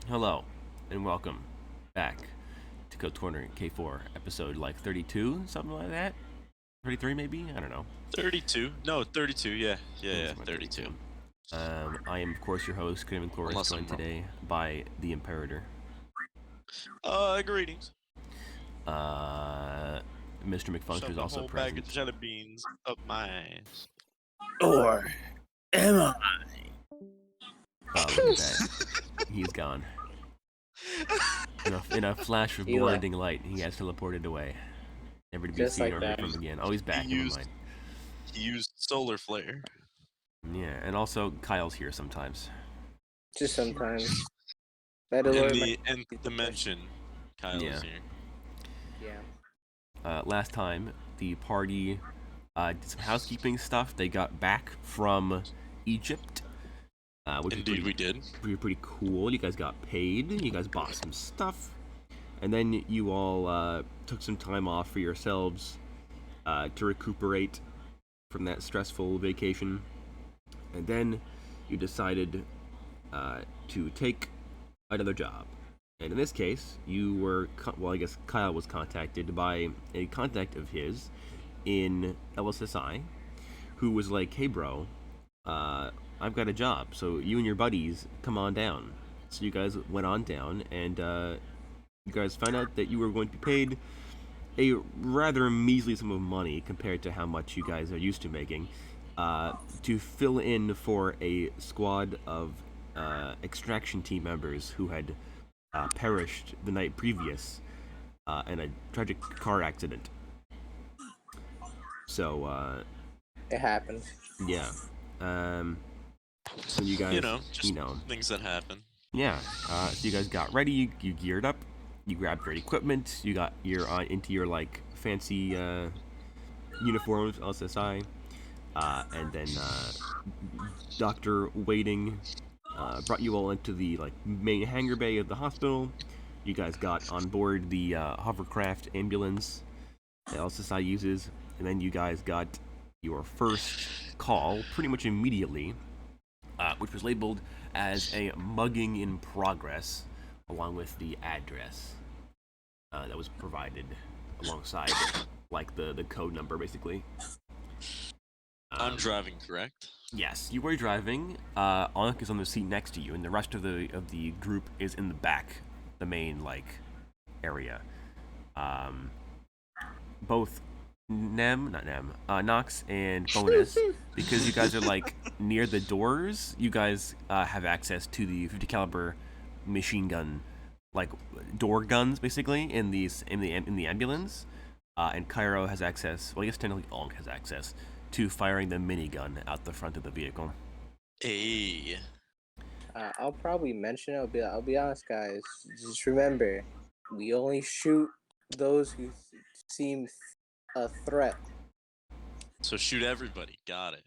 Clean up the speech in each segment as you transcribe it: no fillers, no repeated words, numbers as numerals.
Hello, and welcome back to Korner K4 episode 32, something like that. 33 maybe? I don't know. 32? No, 32. Yeah, Something like 32. I am of course your host, Craven Chorus, Unless joined I'm wrong. today by the Imperator. Greetings. Mr. McFunker is Shoved a also whole bag present. of jelly beans up my ass. Or am I? Oh, look at that. He's gone. In a flash of He left. blinding light, he has teleported away. Never to be Just seen like or heard that. from again. Oh, he's back. He Never used mind. he used solar flare. Yeah, and also Kyle's here sometimes. Just sometimes. Better In lower the my- nth dimension, Kyle Yeah. is here. Yeah. Last time, the party did some housekeeping stuff. They got back from Egypt, which Indeed, we did. was pretty cool. You guys got paid. You guys bought some stuff, and then you all took some time off for yourselves to recuperate from that stressful vacation, and then you decided to take another job. And in this case, you were, I guess Kyle was contacted by a contact of his in LSSI who was like, hey, bro, I've got a job, so you and your buddies come on down. So you guys went on down, and you guys found out that you were going to be paid a rather measly sum of money compared to how much you guys are used to making to fill in for a squad of extraction team members who had perished the night previous in a tragic car accident. So, It happened. yeah. So you guys, Just things that happen. Yeah. So you guys got ready. You geared up. You grabbed your equipment. You got into your like fancy uniforms, LSSI, and then Doctor Waiting brought you all into the like main hangar bay of the hospital. You guys got on board the hovercraft ambulance that LSSI uses, and then you guys got your first call pretty much immediately, which was labeled as a mugging in progress, along with the address that was provided alongside, like the code number, basically. I'm driving, correct? Yes, you were driving. Ankh is on the seat next to you, and the rest of the group is in the back, the main like area. Both Nox and Bonus, because you guys are like near the doors. You guys have access to the 50 caliber machine gun, like door guns, basically in the ambulance. And Cairo has access. Well, I guess technically Ankh has access to firing the minigun out the front of the vehicle. Hey. I'll probably mention it. I'll be honest, guys. Just remember, we only shoot those who seem a threat. So shoot everybody. Got it.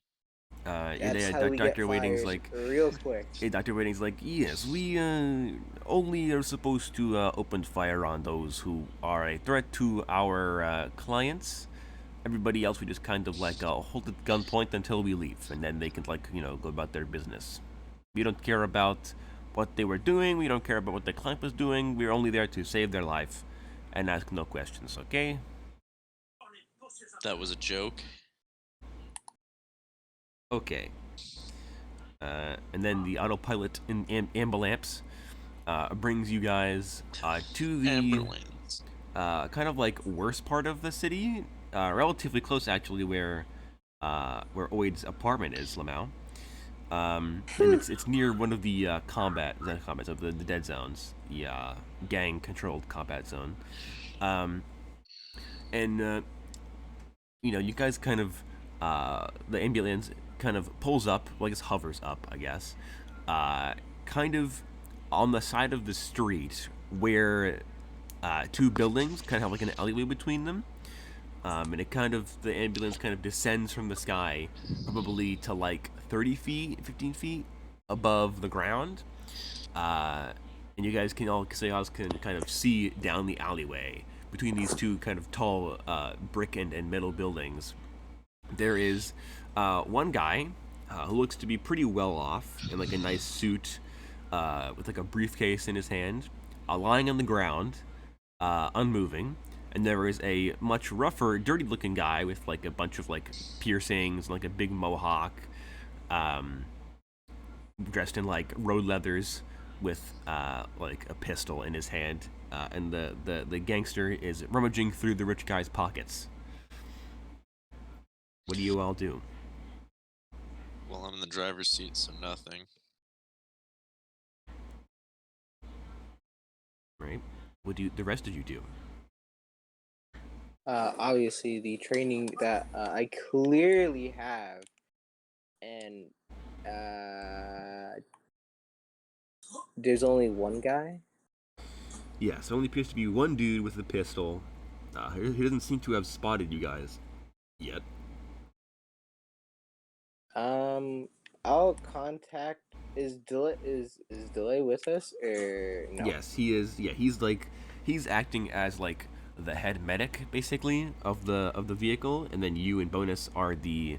That's how we Dr. get Waiting's fired like, real quick. hey, Dr. Waiting's like, yes, we only are supposed to open fire on those who are a threat to our clients. Everybody else, we just kind of like hold at gunpoint until we leave, and then they can like go about their business. We don't care about what they were doing. We don't care about what the client was doing. We're only there to save their life and ask no questions. Okay? That was a joke. Okay. And then the autopilot in ambulance brings you guys to the Ambulance. kind of like worst part of the city, relatively close actually, where Oid's apartment is, Lamau. And it's near one of the combats of the dead zones, the gang-controlled combat zone. And you guys kind of the ambulance kind of pulls up, well, I guess hovers up, I guess, kind of on the side of the street where two buildings kind of have like an alleyway between them. And the ambulance kind of descends from the sky, probably to like 30 feet, 15 feet above the ground. And you guys can kind of see down the alleyway between these two kind of tall brick and metal buildings. There is one guy who looks to be pretty well off in like a nice suit, with like a briefcase in his hand, lying on the ground, unmoving. And there is a much rougher, dirty-looking guy with like a bunch of like piercings, and, like a big mohawk, um, dressed in like road leathers, with like a pistol in his hand. And the gangster is rummaging through the rich guy's pockets. What do you all do? Well, I'm in the driver's seat, so nothing. Right? What do the rest of you do? Obviously, the training that I clearly have, and there's only one guy. Yes, there only appears to be one dude with a pistol. He doesn't seem to have spotted you guys yet. I'll contact. Is Delay with us or no? Yes, he is. Yeah, he's acting as like the head medic basically of the vehicle, and then you and Bonus are the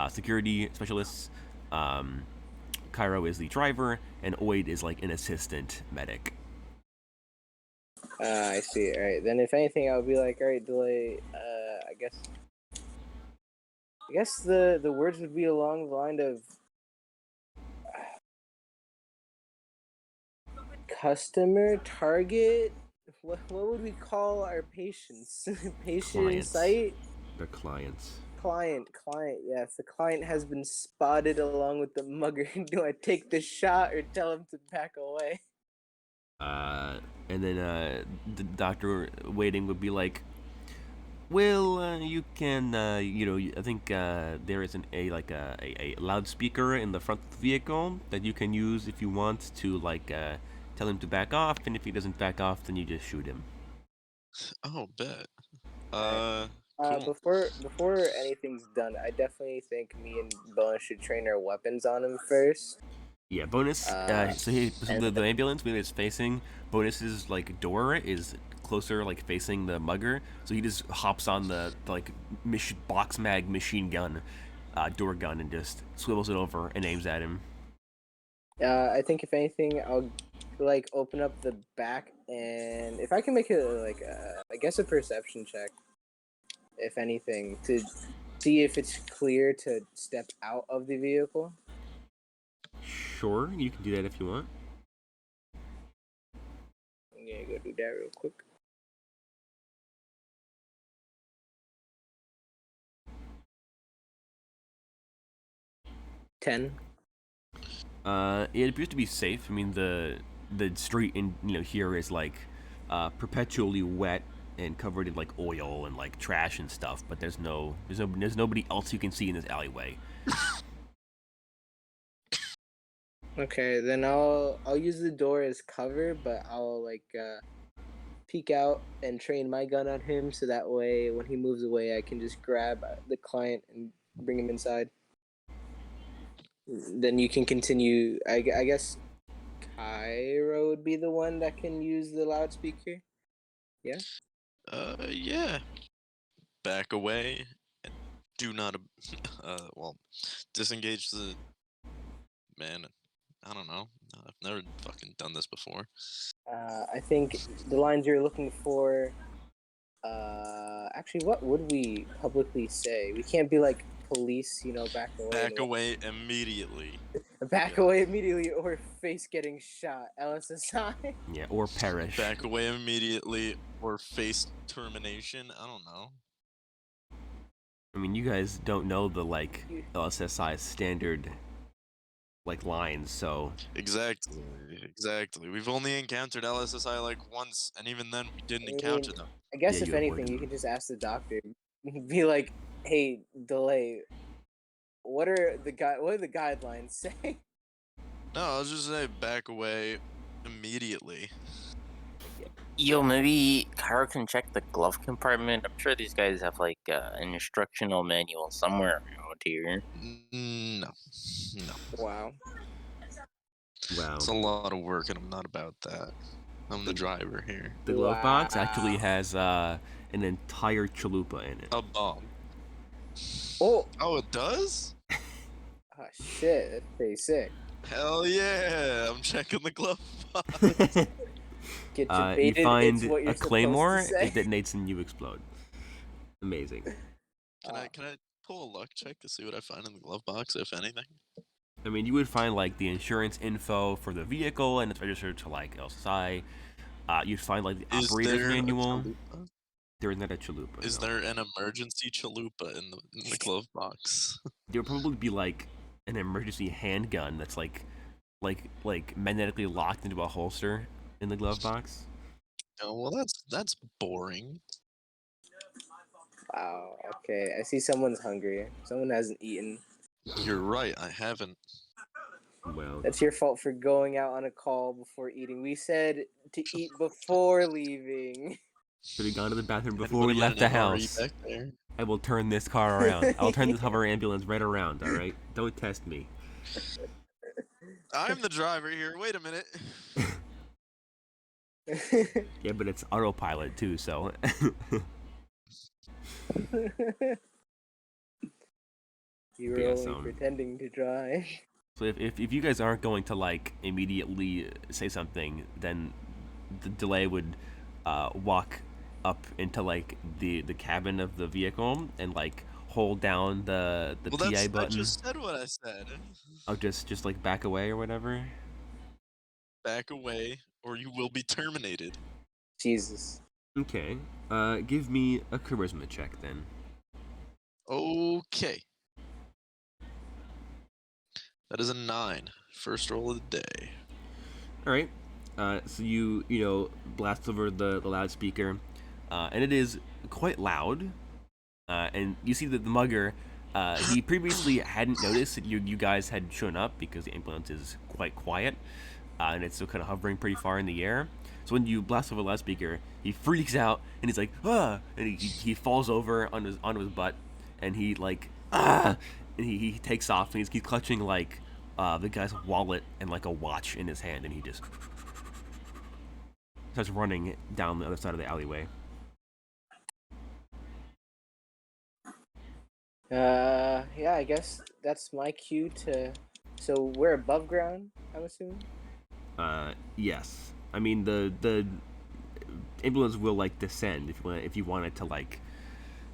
security specialists. Cairo is the driver, and Oid is like an assistant medic. I see. All right. Then, if anything, I'll be like, all right, Delay. I guess the words would be along the line of customer target. What would we call our patients? Patient Clients. site. They're clients. Client. Yes, the client has been spotted along with the mugger. Do I take the shot or tell him to back away? And then the doctor waiting would be like, well, you can, I think there is a loudspeaker in the front of the vehicle that you can use if you want to tell him to back off, and if he doesn't back off, then you just shoot him. Oh, bet. Cool. Before anything's done, I definitely think me and Bonus should train our weapons on him first. Yeah, Bonus. So the ambulance when it's facing Bonus's like door is closer, like facing the mugger. So he just hops on the box mag machine gun, door gun, and just swivels it over and aims at him. I think if anything, I'll open up the back, and if I can make I guess a perception check, if anything, to see if it's clear to step out of the vehicle. Sure, you can do that if you want. I'm gonna go do that real quick. $10. It appears to be safe. I mean, the street in here is perpetually wet and covered in like oil and like trash and stuff. But there's nobody else you can see in this alleyway. Okay, then I'll use the door as cover, but I'll peek out and train my gun on him, so that way when he moves away, I can just grab the client and bring him inside. Then you can continue. I guess Cairo would be the one that can use the loudspeaker. Yeah. Yeah. Back away and do not. Disengage the. Man, I don't know. I've never fucking done this before. I think the lines you're looking for. Actually, what would we publicly say? We can't be like police, back away. Back away immediately. Back away immediately, or face getting shot. LSSI. Yeah, or perish. Back away immediately, or face termination. I don't know. I mean, you guys don't know the LSSI standard lines, so Exactly. We've only encountered LSSI once, and even then we didn't encounter them. I guess Yeah, if you anything, avoided you them. can just ask the doctor. Be like, "Hey, Delay, what do the guidelines say?" No, I'll just say back away immediately. Yo, maybe Cairo can check the glove compartment. I'm sure these guys have an instructional manual somewhere around here. No. Wow. It's a lot of work, and I'm not about that. I'm the driver here. The glove box actually has an entire chalupa in it. A bomb. Oh, it does? oh shit! That's pretty sick. Hell yeah! I'm checking the glove box. Get you You baited. It's find what you're a supposed claymore, to say. it detonates, and you explode. Amazing. Can I pull a luck check to see what I find in the glove box, if anything? I mean, you would find like the insurance info for the vehicle, and it's registered to like LSSI. You'd find like the Is operator's there a manual. chalupa? There is not a chalupa. Is No. there an emergency chalupa in the glove box? There would probably be like an emergency handgun that's like magnetically locked into a holster in the glove box. Oh well, that's boring. Wow. Okay. I see someone's hungry. Someone hasn't eaten. You're right. I haven't. Well, That's your fault for going out on a call before eating. We said to eat before leaving. should have gone to the bathroom before we Anybody got left the an MRE house. back there? I will turn this car around. I'll turn this hover ambulance right around. All right, don't test me. I'm the driver here. Wait a minute. Yeah, but it's autopilot too, so. You were Yeah, only so- pretending to drive. So if you guys aren't going to like immediately say something, then the delay would walk up into like the cabin of the vehicle and like hold down the Well, PA I button. just said what I said. Oh, just like back away or whatever. Back away, or you will be terminated. Jesus. Okay. Give me a charisma check then. Okay. That is a 9. First roll of the day. All right. So you know blast over the loudspeaker, and it is quite loud. And you see that the mugger, he previously hadn't noticed that you guys had shown up because the ambulance is quite quiet, and it's still kind of hovering pretty far in the air. So when you blast over the loudspeaker, he freaks out and he's like, ah, and he falls over onto his butt, and he like, ah, and he takes off and he's clutching like the guy's wallet and like a watch in his hand, and he just starts running down the other side of the alleyway. Yeah, I guess that's my cue to. So we're above ground, I'm assuming. Yes. I mean the ambulance will like descend if you want it to like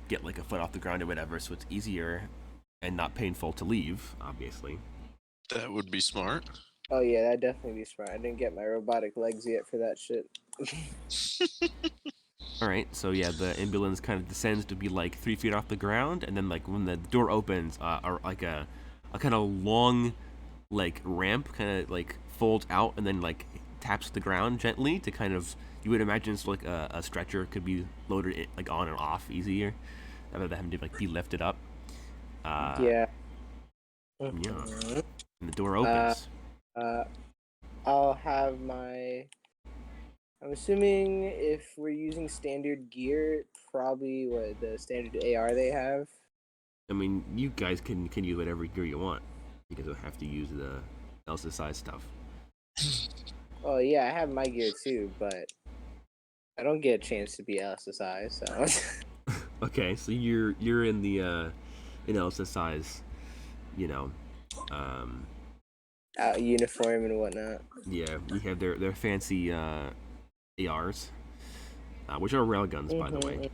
get like a foot off the ground or whatever, so it's easier and not painful to leave, obviously. That would be smart. Oh yeah, that'd definitely be smart. I didn't get my robotic legs yet for that shit. All right, so yeah, the ambulance kind of descends to be like 3 feet off the ground, and then like when the door opens, like a kind of long like ramp kind of like folds out and then like taps the ground gently to kind of, you would imagine it's like a stretcher could be loaded like on and off easier rather than having to like be lifted up. Yeah. Yeah. Mhm. And the door opens. I'll have my. I'm assuming if we're using standard gear, probably what the standard AR they have. I mean, you guys can use whatever gear you want. You guys don't have to use the LSSI stuff. Oh yeah, I have my gear too, but I don't get a chance to be LSSI, so. Okay, so you're in the in LSSI's, you know, Uniform and whatnot. yeah, we have their fancy ARs, which are railguns, by the way.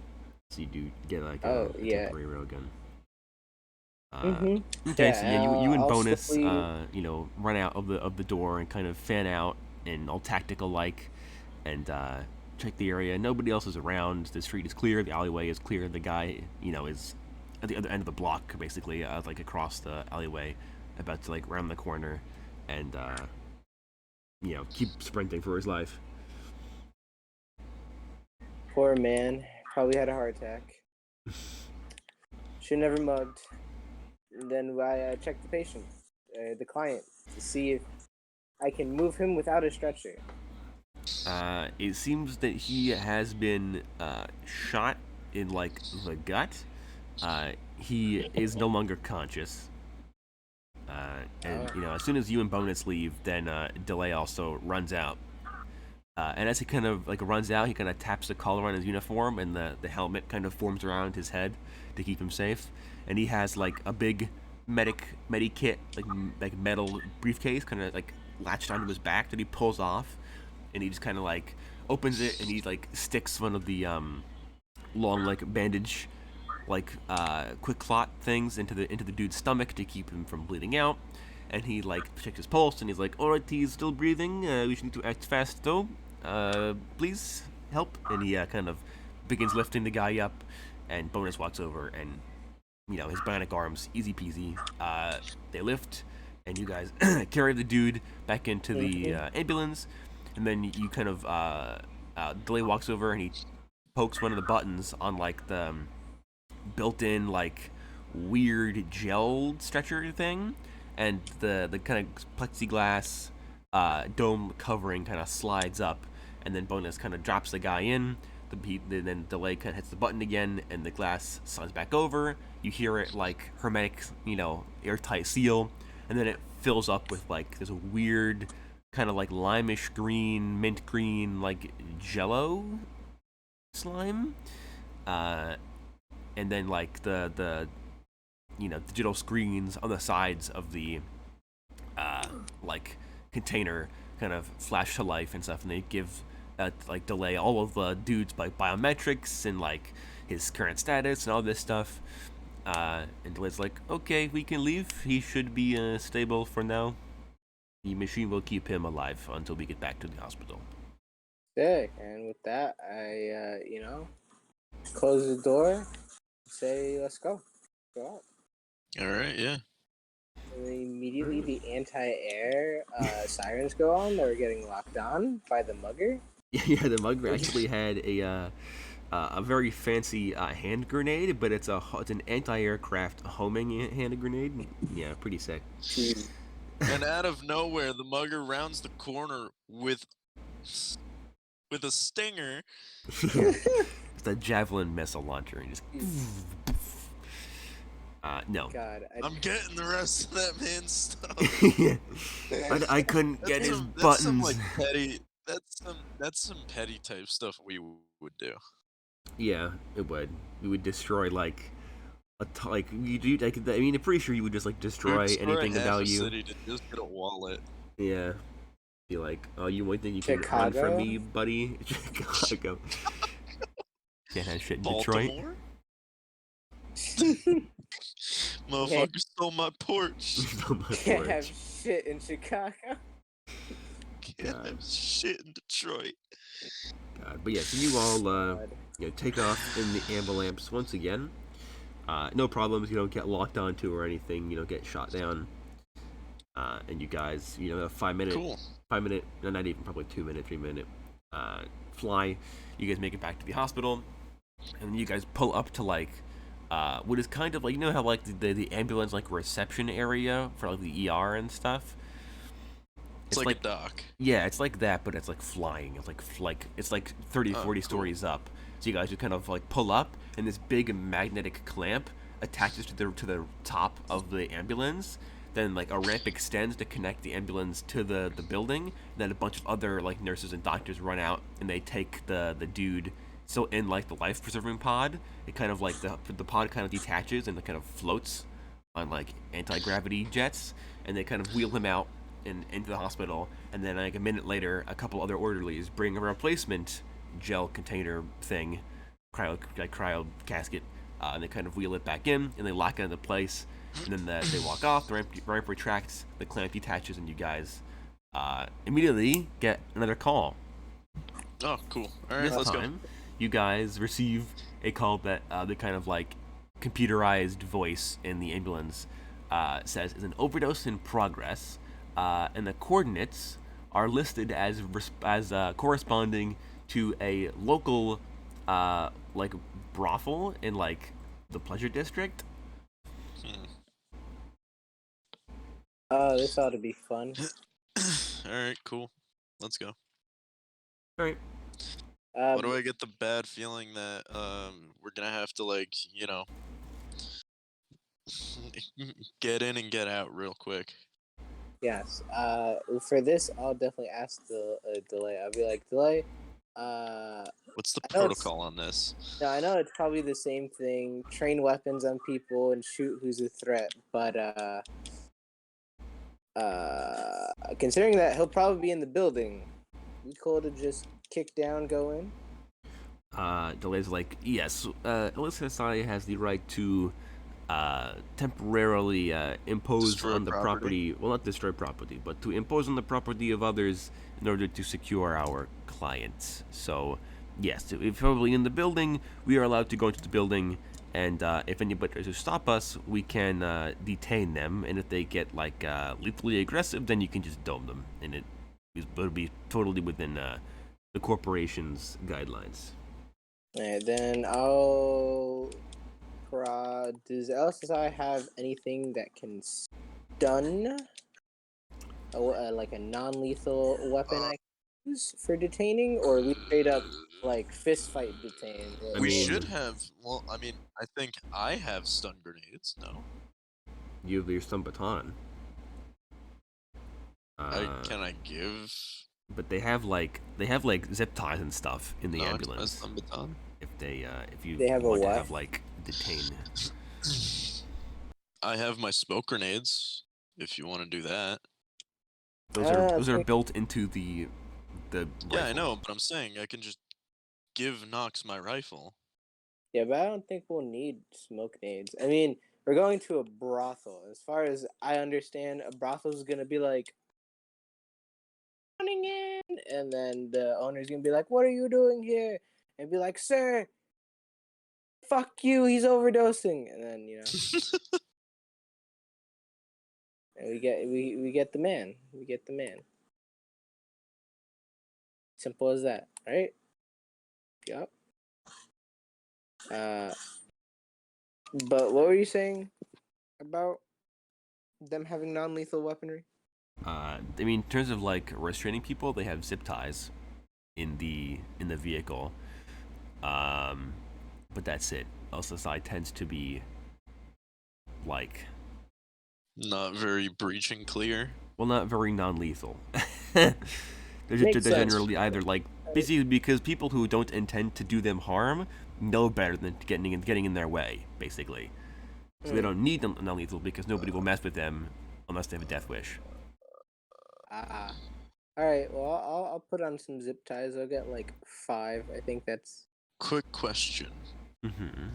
So you do get like a temporary railgun. Okay, so yeah, you and I'll Bonus, slowly- you know, run out of the door and kind of fan out and all tactical like, and check the area. Nobody else is around. The street is clear. The alleyway is clear. The guy, you know, is at the other end of the block, basically, like across the alleyway, about to like round the corner, and you know, keep sprinting for his life. Poor man, probably had a heart attack. Should never mugged. And then I checked the patient, the client, to see if I can move him without a stretcher. It seems that he has been shot in like the gut. He is no longer conscious. And you know, as soon as you and Bonus leave, then Delay also runs out. And as he kind of like runs out, he kind of taps the collar on his uniform, and the helmet kind of forms around his head to keep him safe. And he has like a big medikit, like metal briefcase, kind of like latched onto his back that he pulls off, and he just kind of like opens it and he like sticks one of the long like bandage like quick clot things into the dude's stomach to keep him from bleeding out. And he like checks his pulse and he's like, all right, he's still breathing. We should need to act fast though. Please help. And he kind of begins lifting the guy up, and Bonus walks over and his bionic arms, easy peasy. They lift, and you guys carry the dude back into the ambulance, and then you kind of Delay walks over and he pokes one of the buttons on like the built-in like weird gel stretcher thing, and the kind of plexiglass dome covering kind of slides up, and then Bonus kind of drops the guy in. Then Delay kind of hits the button again, and the glass slides back over. You hear it like hermetic, airtight seal, and then it fills up with like there's a weird kind of like limeish green, mint green, like jello slime. And then like the digital screens on the sides of the like container kind of flash to life and stuff, and they give like Delay all of the dudes like biometrics and like his current status and all this stuff. And Delay's like, okay, we can leave. He should be stable for now. The machine will keep him alive until we get back to the hospital. Sick. And with that, I close the door, say, let's go. Go out. All right, yeah. And then immediately the anti-air sirens go on. They're getting locked on by the mugger. Yeah, the mugger actually had a very fancy hand grenade, but it's an anti-aircraft homing hand grenade. Yeah, pretty sick. And out of nowhere, the mugger rounds the corner with a stinger. It's a javelin missile launcher, and just. No. God, I'm getting the rest of that man's stuff. I couldn't get his That's buttons. some like petty. That's some petty type stuff we would do. Yeah, it would. We would destroy like I mean, I'm pretty sure you would just like destroy anything of half a value. city to just get a wallet. Yeah. Be like, oh, you might think you can run from me, buddy? Chicago. Can't have shit in Baltimore? Detroit. Motherfucker stole my porch. Can't have shit in Chicago. Can't have shit in Detroit. God. But yeah, so you all take off in the ambulance once again. No problems. You don't get locked onto or anything. You don't get shot down. And you guys, a 5 minute, Cool. 5 minute, no, not even, probably 2 minute, 3 minute fly. You guys make it back to the hospital, and you guys pull up to like what is kind of like, how like the ambulance like reception area for like the ER and stuff. It's like a dock. Yeah, it's like that, but it's like flying. It's like 30, 40 cool. stories up. So you guys just kind of like pull up, and this big magnetic clamp attaches to the top of the ambulance. Then like a ramp extends to connect the ambulance to the building. Then a bunch of other like nurses and doctors run out, and they take the dude still in like the life preserving pod. It kind of like the pod kind of detaches and it kind of floats on like anti-gravity jets, and they kind of wheel him out into the hospital. And then like a minute later, a couple other orderlies bring a replacement gel container thing, cryo casket, and they kind of wheel it back in, and they lock it into place. And then they walk off, the ramp retracts, the clamp detaches, and you guys immediately get another call. Oh, cool. All right, let's go. You guys receive a call that the kind of like computerized voice in the ambulance says is an overdose in progress, and the coordinates are listed as corresponding to a local like brothel in like the Pleasure District. Oh, this ought to be fun. Alright, cool. Let's go. Alright. Why do I get the bad feeling that we're gonna have to like, get in and get out real quick? Yes. For this, I'll definitely ask Delay. I'll be like, Delay, What's the I know it's protocol on this? no, I know it's probably the same thing. Train weapons on people and shoot who's a threat. But considering that he'll probably be in the building, we could have just kick down, go in. Delay's like, yes, LSSI has the right to temporarily impose Destroy on the property. Well, not destroy property, but to impose on the property of others in order to secure our clients. So, yes, if probably in the building, we are allowed to go into the building, and if anybody tries to stop us, we can detain them. And if they get like lethally aggressive, then you can just dome them, and it'll be totally within the corporation's guidelines. Alright, then I'll. Does LSSI have anything that can stun? Like a non-lethal weapon I can use for detaining, or we straight up like fist fight detain? I We mean- should have. Well, I mean, I think I have stun grenades. No, You have your stun baton. can I give? But they have like zip ties and stuff in the Knox my ambulance. stun baton? If you They have a want to what? have like detain. I have my smoke grenades. If you want to do that. Those are think- built into the Yeah, I rifle. know, but I'm saying I can just give Knox my rifle. Yeah, but I don't think we'll need smoke nades. I mean, we're going to a brothel. As far as I understand, a brothel is gonna be like running in, and then the owner's gonna be like, "What are you doing here?" And be like, "Sir, fuck you, he's overdosing." And then and we get the man. We get the man. Simple as that, right? Yup. But what were you saying about them having non-lethal weaponry? I mean, in terms of like restraining people, they have zip ties in the vehicle. But that's it. LSSI tends to be like, Not very breach and clear. well, not very non-lethal. they're Makes sense. generally either like basically because people who don't intend to do them harm know better than getting in their way, basically. So they don't need them non-lethal because nobody will mess with them unless they have a death wish. All right. Well, I'll put on some zip ties. I'll get like 5. I think that's. Quick question. Mm-hmm.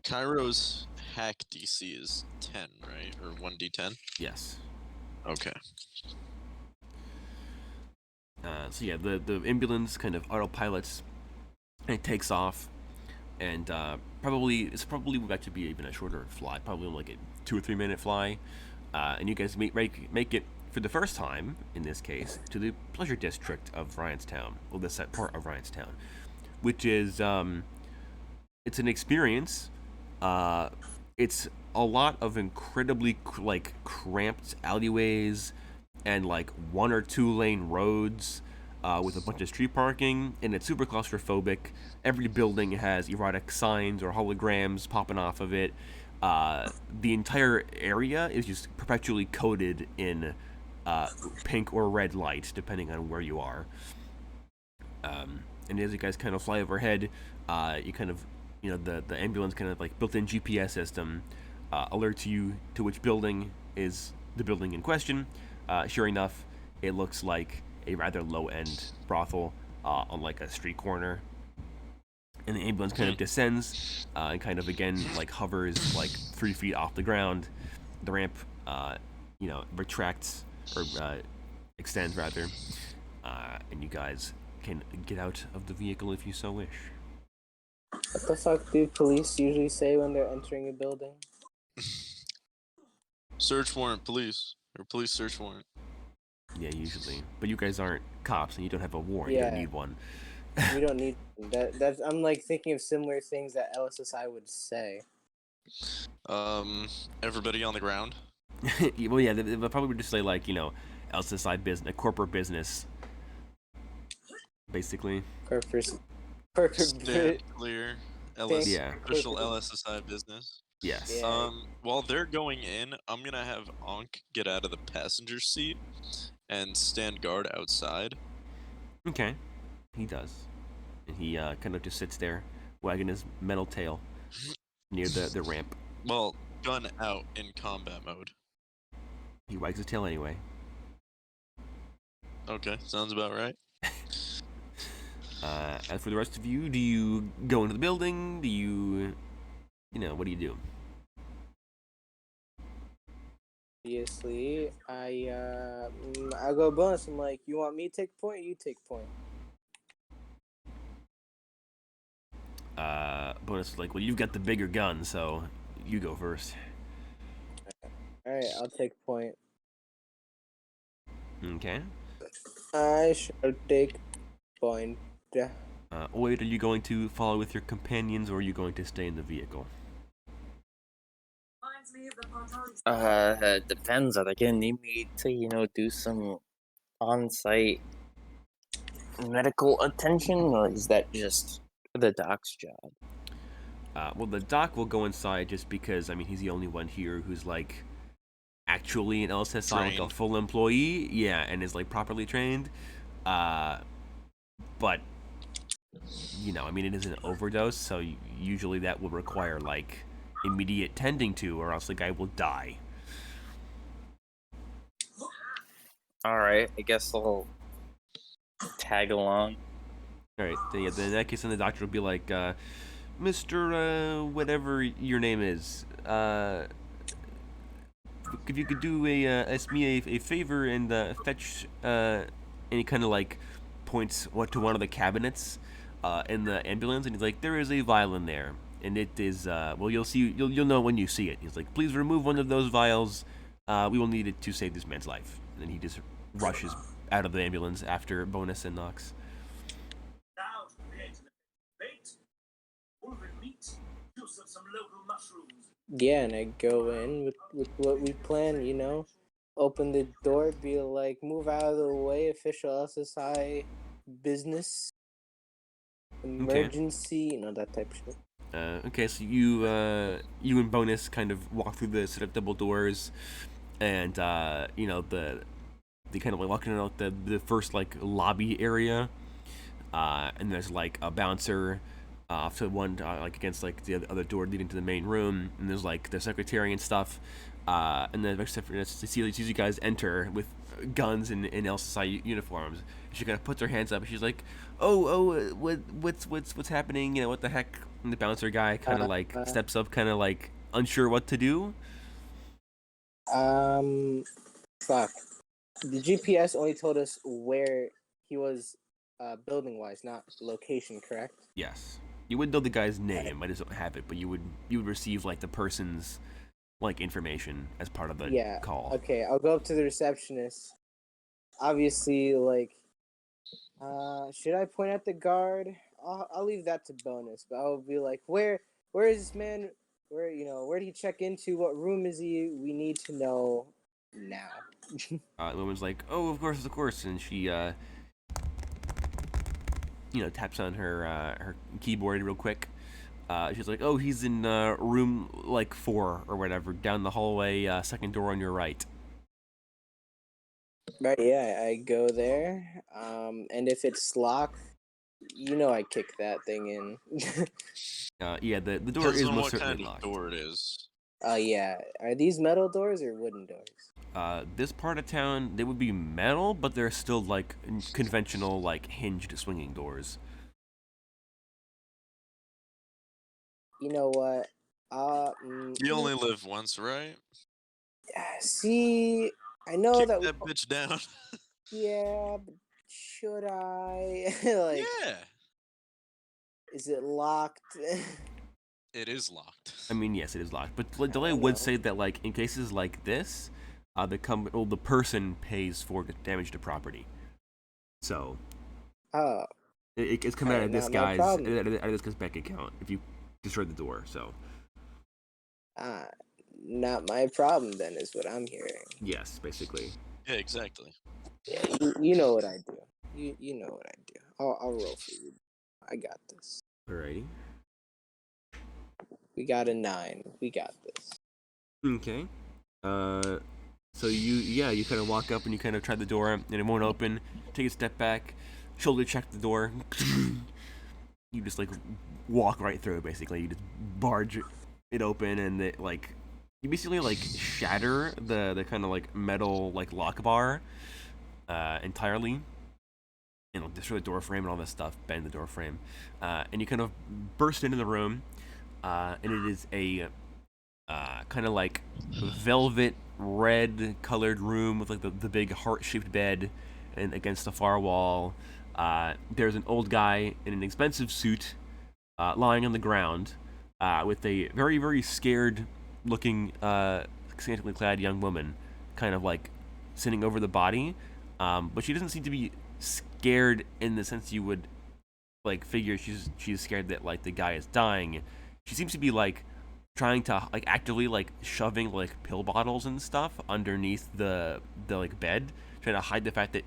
Cairo's hack DC is 10, right? Or 1d10? Yes. Okay. So yeah, the ambulance kind of autopilots, and it takes off, and it's probably about to be even a shorter fly, probably like a 2 or 3 minute fly, and you guys make it for the first time in this case to the pleasure district of Ryanstown, well, this part of Ryanstown, which is it's an experience. It's a lot of incredibly like cramped alleyways and like 1 or 2 lane roads with a bunch of street parking, and it's super claustrophobic. Every building has erotic signs or holograms popping off of it. The entire area is just perpetually coated in pink or red light, depending on where you are. And as you guys kind of fly overhead, you kind of, the ambulance kind of like built-in GPS system alerts you to which building is the building in question. Sure enough, it looks like a rather low-end brothel on like a street corner. And the ambulance kind of descends and kind of again like hovers like 3 feet off the ground. The ramp, retracts or extends rather, and you guys can get out of the vehicle if you so wish. What the fuck do police usually say when they're entering a building? Search warrant, police. Or police search warrant. Yeah, usually. But you guys aren't cops, and you don't have a warrant. You Yeah. don't need one. We don't need that. That's I'm like thinking of similar things that LSSI would say. Everybody on the ground? Well, yeah, they probably would just say like, LSSI business, corporate business, basically. Corporate. Stand clear. Yeah. Official LSSI business. Yes. Yeah. While they're going in, I'm gonna have Ankh get out of the passenger seat and stand guard outside. Okay. He does. And he kind of just sits there, wagging his metal tail near the ramp. Well, gun out in combat mode. He wags his tail anyway. Okay, sounds about right. As for the rest of you, do you go into the building? Do you, what do you do? Obviously, I go bonus. I'm like, you want me to take point? You take point. Bonus is like, well, you've got the bigger gun, so you go first. All right, I'll take point. Okay. I shall take point. Oid, are you going to follow with your companions, or are you going to stay in the vehicle? Depends. Are they gonna need me to, do some on-site medical attention, or is that just the doc's job? Well, the doc will go inside just because, he's the only one here who's, like, actually an LSSI, like a Trained. full employee. Yeah, and is, like, properly trained. But, it is an overdose, so usually that will require, like, immediate tending to, or else the guy will die. Alright, I guess I'll tag along. Alright, then in that case, then the doctor will be like, Mr. Whatever your name is, if you could do me a favor and fetch, and he kind of like points to one of the cabinets in the ambulance, and he's like, there is a vial in there, and it is you'll know when you see it. He's like, please remove one of those vials. We will need it to save this man's life. And then he just rushes out of the ambulance after Bonus and Nox. Now to create an bait, wolven meat, juice of some local mushrooms. Yeah, and I go in with what we plan, open the door, be like, move out of the way, official LSSI business, emergency, that type of shit. Okay, so you and Bonus kind of walk through the sort of double doors, and they kind of like walking out the first like lobby area, and there's like a bouncer off to one like against like the other door leading to the main room, and there's like the secretary and stuff, and then sees you guys enter with guns and LSSI uniforms. She kind of puts her hands up and she's like, what's happening? What the heck? And the bouncer guy kind of like steps up, kind of like unsure what to do. Fuck. The GPS only told us where he was, building wise, not location, correct? Yes. You would know the guy's name. I just don't have it, but you would receive like the person's like information as part of the call. Okay, I'll go up to the receptionist. Obviously, like, should I point at the guard? I'll leave that to Bonus, but I'll be like, where is this man? Where did he check into? What room is he? We need to know now. The woman's like, oh, of course, and she taps on her keyboard real quick. She's like, oh, he's in room like 4 or whatever, down the hallway, second door on your right. Right, yeah, I go there. And if it's locked, I kick that thing in. Yeah, the door Depends is on most what certainly kind of locked. door it is. Yeah. Are these metal doors or wooden doors? This part of town, they would be metal, but they're still like conventional, like hinged swinging doors. You know what? You only live once, right? See, I know Kick that. that bitch down. Yeah, but should I? Yeah. Is it locked? It is locked. Yes, it is locked. But Delay would say that, like, in cases like this, the person pays for damage to property. So, it's coming out of this guy's bank account if you destroy the door. So, not my problem then, is what I'm hearing. yes, basically. Yeah, exactly. Yeah, you know what I do. You know what I do. I'll roll for you. I got this. Alrighty. We got a 9. We got this. Okay. So you kind of walk up and you kind of try the door and it won't open. Take a step back, shoulder check the door. you just like walk right through. Basically, you just barge it open, and it like you basically like shatter the kind of like metal like lock bar entirely, and destroy the door frame and all this stuff, bend the door frame, and you kind of burst into the room, and it is a kind of like velvet red colored room with like the big heart shaped bed, and against the far wall, there's an old guy in an expensive suit, lying on the ground, with a very very scared looking scantily clad young woman, kind of like sitting over the body, but she doesn't seem to be scared in the sense you would like figure she's scared that like the guy is dying. She seems to be like trying to like actively like shoving like pill bottles and stuff underneath the like bed, trying to hide the fact that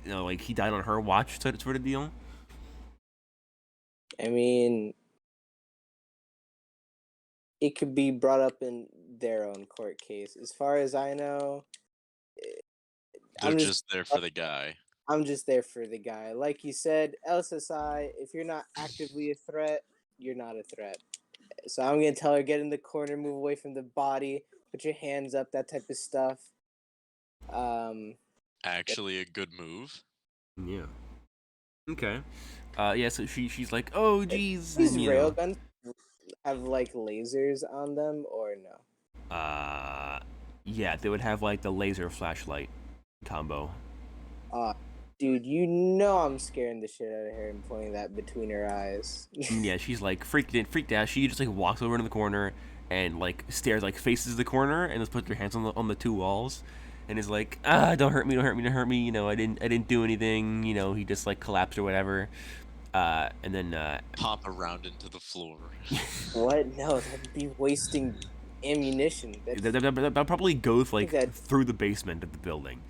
like he died on her watch, sort of deal. I mean, it could be brought up in their own court case. As far as I know, They're I'm just there for the guy. I'm just there for the guy. Like you said, LSSI, if you're not actively a threat, you're not a threat. So I'm going to tell her, get in the corner, move away from the body, put your hands up, that type of stuff. Actually, a good move. Yeah. Okay. Yeah. So she's like, oh geez. These and, you know, railguns have like lasers on them, or no? Yeah, they would have like the laser flashlight combo. Dude, you know I'm scaring the shit out of her and pointing that between her eyes. Yeah, she's like freaked out. She just like walks over to the corner and like stares, like faces the corner, and just puts her hands on the two walls, and is like, don't hurt me, don't hurt me, don't hurt me. I didn't do anything. He just like collapsed or whatever. And then Pop around into the floor. What? No, that'd be wasting ammunition. That'll probably go like through the basement of the building.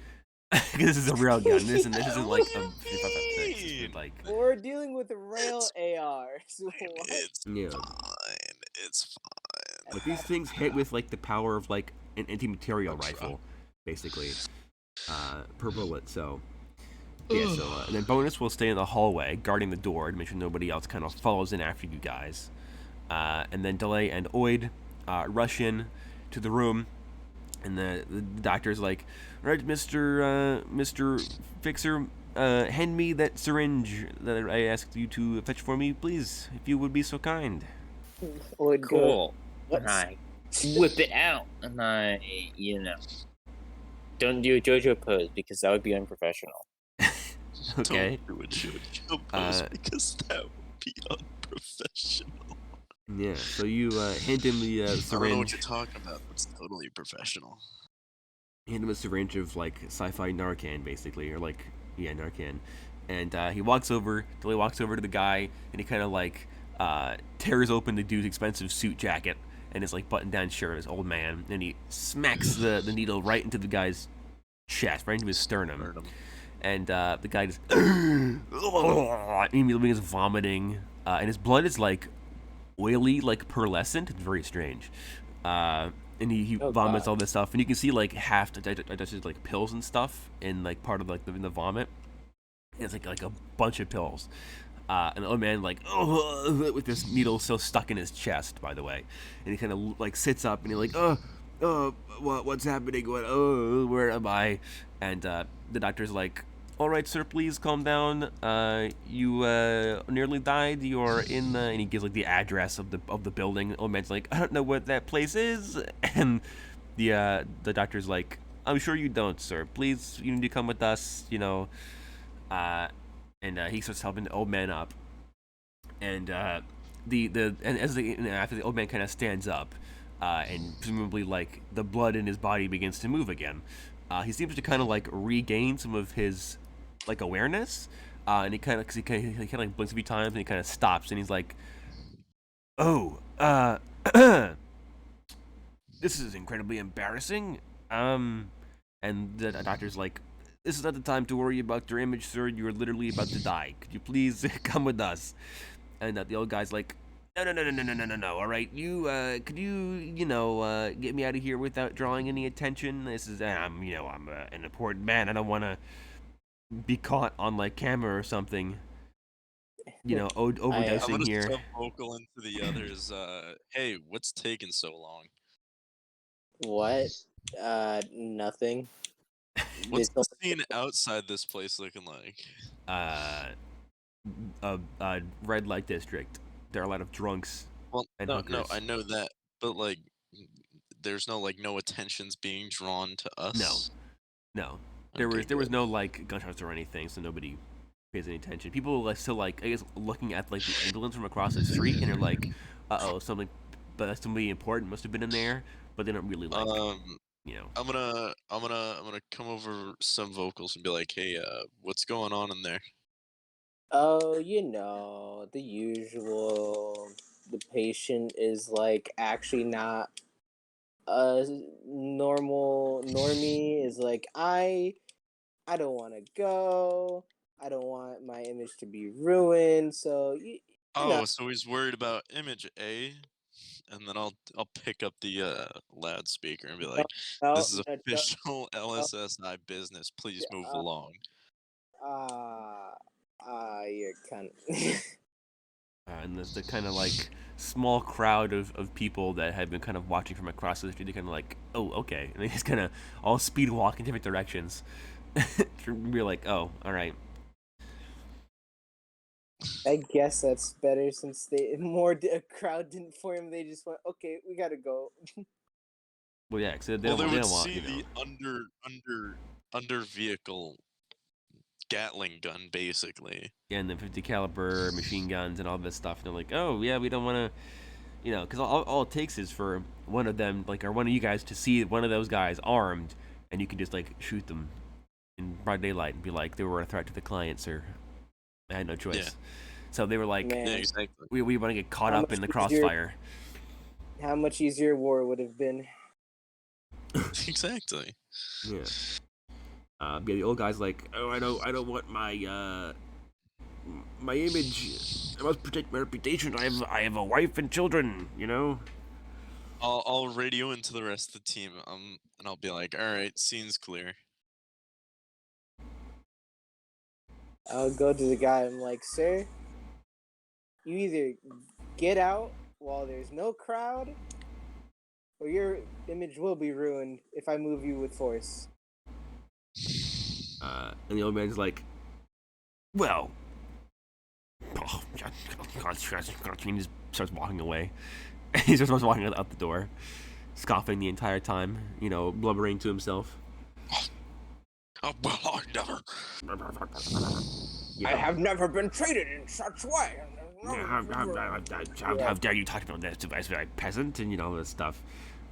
This is a real gun. This isn't like a 5.56. Like we're dealing with rail ARs. It's yeah. fine. It's fine. But these things hit with like the power of like an anti-material rifle, basically, per bullet. So yeah. So and then bonus will stay in the hallway, guarding the door to make sure nobody else kind of follows in after you guys. And then Delay and Oid rush in to the room, and the doctor's like, "Right, Mister Fixer, hand me that syringe that I asked you to fetch for me, please, if you would be so kind." Oid Cool. Go, And I whip it out, and I, don't do a JoJo pose because that would be unprofessional. Okay. Don't do a JoJo pose because that would be unprofessional. Yeah. So you hand him the syringe. I don't know what you're talking about. It's totally professional. Hand him a syringe of like sci-fi Narcan, basically, or like Narcan, and he walks over. Dilly walks over to the guy, and he kind of like tears open the dude's expensive suit jacket and his like button-down shirt, his old man, and he smacks the needle right into the guy's chest, right into his sternum, and the guy just immediately is vomiting, and his blood is like oily, like pearlescent. It's very strange. And he vomits all this stuff, and you can see like half digested like pills and stuff in like part of like in the vomit. And it's like a bunch of pills. And the old man like with this needle still stuck in his chest, by the way, and he kind of like sits up and he's like what's happening? Where am I? And the doctor's like, all right, sir, please calm down. You nearly died. You're in and he gives like the address of the building. The old man's like, I don't know what that place is. And the doctor's like, I'm sure you don't, sir. Please, you need to come with us. And he starts helping the old man up. And after the old man kind of stands up, and presumably like the blood in his body begins to move again. He seems to kind of like regain some of his like awareness, and he kind of like blinks a few times, and he kind of stops, and he's like, "Oh, this is incredibly embarrassing." And the doctor's like, "This is not the time to worry about your image, sir. You are literally about to die. Could you please come with us?" And the old guy's like, No. All right, could you get me out of here without drawing any attention? This is, I'm an important man. I don't want to be caught on like camera or something. I'm overdosing gonna here. sub vocal into the others. Hey, what's taking so long? What? Nothing. What's It's the scene outside this place looking like? Red light district. There are a lot of drunks Well, and no, hookers. I know that, but like, there's no attentions being drawn to us. No, there Okay, was good. no like gunshots or anything, so nobody pays any attention. People were still like I guess looking at like the ambulance from across the street, and they're like, something, but somebody important must have been in there, but they don't really like, Um, you know. I'm gonna come over some vocals and be like, hey, what's going on in there? Oh, the usual. The patient is like actually not a normie. Is like I don't want to go. I don't want my image to be ruined. So Oh, so he's worried about image, eh? And then I'll pick up the loudspeaker and be like, no, this is no, no, official LSSI business. Please move uh, along. you're kind And the kind of like small crowd of people that had been kind of watching from across the street, they kind of like, oh, okay, and they just kind of all speed walk in different directions. We're like, oh, all right. I guess that's better since a crowd didn't form. They just went, okay, we gotta go. Well, yeah, because Well, they they would don't want, see the under vehicle Gatling gun, basically. yeah, and the 50 caliber machine guns and all this stuff. And they're like, oh yeah, we don't want to, because all it takes is for one of them, like, or one of you guys to see one of those guys armed, and you can just like shoot them in broad daylight and be like, they were a threat to the client, sir. I had no choice. Yeah. So they were like, Man, Yeah, exactly. we want to get caught How up in the much easier- crossfire. how much easier war would have been. Exactly. Yeah. Yeah, the old guy's like, oh, I don't want my my image. I must protect my reputation. I have a wife and children. I'll radio into the rest of the team. And I'll be like, all right, scene's clear. I'll go to the guy. I'm like, sir, you either get out while there's no crowd, or your image will be ruined if I move you with force. And the old man's like, well, oh, God, he just starts walking away. He just starts walking out the door, scoffing the entire time, blubbering to himself. Oh, well, I never. I have never been treated in such way. How dare you talk about this as a peasant and all this stuff.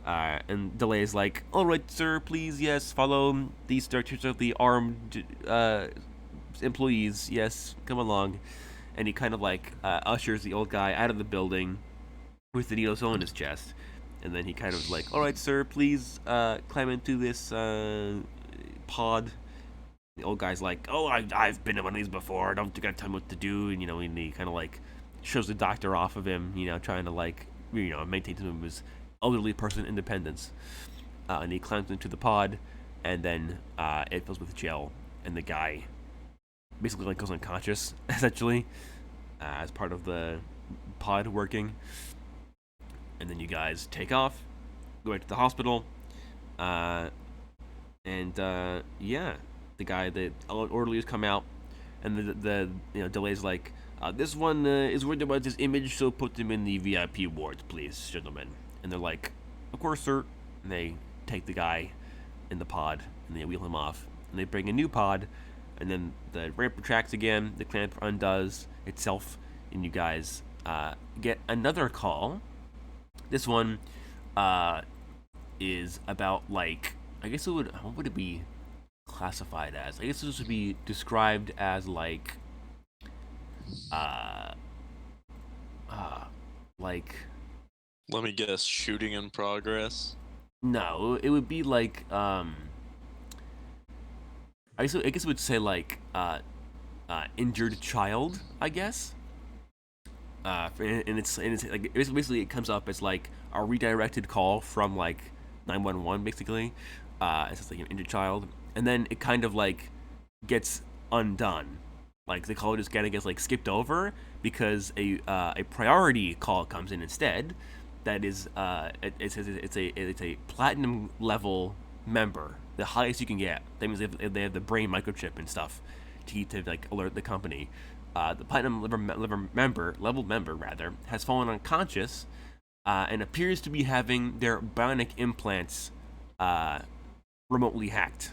And Delay is like, all right, sir, please, yes, follow these directions of the armed employees. Yes, come along. And he kind of like ushers the old guy out of the building with the needle still in his chest. And then he kind of like, all right, sir, please climb into this pod. The old guy's like, oh, I've been in one of these before. I don't think I tell him what to do. And he kind of like shows the doctor off of him, trying to like, maintain some of his elderly person independence. And he climbs into the pod, and then it fills with gel, and the guy basically like goes unconscious, essentially, as part of the pod working. And then you guys take off, go back to the hospital, yeah, the guy, the orderlies come out, and the Delay's like, this one is worried about his image, so put him in the VIP ward, please, gentlemen. And they're like, of course, sir. And they take the guy in the pod, and they wheel him off. And they bring a new pod, and then the ramp retracts again, the clamp undoes itself, and you guys get another call. This one is about, like, I guess what would it be classified as? I guess this would be described as, like, like, Let me guess, shooting in progress? no, it would be like, I guess it would say, like, injured child, I guess. And it's like, basically it comes up as like a redirected call from like 911, basically. It's just like an injured child, and then it kind of like gets undone, Like the call just kind of gets like skipped over because a priority call comes in instead. That is it's a platinum level member, the highest you can get. That means they have the brain microchip and stuff to like alert the company. The platinum level member rather has fallen unconscious and appears to be having their bionic implants remotely hacked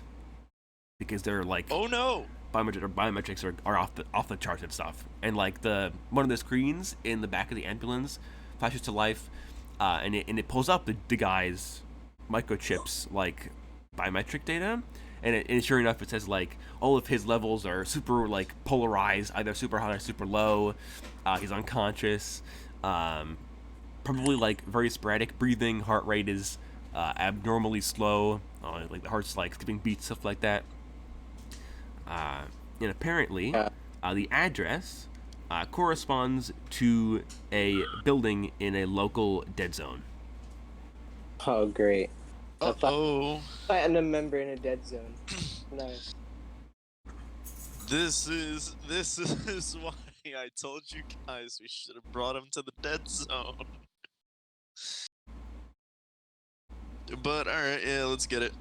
because they're like Oh no! biometrics are off the charts and stuff. And like one of the screens in the back of the ambulance flashes to life, and it pulls up the guy's microchips like biometric data, and sure enough it says like all of his levels are super like polarized, either super high or super low. He's unconscious. Probably like very sporadic breathing. Heart rate is abnormally slow. Like the heart's like skipping beats, stuff like that. And apparently, the address corresponds to a building in a local dead zone. Oh, great. Uh-oh. Platinum member in a dead zone. Nice. This is why I told you guys we should have brought him to the dead zone. But alright, yeah, let's get it.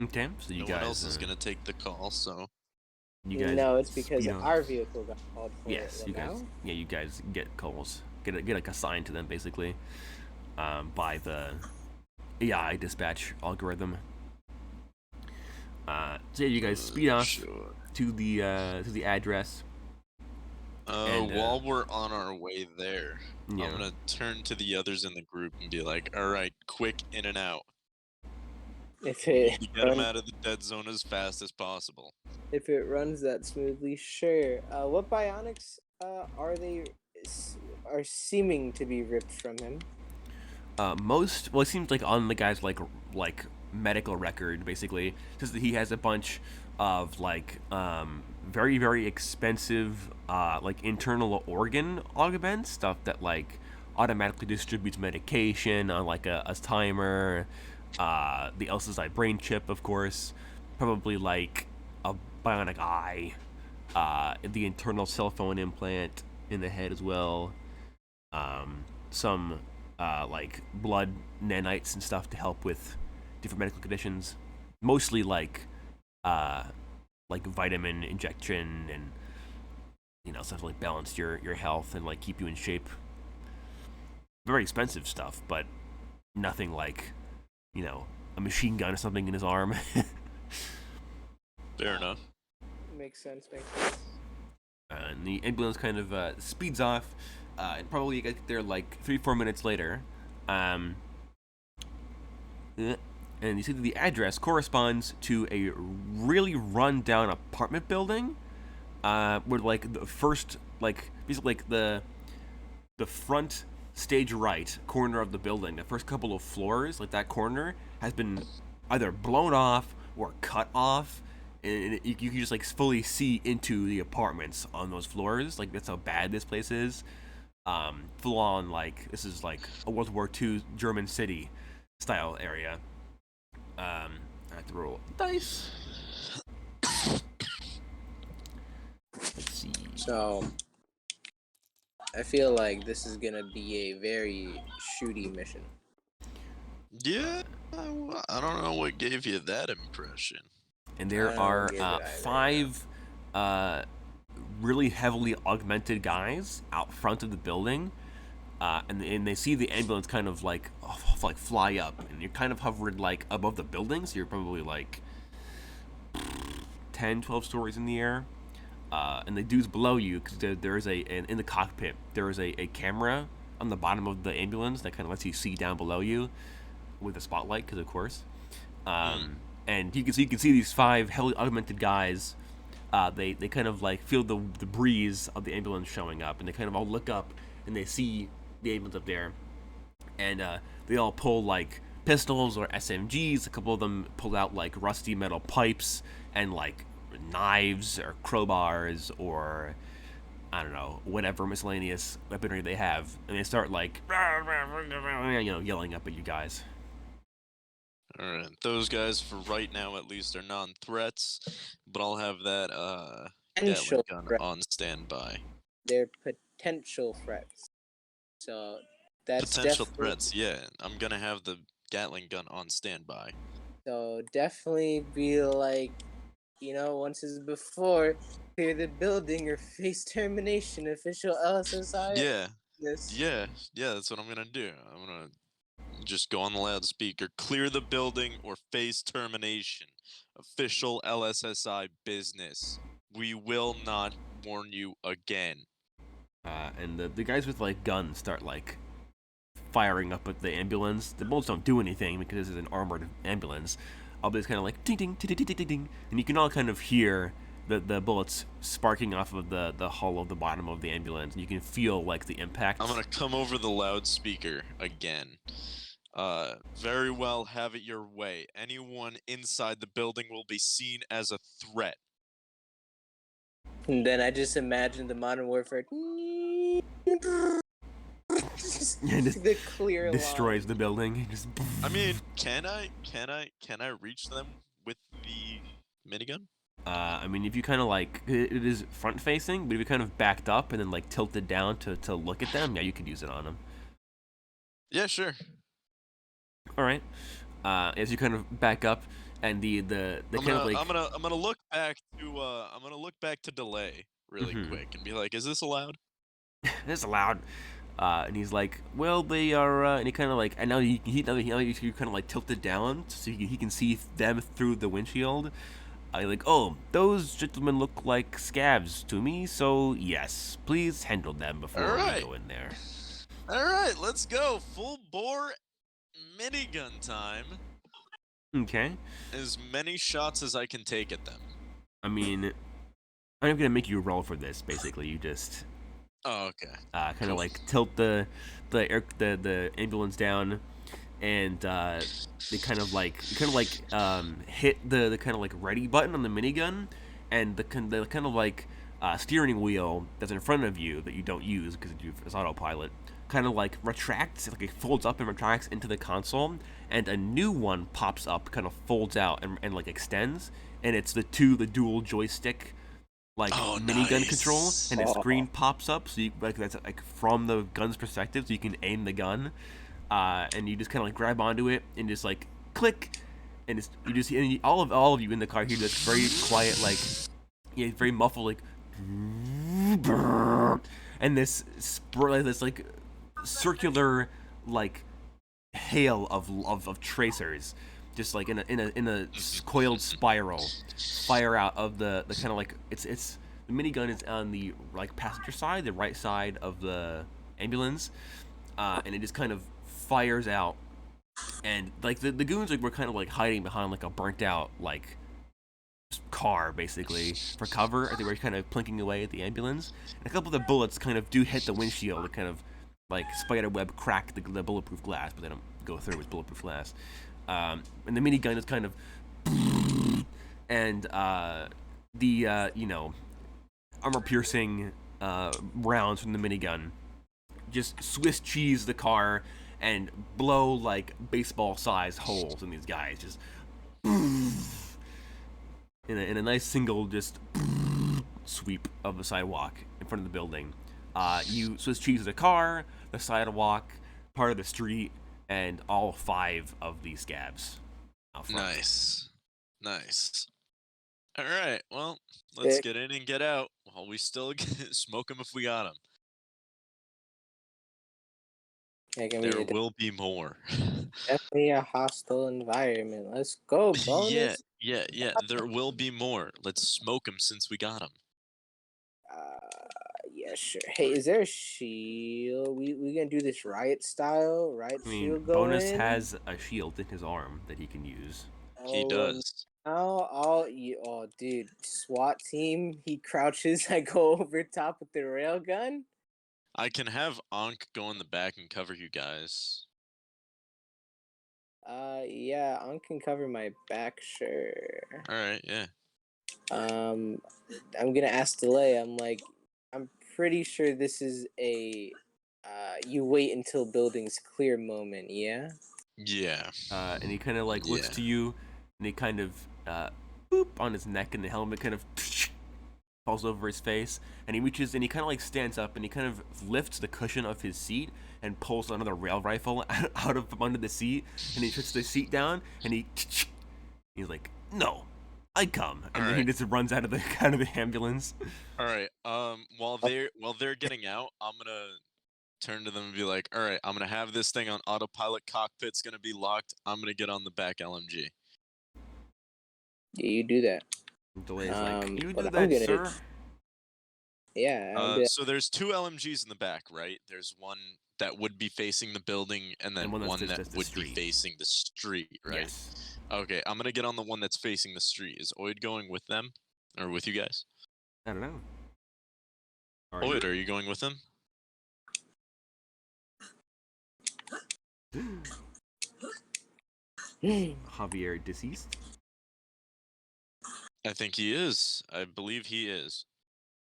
Okay, so you No guys. one else is gonna take the call, so You guys. No, it's because you know- our vehicle got called for. Yes, you guys. Yeah, you guys get calls. Get like assigned to them basically, by the AI dispatch algorithm. So yeah, you guys speed off sure. to the address. And, While we're on our way there, Yeah. I'm gonna turn to the others in the group and be like, alright, quick in and out. If We it need to get him out of the dead zone as fast as possible. if it runs that smoothly, sure. What bionics are seeming to be ripped from him? It seems like on the guy's like medical record basically says that he has a bunch of like very very expensive like internal organ augments, stuff that like automatically distributes medication on like a timer, the LSSI brain chip of course, probably like a bionic eye, the internal cell phone implant in the head as well, some like blood nanites and stuff to help with different medical conditions. Mostly like vitamin injection and stuff like balance your health and like keep you in shape. Very expensive stuff, but nothing like a machine gun or something in his arm. Fair enough. Makes sense. Makes sense. And the ambulance kind of speeds off. And probably you get there like 3-4 minutes later. And you see that the address corresponds to a really run-down apartment building, where like the first, like basically like the front stage right corner of the building, the first couple of floors, like that corner has been either blown off or cut off, and you can just like fully see into the apartments on those floors. Like that's how bad this place is. Full on, like this is like a World War II German city style area. I have to roll dice. Let's see. So, I feel like this is gonna be a very shooty mission. Yeah, I don't know what gave you that impression. And there I don't are get it either. 5 really heavily augmented guys out front of the building, and they see the ambulance kind of like fly up, and you're kind of hovered like above the building, so you're probably like 10-12 stories in the air, and the dudes below you, because there is in the cockpit there is a camera on the bottom of the ambulance that kind of lets you see down below you with a spotlight, because of course. And you can see these 5 heavily augmented guys. They kind of like feel the breeze of the ambulance showing up, and they kind of all look up and they see the ambulance up there, and they all pull like pistols or SMGs. A couple of them pull out like rusty metal pipes and like knives or crowbars or I don't know, whatever miscellaneous weaponry they have, and they start like yelling up at you guys. Alright, those guys for right now at least are non-threats, but I'll have that Gatling Potential gun threat. on standby. They're potential threats. So that's Potential definitely threats, yeah. I'm gonna have the Gatling gun on standby. so definitely be like, once as before, clear the building or face termination. Official LSSI. Yeah, This. yeah, that's what I'm gonna do. I'm gonna just go on the loudspeaker, clear the building or face termination. Official LSSI business. We will not warn you again. And the guys with like guns start like firing up at the ambulance. The bullets don't do anything because this is an armored ambulance. But it's kind of like ding ding ding ding ding ding, and you can all kind of hear the bullets sparking off of the hull of the bottom of the ambulance, and you can feel like the impact. I'm gonna come over the loudspeaker again. Very well, have it your way. Anyone inside the building will be seen as a threat. And then I just imagine the Modern Warfare. Yeah, just the clear destroys line. the building. Just I mean, can I reach them with the minigun? I mean, if you kind of like, it is front facing, but if you kind of backed up and then like tilted down to look at them, yeah, you could use it on them. Yeah, sure. All right. As you kind of back up, and the I'm kind of like gonna look back to delay really Mhm. quick and be like, is this allowed? this is loud. And he's like, well, they are, and he kind of like, and now you kind of like tilted down so he can see them through the windshield. Like, oh, those gentlemen look like scabs to me, so yes, please handle them before Alright. we go in there. Alright, let's go. Full bore minigun time. Okay. As many shots as I can take at them. I mean, I'm gonna make you roll for this. Basically, you just Oh, okay. kind of Cool. like tilt the ambulance down, and they kind of like hit the kind of like ready button on the minigun, and the kind of like steering wheel that's in front of you that you don't use because it's autopilot kind of like retracts, like it folds up and retracts into the console, and a new one pops up, kind of folds out and like extends, and it's the dual joystick like minigun control, and its screen pops up, so you like that's like from the gun's perspective, so you can aim the gun, and you just kind of like grab onto it and just like click, and you just and all of you in the car hear this very quiet like very muffled like, and this like circular like hail of tracers just like in a coiled spiral fire out of the kind of like it's the minigun is on the like passenger side, the right side of the ambulance, and it just kind of fires out, and like the goons like were kind of like hiding behind like a burnt out like car basically for cover. They were kind of plinking away at the ambulance, and a couple of the bullets kind of do hit the windshield to kind of like spider web crack the bulletproof glass, but they don't go through with bulletproof glass. And the minigun is kind of, and the armor piercing rounds from the minigun just Swiss cheese the car and blow like baseball sized holes in these guys, just in a nice single just sweep of the sidewalk in front of the building. You Swiss cheese the car, the sidewalk, part of the street, and all 5 of these scabs out front. Nice. Alright, well, let's get in and get out while we still smoke them if we got them. There will be more. Definitely a hostile environment. Let's go, bonus. Yeah. There will be more. Let's smoke them since we got them. Yeah, sure. Hey, is there a shield? We gonna do this riot style? Riot I mean, shield go Bonus in? has a shield in his arm that he can use. He does. Oh, dude, SWAT team. He crouches. I go over top with the railgun. I can have Ankh go in the back and cover you guys. Yeah, I can cover my back, sure. Alright, yeah. I'm gonna ask Delay. I'm like, I'm pretty sure this is a, you wait until building's clear moment. Yeah. Yeah. And he kind of like looks Yeah. to you, and he kind of boop on his neck, and the helmet kind of falls over his face, and he reaches and he kind of like stands up, and he kind of lifts the cushion of his seat and pulls another rail rifle out of from under the seat, and he puts the seat down, and he's like, "No, I come," and then he just runs out of the ambulance. All right. While they're getting out, I'm gonna turn to them and be like, "All right, I'm gonna have this thing on autopilot. Cockpit's gonna be locked. I'm gonna get on the back LMG." Yeah, you do that. Delay's like, "You but do I'm that, gonna- sir?" Yeah. I'll do that. So there's 2 LMGs in the back, right? There's one that would be facing the building, and then one one that's that the would be street. facing the street, right? Yes. Okay, I'm gonna get on the one that's facing the street. Is Oid going with them, or with you guys? I don't know. Oid, are you going with them? Javier deceased? I think he is. I believe he is.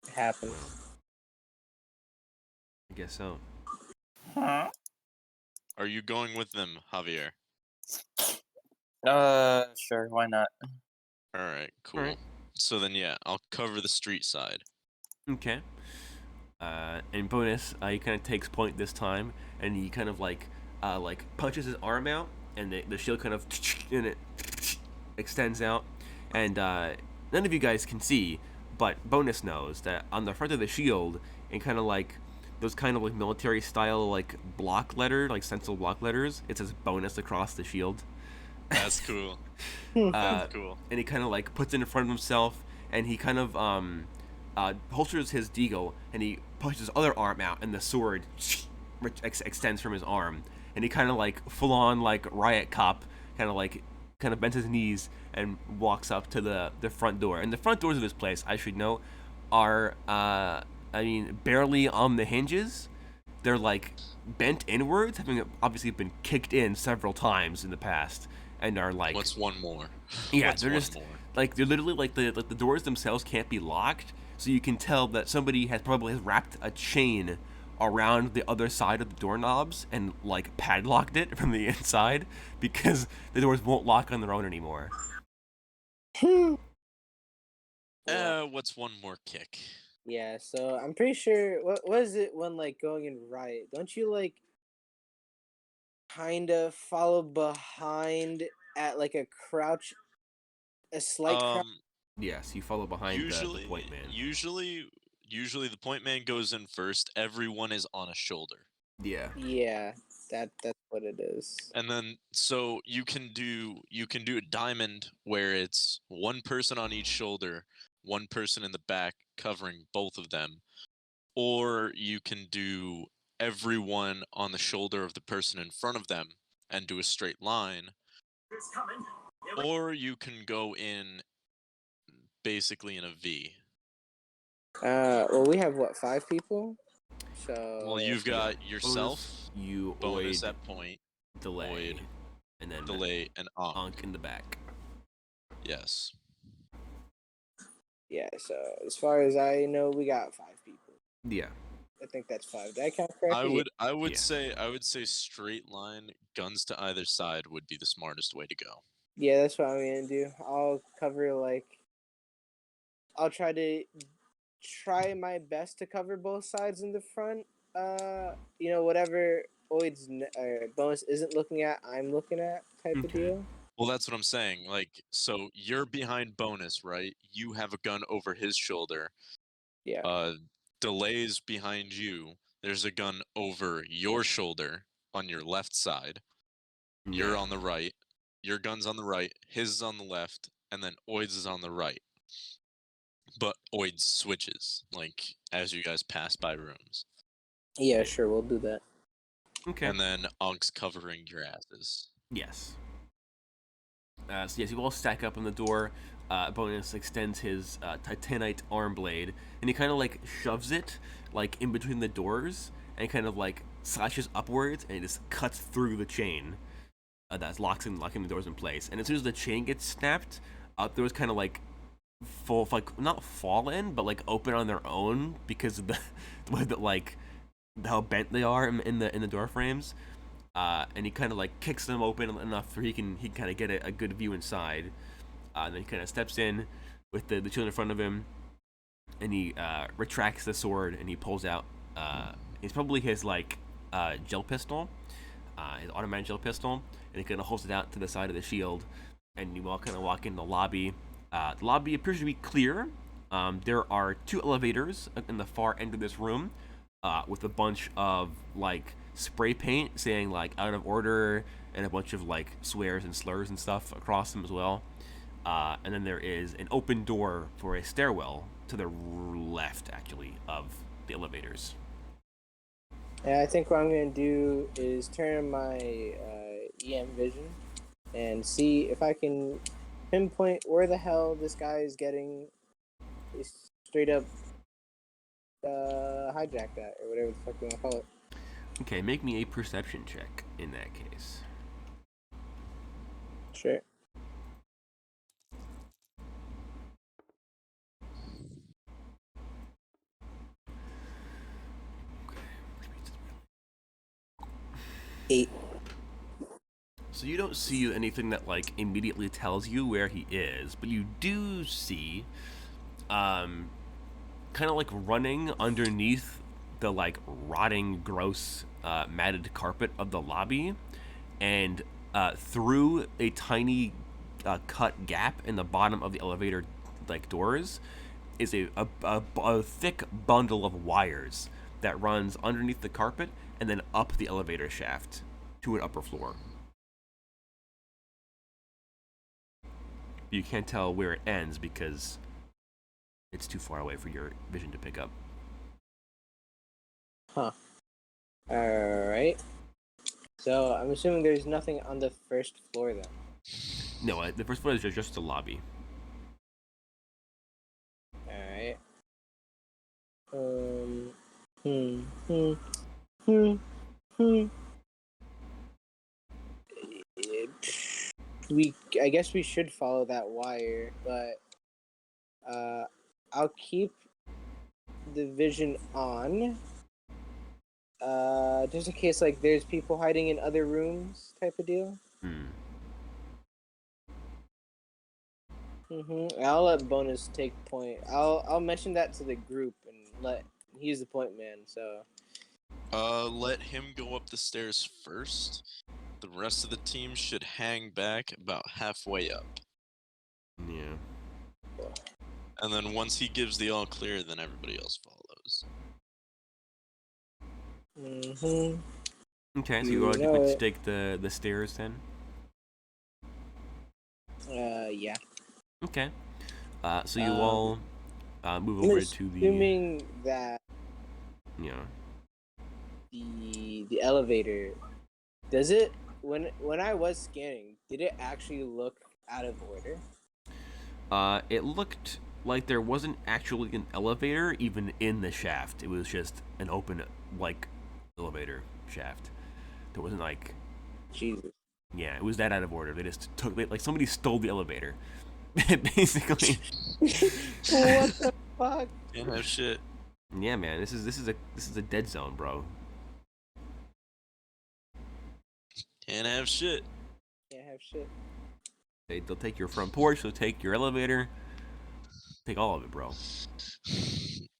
It happens. I guess so. Huh? Are you going with them, Javier? Sure, why not? All right, cool. Alright. So then, yeah, I'll cover the street side. Okay. And bonus, he kind of takes point this time, and he kind of like punches his arm out, and the shield kind of and it extends out, and none of you guys can see, but bonus knows that on the front of the shield, and kind of like those kind of like military style like block letter, like stencil block letters, it says bonus across the shield. That's cool. That's cool. And he kind of like puts it in front of himself, and he kind of holsters his deagle, and he pushes his other arm out, and the sword extends from his arm, and he kind of like full on like riot cop, kind of bends his knees and walks up to the front door. And the front doors of this place, I should know, are barely on the hinges. They're like bent inwards, having obviously been kicked in several times in the past, and are like, What's one more? yeah, What's they're one just more? like they're literally like the doors themselves can't be locked, so you can tell that somebody has probably wrapped a chain around the other side of the doorknobs and like padlocked it from the inside, because the doors won't lock on their own anymore. What's one more kick? Yeah, so I'm pretty sure. What was it when like going in riot? Don't you like kind of follow behind at like a crouch, a slight crouch? Yes, you follow behind the point man. Usually the point man goes in first. Everyone is on a shoulder. Yeah. Yeah, that's what it is. And then so you can do a diamond where it's one person on each shoulder, one person in the back covering both of them, or you can do everyone on the shoulder of the person in front of them and do a straight line, It's coming. or you can go in basically in a V. Well, we have what, 5 people? So Well, you've got yourself, Bonus, you bonus Oid, at point, delay, Oid, and then delay, and Ankh in the back. Yes. yeah. So as far as I know, we got 5 people. Yeah. I think that's 5. Did I count correctly? I would Yeah. say straight line, guns to either side would be the smartest way to go. Yeah, that's what I'm gonna do. I'll cover I'll try my best to cover both sides in the front. Whatever Oid's bonus isn't looking at, I'm looking at type of Okay. deal. Well, that's what I'm saying. Like, so you're behind bonus, right? You have a gun over his shoulder. Yeah. Delays behind you. There's a gun over your shoulder on your left side. You're on the right. Your gun's on the right. His is on the left, and then Oid's is on the right. But Oid switches, like, as you guys pass by rooms. Yeah, sure, we'll do that. Okay. And then Unk's covering your asses. Yes. So yes, you all stack up on the door. Bonus extends his titanite arm blade, and he kind of like shoves it like in between the doors, and he kind of like slashes upwards, and it just cuts through the chain that's locking the doors in place. And as soon as the chain gets snapped, the doors kind of like not fall in, but like open on their own because of the way that like how bent they are in the door frames. and he kind of like kicks them open enough where he can kind of get a good view inside. And then he kind of steps in with the children in front of him, and he retracts the sword and he pulls out. It's probably his like gel pistol, his automatic gel pistol, and he kind of holds it out to the side of the shield. And you all kind of walk in the lobby. The lobby appears to be clear. There are 2 elevators in the far end of this room, with a bunch of like spray paint saying like "out of order" and a bunch of like swears and slurs and stuff across them as well. And then there is an open door for a stairwell to the left, actually, of the elevators. Yeah, I think what I'm gonna do is turn on my EM vision and see if I can pinpoint where the hell this guy is getting straight up hijacked at, or whatever the fuck you want to call it. Okay, make me a perception check in that case. Sure. Eight. So you don't see anything that like immediately tells you where he is, but you do see, kind of like running underneath the like rotting, gross, matted carpet of the lobby, and through a tiny cut gap in the bottom of the elevator like doors is a thick bundle of wires that runs underneath the carpet and then up the elevator shaft to an upper floor. You can't tell where it ends because it's too far away for your vision to pick up. Huh. Alright. So I'm assuming there's nothing on the first floor then. No, the first floor is just the lobby. Alright. I guess we should follow that wire, but I'll keep the vision on. Just in case like there's people hiding in other rooms type of deal. I'll let Bonus take point. I'll mention that to the group and he's the point man, so Let him go up the stairs first. The rest of the team should hang back about halfway up. Yeah. And then once he gives the all clear, then everybody else follows. Okay, so you all to take the stairs then? yeah. Okay. So you all move over to the... Assuming that Yeah. the elevator, does it, when I was scanning, did it actually look out of order? It looked like there wasn't actually an elevator even in the shaft. It was just an open, like, elevator shaft. There wasn't like... Jesus. Yeah, it was that out of order. They just took... like, somebody stole the elevator. Basically. What the fuck? Yeah, no shit. Yeah, man, this is a dead zone, bro. Can't have shit. Can't have shit. They'll take your front porch, they'll take your elevator, take all of it, bro.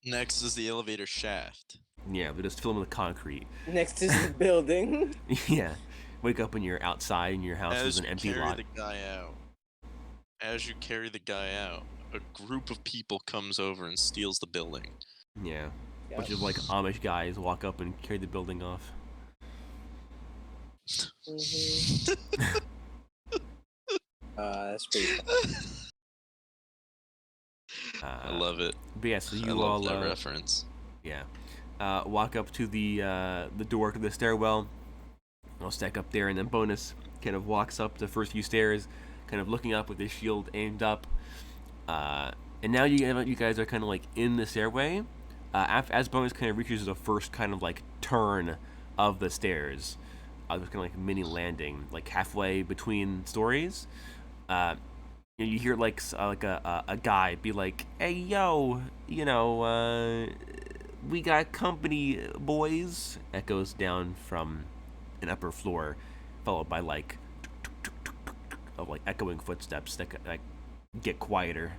Next is the elevator shaft. Yeah, they just fill them with concrete. Next is the building. Yeah, wake up when you're outside and your house is an empty lot. As you carry the guy out, a group of people comes over and steals the building. Yeah, a bunch of like Amish guys walk up and carry the building off. That's pretty fun. I love it. But yeah, so you I love all that reference. Yeah, walk up to the door to the stairwell. I'll stack up there, and then Bonus kind of walks up the first few stairs, kind of looking up with his shield aimed up. And now you guys are kind of like in the stairway. As Bonus kind of reaches the first kind of like turn of the stairs, there's kind of like a mini landing, like halfway between stories. You hear like a guy be like, "Hey yo, we got company, boys." Echoes down from an upper floor, followed by like of like echoing footsteps that like get quieter.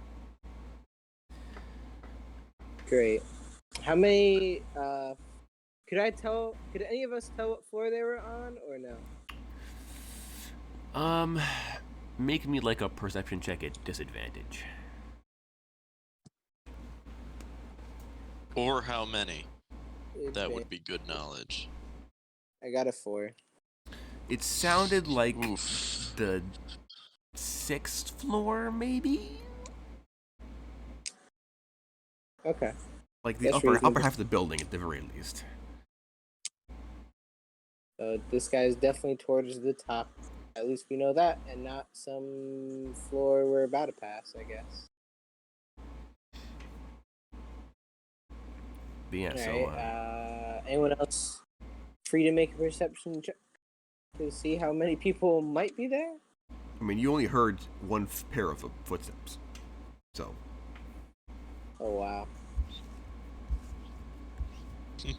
Great. How many? Could any of us tell what floor they were on, or no? Make me like a perception check at disadvantage. Or how many? That would be good knowledge. I got a 4. It sounded like Oof. the 6th floor, maybe? Okay. Like the That's upper reasonable. half of the building at the very least. This guy's definitely towards the top. At least we know that, and not some floor we're about to pass, I guess. But yeah, Alright, anyone else free to make a perception check to see how many people might be there? I mean, you only heard one pair of footsteps. So. Oh, wow.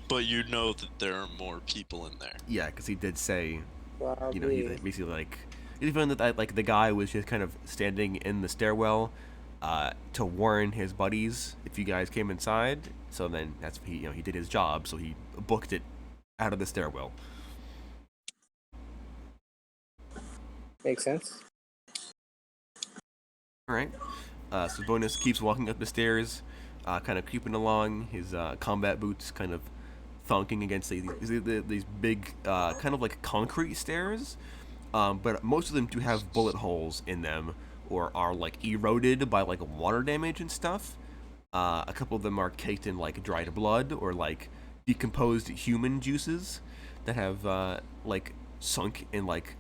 But you know that there are more people in there. Yeah, because he did say, Probably. you know, he basically like, even that like the guy was just kind of standing in the stairwell, to warn his buddies if you guys came inside. So then that's he did his job, so he booked it out of the stairwell. Makes sense. All right. So Bonus keeps walking up the stairs, kind of creeping along. His combat boots kind of thunking against these big, kind of like concrete stairs. But most of them do have bullet holes in them, or are like eroded by like water damage and stuff. A couple of them are caked in like dried blood or like decomposed human juices that have like sunk and like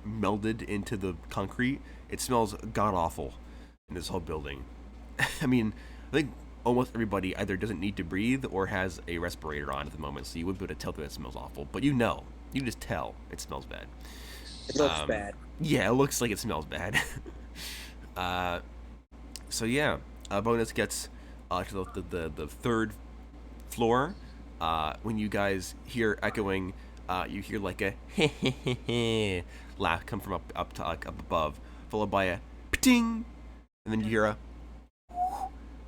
melded into the concrete. It smells god awful in this whole building. I mean, I think almost everybody either doesn't need to breathe or has a respirator on at the moment, so you wouldn't be able to tell that it smells awful. But you just tell it smells bad. It looks bad. Yeah, it looks like it smells bad. So yeah, Bonus gets to the third floor. When you guys hear echoing, you hear like a laugh come from up above, followed by a ting, and then you hear a,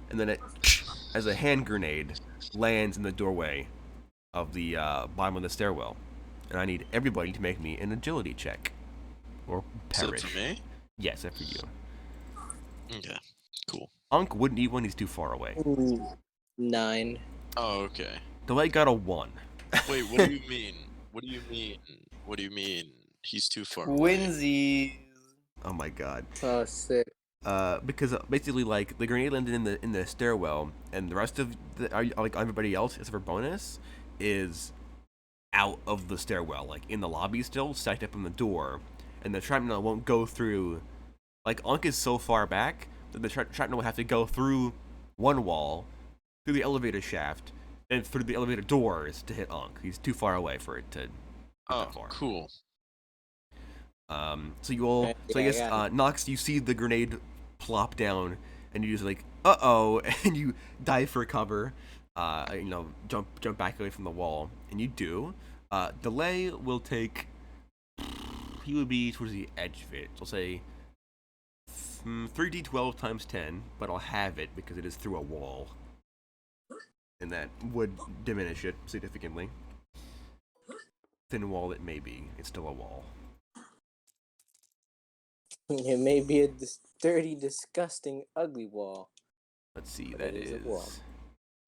and then it, as a hand grenade, lands in the doorway of the bottom of the stairwell. And I need everybody to make me an agility check. Or perish. Except for me? Yes, except for you. Okay, cool. Unk wouldn't need one, he's too far away. Ooh, 9. Oh, okay. Delay got a 1. Wait, what do you mean? What do you mean? What do you mean? He's too far away. Twinsies. Oh my god. Oh, sick. Because basically, like, the grenade landed in the stairwell, and the rest of like everybody else, except for Bonus, is out of the stairwell, like in the lobby still, stacked up on the door, and the shrapnel won't go through. Like, Unk is so far back that the shrapnel will have to go through one wall, through the elevator shaft, and through the elevator doors to hit Unk. He's too far away for it to hit that far. Cool. So you all, so I guess, Nox, you see the grenade plop down, and you just like, uh-oh, and you dive for cover, jump back away from the wall, and you do. Delay will take, he would be towards the edge of it, so I'll say 3d12 times 10, but I'll have it because it is through a wall, and that would diminish it significantly. Thin wall it may be, it's still a wall. It may be a dirty, disgusting, ugly wall. Let's see, But that it is a is wall.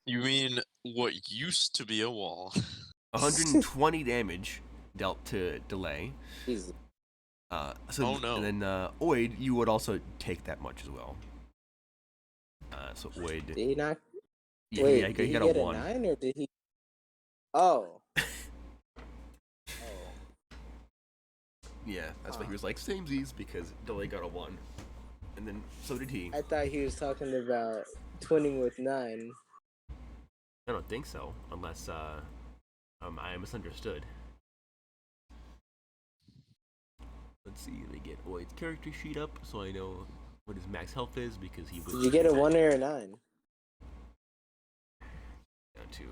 You mean what used to be a wall? 120 damage dealt to Delay. Jesus. Oh, no. And then Oid, you would also take that much as well. So Oid, Did he not? yeah, Wait, yeah, did you he got get a a 1. 9 or did he? Oh. Yeah, that's why he was like samesies, because Delay got a 1, and then so did he. I thought he was talking about twinning with 9. I don't think so, unless I misunderstood. Let's see, they get Oid's character sheet up, so I know what his max health is, because he was. Did you get a 1 or a 9? Down to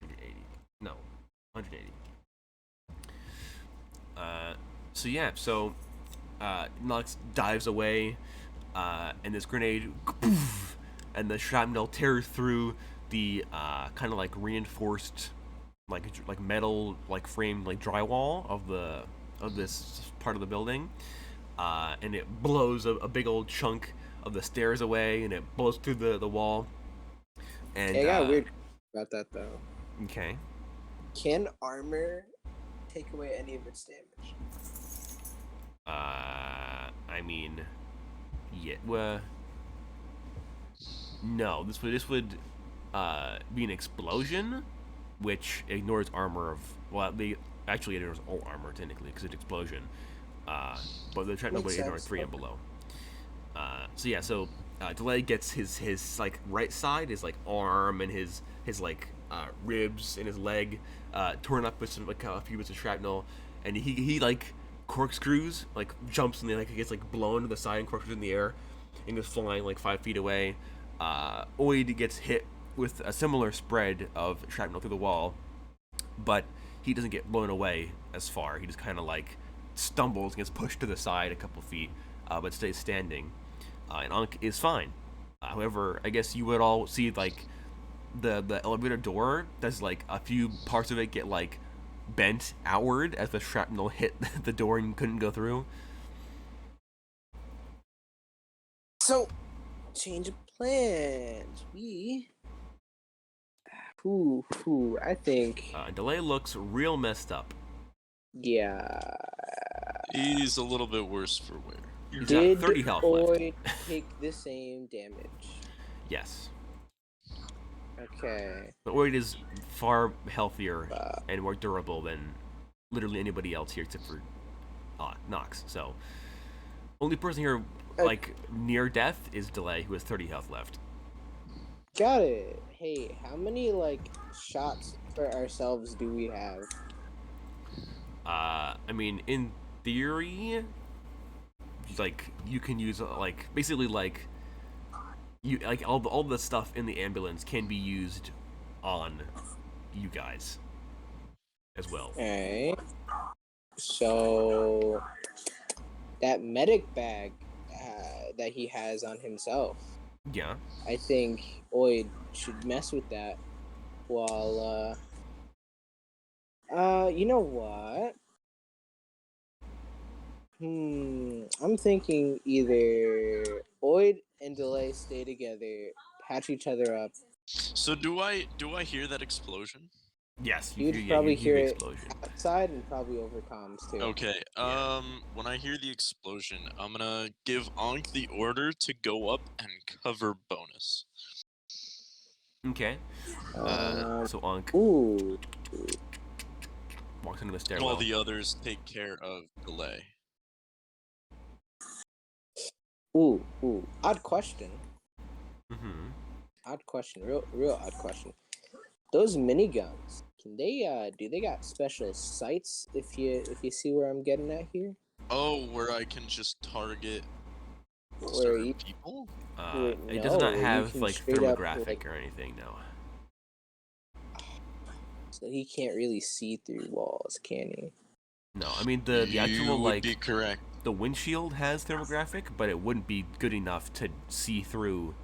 80. No, 180. So yeah, so Nox dives away, and this grenade, and the shrapnel tears through the kind of like reinforced, like metal, like framed like drywall of this part of the building, and it blows a big old chunk of the stairs away, and it blows through the wall. And Yeah, I got weird about that though. Okay. Can armor take away any of its damage? I mean, yeah. Well, no. This would be an explosion, which ignores armor of. Well, they actually ignores all armor technically because it's explosion. But they're trying to Makes ignore sense. 3 and below. So yeah. So Delay gets his like right side, his like arm and his like ribs and his leg torn up with some like a few bits of shrapnel, and he like corkscrews, like jumps and then like gets like blown to the side and corkscrews in the air and goes flying like 5 feet away. Oid gets hit with a similar spread of shrapnel through the wall, but he doesn't get blown away as far. He just kind of like stumbles and gets pushed to the side a couple feet, but stays standing. And Ankh is fine. However, I guess you would all see like the elevator door. There's like a few parts of it get like bent outward as the shrapnel hit the door and couldn't go through. So, change of plans. I think, Delay looks real messed up. yeah. He's a little bit worse for wear. He's Did got 30 health left. Oid take the same damage? Yes. Okay. But Oid is far healthier and more durable than literally anybody else here except for Nox. So, only person here like near death is Delay, who has 30 health left. Got it. Hey, how many like shots for ourselves do we have? I mean, in theory, like you can use like basically like you like all the stuff in the ambulance can be used on you guys as well. Alright. So that medic bag that he has on himself, Yeah. I think Oid should mess with that while you know what? I'm thinking either Oid and Delay stay together, patch each other up. So do I hear that explosion? Yes. You'd probably you hear the it explosion. outside and probably over comms too. Okay. Yeah. When I hear the explosion, I'm gonna give Ankh the order to go up and cover bonus. Okay. So Ankh Ooh. walks into the stairwell. While the others take care of Delay. Ooh. Odd question. Mm-hmm. Odd question. Real odd question. Those miniguns, can they do they got special sights if you see where I'm getting at here? Oh, where I can just target Where certain you people? It does not no, you have can like straight up, thermographic like- or anything, no. so he can't really see through walls, can he? No, I mean the actual You would like be correct. the windshield has thermographic, but it wouldn't be good enough to see through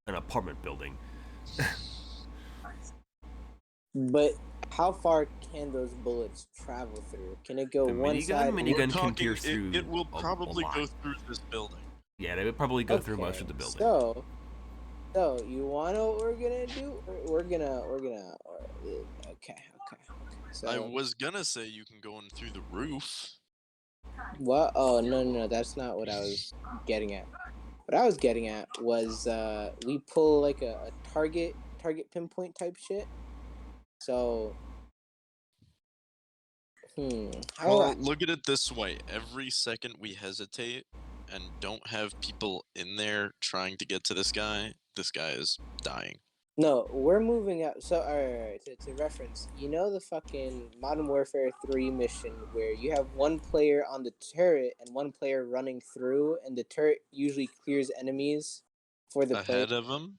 an apartment building. But how far can those bullets travel through? Can it go The one side? and minigun one- can pierce through It will a probably lot. go through this building. Yeah, they would probably go through most of the Okay, building. So you wanna what we're gonna do? We're gonna okay. So I was gonna say you can go in through the roof. what? Oh no, that's not what I was getting at. What I was getting at was we pull like a target pinpoint type shit. So how Well, look at it this way. Every second we hesitate and don't have people in there trying to get to this guy is dying. No, we're moving up. So, alright, to reference, you know the fucking Modern Warfare 3 mission where you have one player on the turret and one player running through, and the turret usually clears enemies for the player? Ahead of him?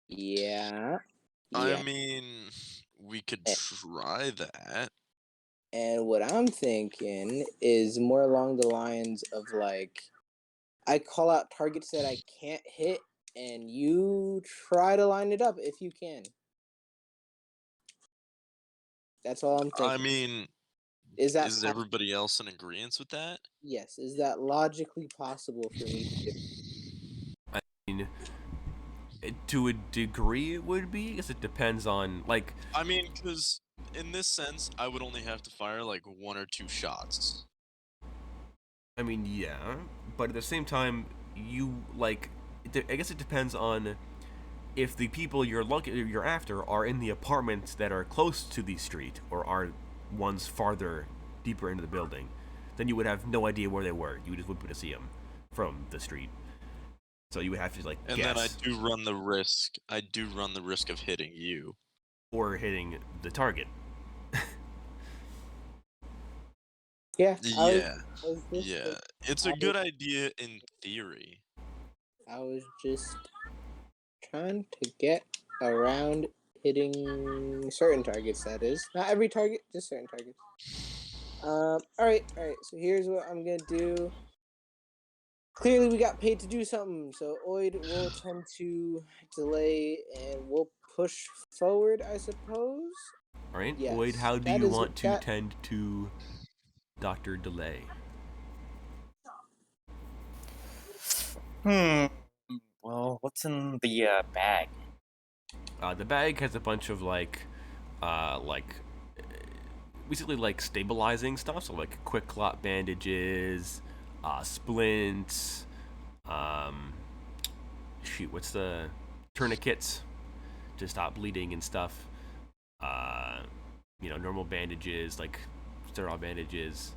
Yeah. I mean, we could try that. And what I'm thinking is more along the lines of like, I call out targets that I can't hit, and you try to line it up if you can. That's all I'm thinking. I mean, is that is everybody else in agreement with that? Yes. Is that logically possible for me to do? I mean, to a degree, it would be. I guess it depends on like. I mean, because in this sense, I would only have to fire like 1 or 2 shots. I mean, yeah, but at the same time, you like. I guess it depends on if the people you're after are in the apartments that are close to the street or are ones farther deeper into the building. Then you would have no idea where they were. You just wouldn't be able to see them from the street. So you would have to like And guess. then I do run the risk. I do run the risk of hitting you. Or hitting the target. Yeah. Yeah. Just, Yeah. It's a good idea in theory. I was just trying to get around hitting certain targets. That is not every target, just certain targets. All right. So here's what I'm gonna do. Clearly, we got paid to do something, so Oid will tend to delay, and we'll push forward, I suppose. All right, Yes, Oid, how do that you is- want to that- tend to Dr. Delay? Well, what's in the bag? The bag has a bunch of basically like stabilizing stuff, so like quick clot bandages, splints, what's the tourniquets to stop bleeding and stuff. Normal bandages like sterile bandages,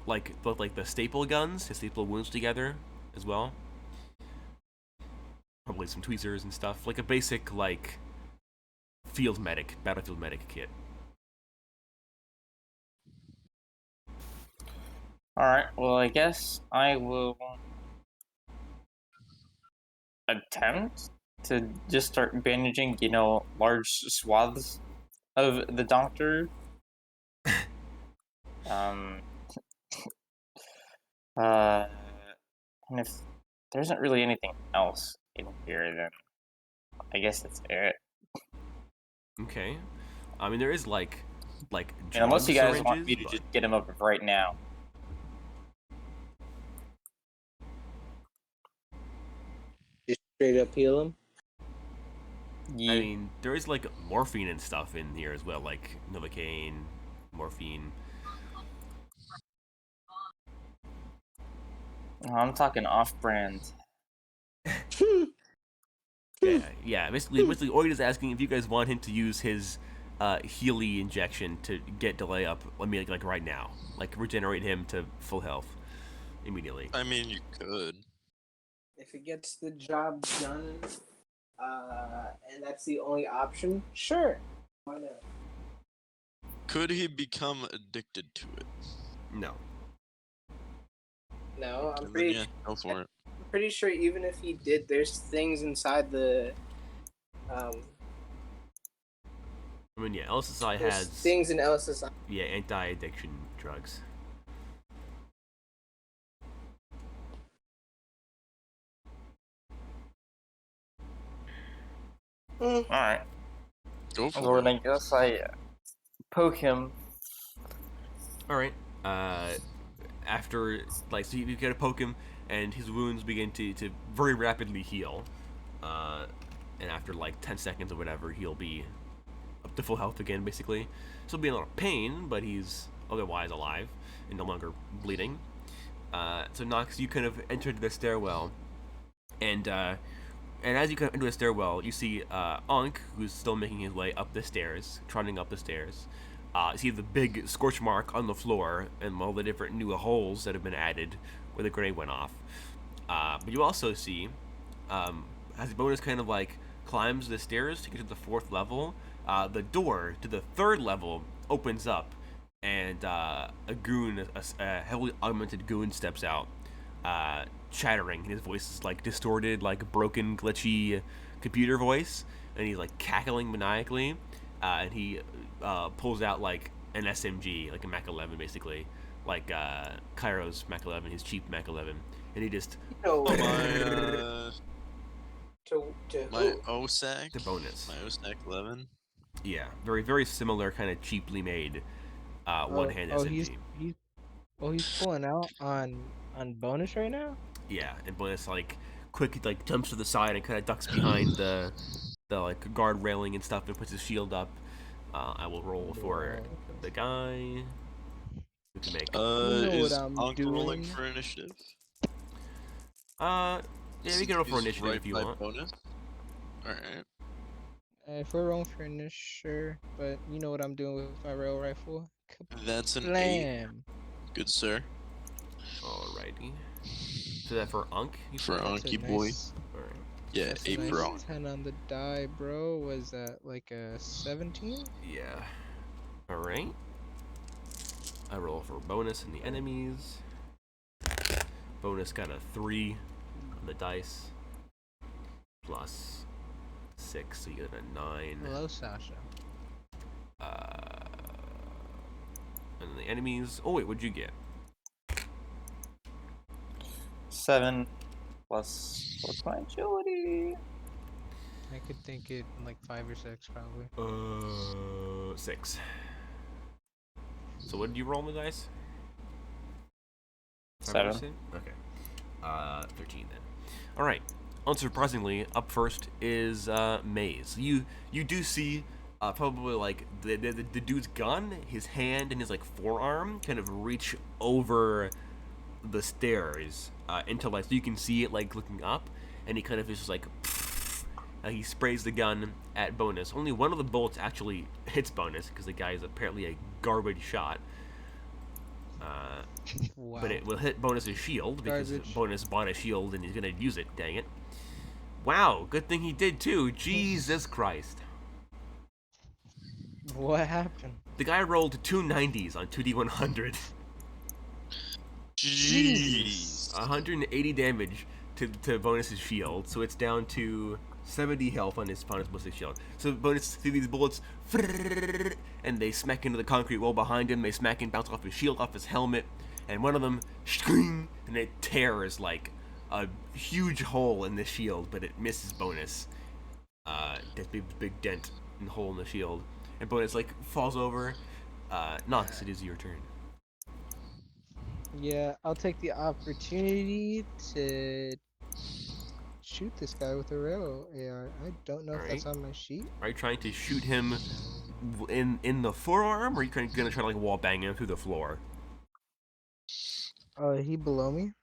like both like the staple guns to staple wounds together as well. Probably some tweezers and stuff, like a basic like battlefield medic kit. Alright, well, I guess I will attempt to just start bandaging, large swaths of the doctor. And if there isn't really anything else in here, then I guess that's it. Okay. I mean, there is like And unless you guys want syringes, me to but- just get him up right now. Just straight up heal him. Yeah. I mean, there is like morphine and stuff in here as well, like Novocaine, morphine. I'm talking off-brand. Yeah. Basically, Oid is asking if you guys want him to use his Healy injection to get Delay up. I mean, like right now, like regenerate him to full health immediately. I mean, you could. If it gets the job done, and that's the only option, sure. Why not? Could he become addicted to it? No. No, I'm Then pretty. yeah, go for it. I'm pretty sure even if he did, there's things inside the. I mean, yeah, LSSI There's has things in LSSI. anti-addiction drugs. Alright. Go for Well, it. then I guess I poke him. All right. After so you gotta poke him, and his wounds begin to very rapidly heal. And after 10 seconds or whatever, he'll be up to full health again, basically. So he'll be in a lot of pain, but he's otherwise alive and no longer bleeding. So Nox, you kind of entered the stairwell, and as you come into the stairwell, you see Ankh, who's still making his way up the stairs, trotting up the stairs. You see the big scorch mark on the floor and all the different new holes that have been added where the grenade went off. But you also see, as the bonus kind of climbs the stairs to get to the 4th level, the door to the 3rd level opens up, and a heavily augmented goon steps out, chattering. His voice is distorted, broken, glitchy computer voice, and he's cackling maniacally. And he pulls out an SMG, like a Mac 11, basically, like Cairo's Mac 11, his cheap Mac 11, and he just No. My To my who? OSAC. the bonus. My OSAC 11. Yeah, very similar, kind of cheaply made one-hand SMG. He's pulling out on bonus right now. Yeah, and bonus like quick like jumps to the side and kind of ducks behind the like guard railing and stuff and puts his shield up. I will roll for the guy who can make. know Is what I'm Unc rolling doing. for initiative? Yeah, we can roll for He's initiative right if you by want. Bonus. All right. If we're rolling for initiative, sure. But you know what I'm doing with my rail rifle? That's an 8. Blam. Good sir. Alrighty. So that for Unc, you For said? That's a Unky boy. nice- Alright. Yeah, That's a 8 nice for Unc. 10 on the die, bro. Was that like a 17? Yeah. Alright. I roll for bonus in the enemies. Bonus got a 3 on the dice. Plus 6, so you get a 9. Hello, Sasha. And then the enemies. Oh wait, what'd you get? 7 plus what's my agility? I could think it like 5 or 6 probably. 6. So what did you roll on the dice? 7. 5%? Okay. 13 then. All right. Unsurprisingly, up first is Maze. You do see probably like the dude's gun, his hand, and his like forearm kind of reach over the stairs into like so you can see it like looking up, and he kind of is just like he sprays the gun at Bonus. Only one of the bullets actually hits Bonus because the guy is apparently a garbage shot. Wow. But it will hit Bonus's shield because Garbage. Bonus bought a shield and he's gonna use it. Dang it! Wow, good thing he did too. Jesus Christ! What happened? The guy rolled 2 90s on 2d100. Jeez. 180 damage to Bonus's shield, so it's down to 70 health on his ballistic shield. So Bonus see these bullets, and they smack into the concrete wall behind him. They smack and bounce off his shield, off his helmet, and one of them, and it tears like a huge hole in the shield, but it misses Bonus. That big dent and hole in the shield, and Bonus like falls over. Nox, it is your turn. Yeah, I'll take the opportunity to shoot this guy with a rail AR. I don't know if that's on my sheet. Are you trying to shoot him in the forearm, or are you gonna try to like wall bang him through the floor? He below me.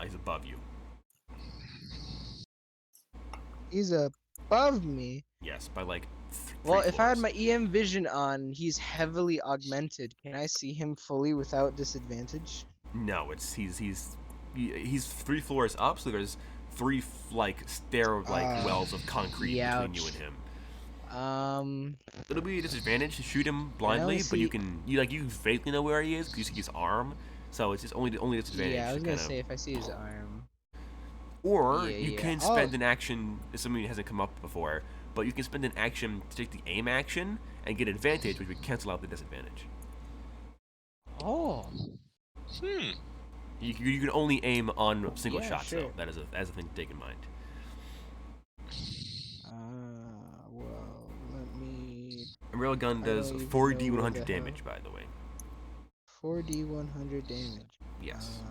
He's above you. He's above me. Yes, by like. Well, 3 if I had floors. my EM vision on, he's heavily augmented. Can I see him fully without disadvantage? No, he's 3 floors up, so there's 3 like stair wells of concrete between you and him. It'll be a disadvantage to shoot him blindly, but you vaguely know where he is because you see his arm, so it's just only disadvantage. Yeah, I was gonna kind of. say if I see his arm. Or Yeah, you yeah. can spend an action. It's something that hasn't come up before, but you can spend an action to take the aim action and get advantage, which would cancel out the disadvantage. Oh. You can only aim on single Yeah, shots, sure. though. That is a thing to take in mind. Well, let me. A railgun I does don't even 4d know 100 what the hell. damage, by the way. 4d 100 damage. Yes.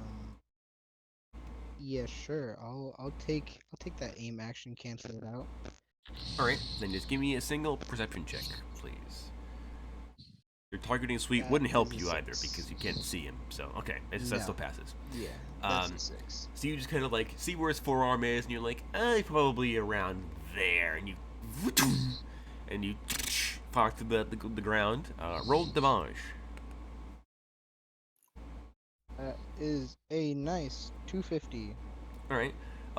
Yeah, sure. I'll take that aim action, cancel it out. All right, then just give me a single perception check, please. Your targeting suite That wouldn't help is a you either 6. because you can't see him. So okay, that No. still passes. Yeah, that's Um, a 6. So you just kind of like see where his forearm is, and you're like, he's probably around there, and you fire to the ground. Roll damage. That is a nice 250. All right.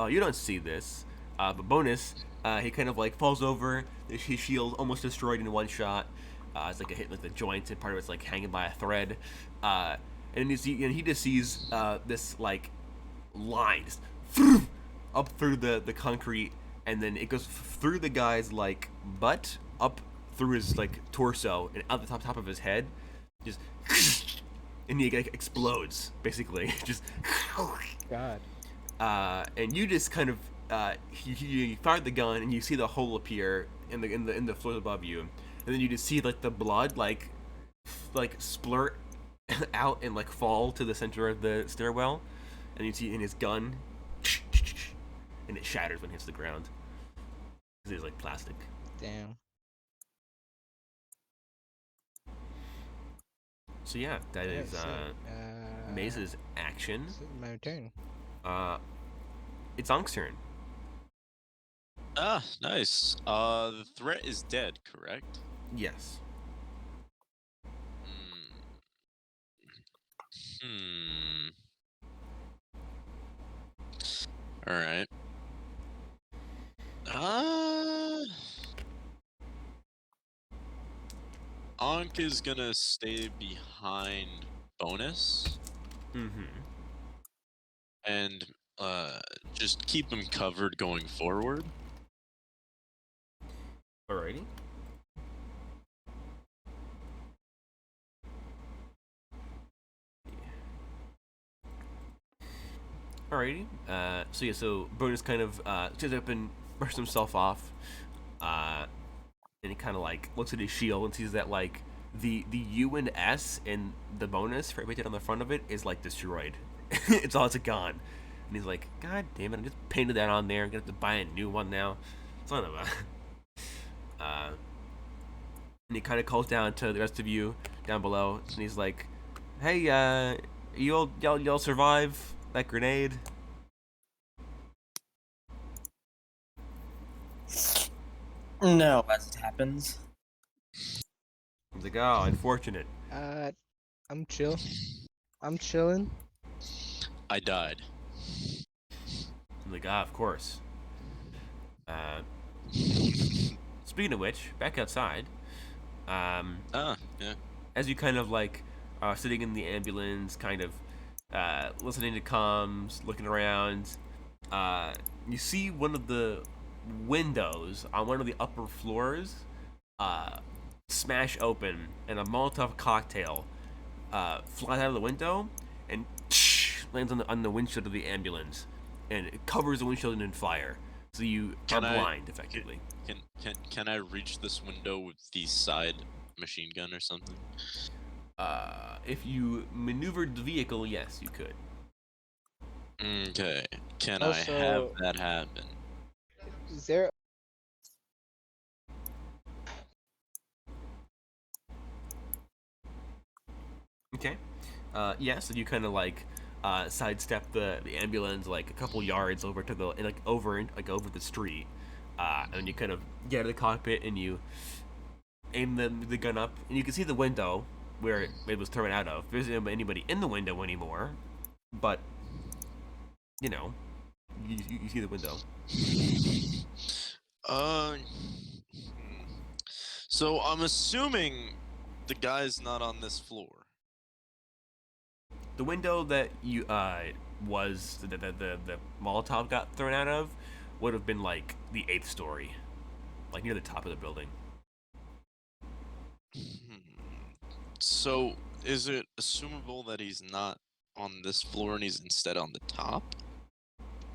You don't see this, but Bonus, he kind of like falls over. His shield almost destroyed in one shot. It's like a hit like the joint, and part of it's like hanging by a thread. And he just sees this like line just up through the concrete, and then it goes through the guy's like butt, up through his like torso, and out the top of his head. just and he like, explodes basically. Just God. and you just kind of you fired the gun and you see the hole appear in the floor above you, and then you just see like the blood like splurt out and like fall to the center of the stairwell, and you see in his gun, and it shatters when it hits the ground because it's like plastic. Damn. So yeah, that Alright, is sick. Maze's action. This is my turn. It's Ank's turn. Ah, nice. The threat is dead, correct? Yes. Hmm. All right. Ankh is gonna stay behind bonus Mm-hmm. and just keep him covered going forward. Alrighty. Alrighty. So yeah, so Bonus kind of sits up and brushes himself off, and he kind of like looks at his shield and sees that like the U and S in the bonus for everything on the front of it is like destroyed. It's all gone, and he's like, God damn it! I just painted that on there. I'm gonna have to buy a new one now. Son of a. And he kind of calls down to the rest of you down below, and he's like, "Hey, y'all survive that grenade?" No, as it happens. He's like, "Oh, unfortunate." I'm chill. I'm chilling. I died. I'm like, "Ah, of course." Speaking of which, back outside, Yeah. as you kind of like are sitting in the ambulance, kind of listening to comms, looking around, you see one of the windows on one of the upper floors smash open, and a Molotov cocktail flies out of the window and lands on the windshield of the ambulance, and it covers the windshield in fire. So you are blind, effectively. Can I reach this window with the side machine gun or something? If you maneuvered the vehicle, yes, you could. Okay. Can I Also- have that happen? Is there? Okay. Yeah, so you kind of like sidestep the ambulance like a couple yards over to the over the street, and you kind of get out of the cockpit and you aim the gun up, and you can see the window where it was thrown out of. There isn't anybody in the window anymore, but you know, you see the window. Hmm. So I'm assuming the guy's not on this floor. The window that you was the Molotov got thrown out of would have been like the 8th story, like near the top of the building. So is it assumable that he's not on this floor and he's instead on the top?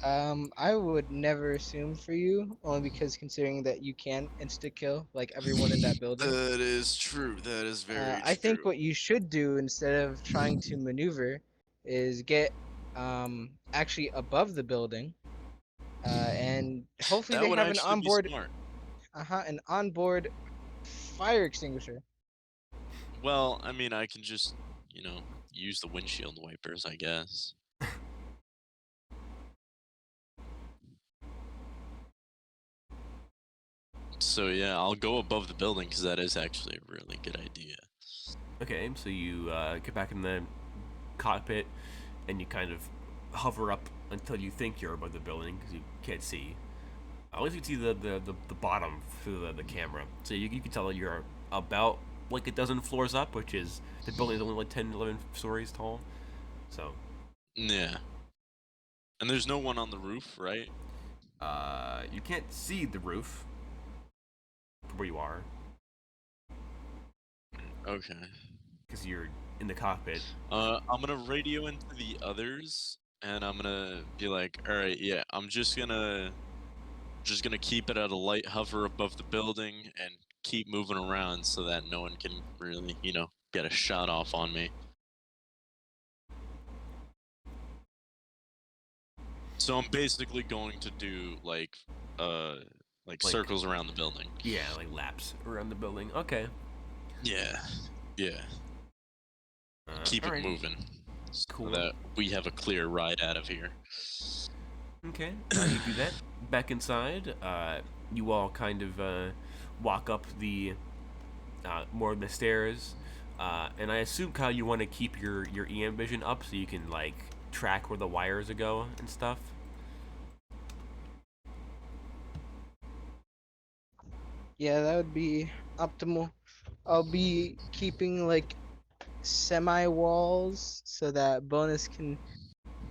I would never assume for you, only because considering that you can insta kill like everyone in that building. That is true. That is very true. I think what you should do instead of trying to maneuver is get actually above the building, and hopefully that they would have an actually onboard be smart. an onboard fire extinguisher. Well, I mean, I can just, use the windshield wipers, I guess. So yeah, I'll go above the building because that is actually a really good idea. Okay, so you get back in the cockpit and you kind of hover up until you think you're above the building because you can't see. At least you can see the bottom through the camera, so you can tell that you're about like a dozen floors up, which is the building is only like 10, 11 stories tall. So Yeah. And there's no one on the roof, right? you can't see the roof from where you are. Okay. because you're in the cockpit. I'm gonna radio into the others, and I'm gonna be like, all right, yeah, I'm just gonna keep it at a light hover above the building and keep moving around so that no one can really, get a shot off on me. So I'm basically going to do like circles around the building. Yeah, like laps around the building. Okay. Yeah. Keep it alright. moving. Cool. So that we have a clear ride out of here. Okay, you do that. Back inside, you all kind of walk up the more of the stairs, and I assume, Kyle, you want to keep your EM vision up so you can like track where the wires go and stuff. Yeah, that would be optimal. I'll be keeping like semi walls so that bonus can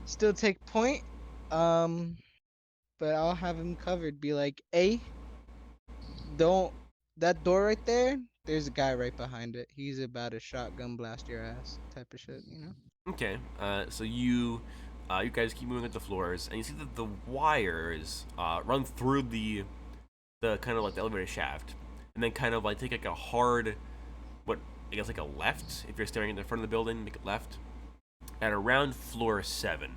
still take point. But I'll have him covered. Be like, hey, don't that door right there. There's a guy right behind it. He's about to shotgun blast your ass, type of shit, you know. Okay, so you guys keep moving up the floors, and you see that the wires run through the kind of like the elevator shaft, and then kind of like take like a hard, what I guess like a left. If you're staring at the front of the building, make it left at around floor 7,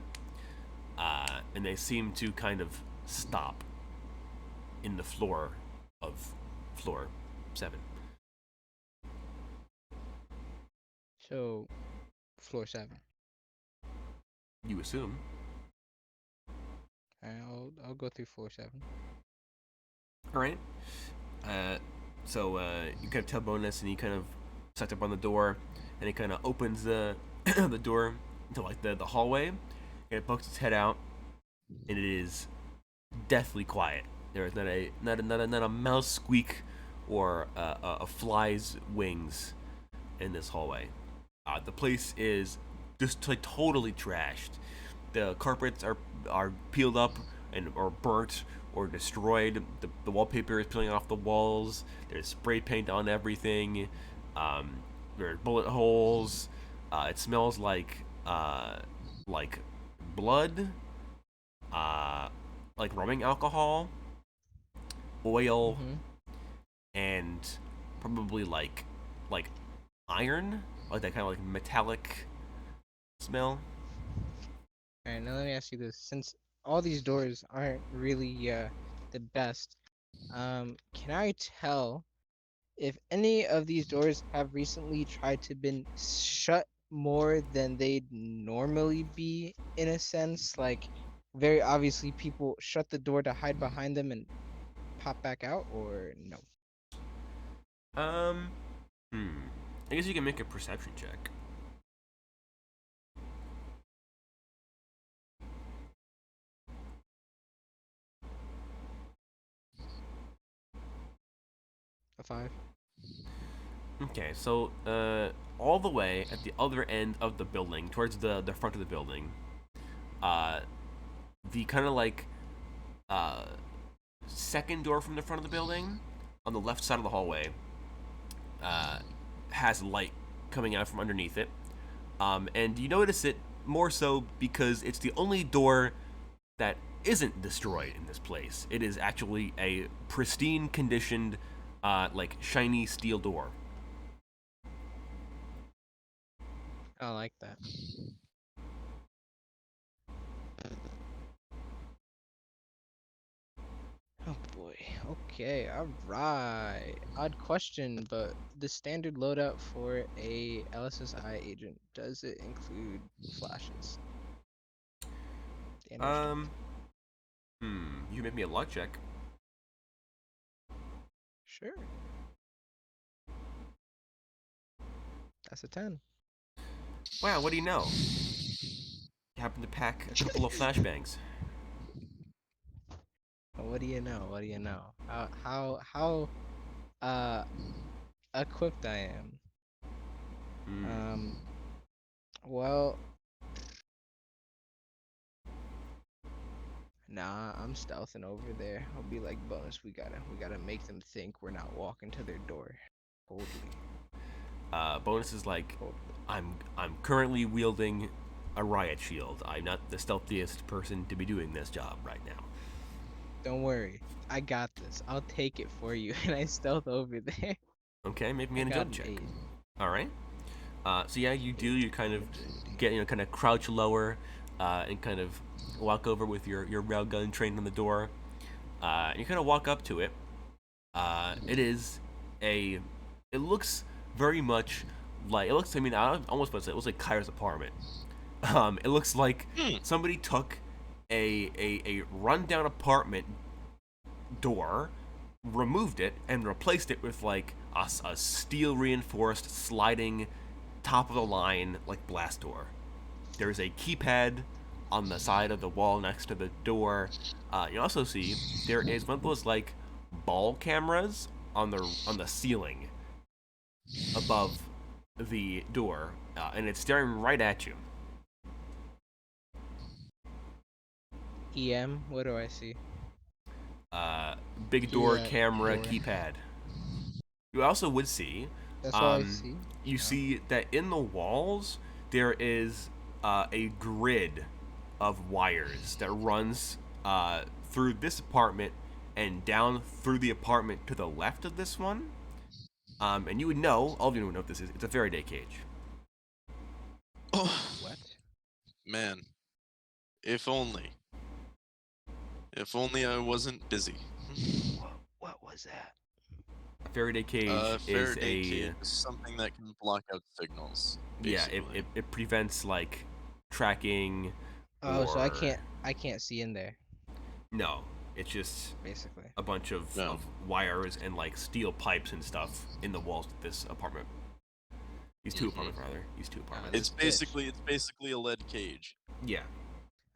and they seem to kind of stop in the floor of floor 7. So, floor 7. You assume. I'll go through floor 7. All right. So you kind of tell Bonus, and he kind of sets up on the door, and he kind of opens the the door to like the hallway, and it pokes its head out, and it is deathly quiet. There is not a mouse squeak or a fly's wings in this hallway. The place is just like totally trashed. The carpets are peeled up and or burnt or destroyed. The wallpaper is peeling off the walls. There's spray paint on everything. There's bullet holes. It smells like blood, like rubbing alcohol, oil, and probably like iron, like that kind of like metallic smell. Alright, now let me ask you this. Since all these doors aren't really the best, can I tell if any of these doors have recently tried to been shut more than they'd normally be, in a sense? Like, very obviously people shut the door to hide behind them and pop back out, or no? I guess you can make a perception check. A 5. Okay, so all the way at the other end of the building, towards the front of the building, the kind of like second door from the front of the building, on the left side of the hallway, has light coming out from underneath it, and you notice it more so because it's the only door that isn't destroyed in this place. It is actually a pristine conditioned, like shiny steel door. I like that. Oh boy. Okay. All right. Odd question, but the standard loadout for a LSSI agent, does it include flashes? You make me a luck check. Sure. That's a 10. Wow, what do you know? You happen to pack a couple of flashbangs. What do you know? What do you know? How equipped I am. Well, nah, I'm stealthing over there. I'll be like, Bonus, we gotta make them think we're not walking to their door. Boldly. Bonuses like I'm currently wielding a riot shield. I'm not the stealthiest person to be doing this job right now. Don't worry, I got this. I'll take it for you, and I stealth over there. Okay, make me I an got agility an check. 8. All right. So yeah, you do. You kind of Agility. get kind of crouch lower, and kind of walk over with your railgun trained on the door. And you kind of walk up to it. It is a. It looks very much like it looks. I mean, I almost want to say it looks like Kyra's apartment. It looks like somebody took a rundown apartment door, removed it, and replaced it with like a steel reinforced sliding top of the line like blast door. There's a keypad on the side of the wall next to the door. You also see there is one of those like ball cameras on the ceiling above the door, and it's staring right at you. EM. What do I see? Big door Yeah, camera door. keypad. You also would see, That's all I see. you see that in the walls there is a grid of wires that runs through this apartment and down through the apartment to the left of this one. And you would know, all of you would know what this is. It's a Faraday cage. Oh, What? man. If only. If only I wasn't busy. What was that? A Faraday cage Faraday is cage is something that can block out signals. yeah. Basically. It prevents like tracking. Oh, so I or- can't see in there, No, it's just basically. a bunch of, No. of wires and like steel pipes and stuff in the walls of this apartment. These two apartments, rather. These two apartments. It's basically a lead cage. Yeah.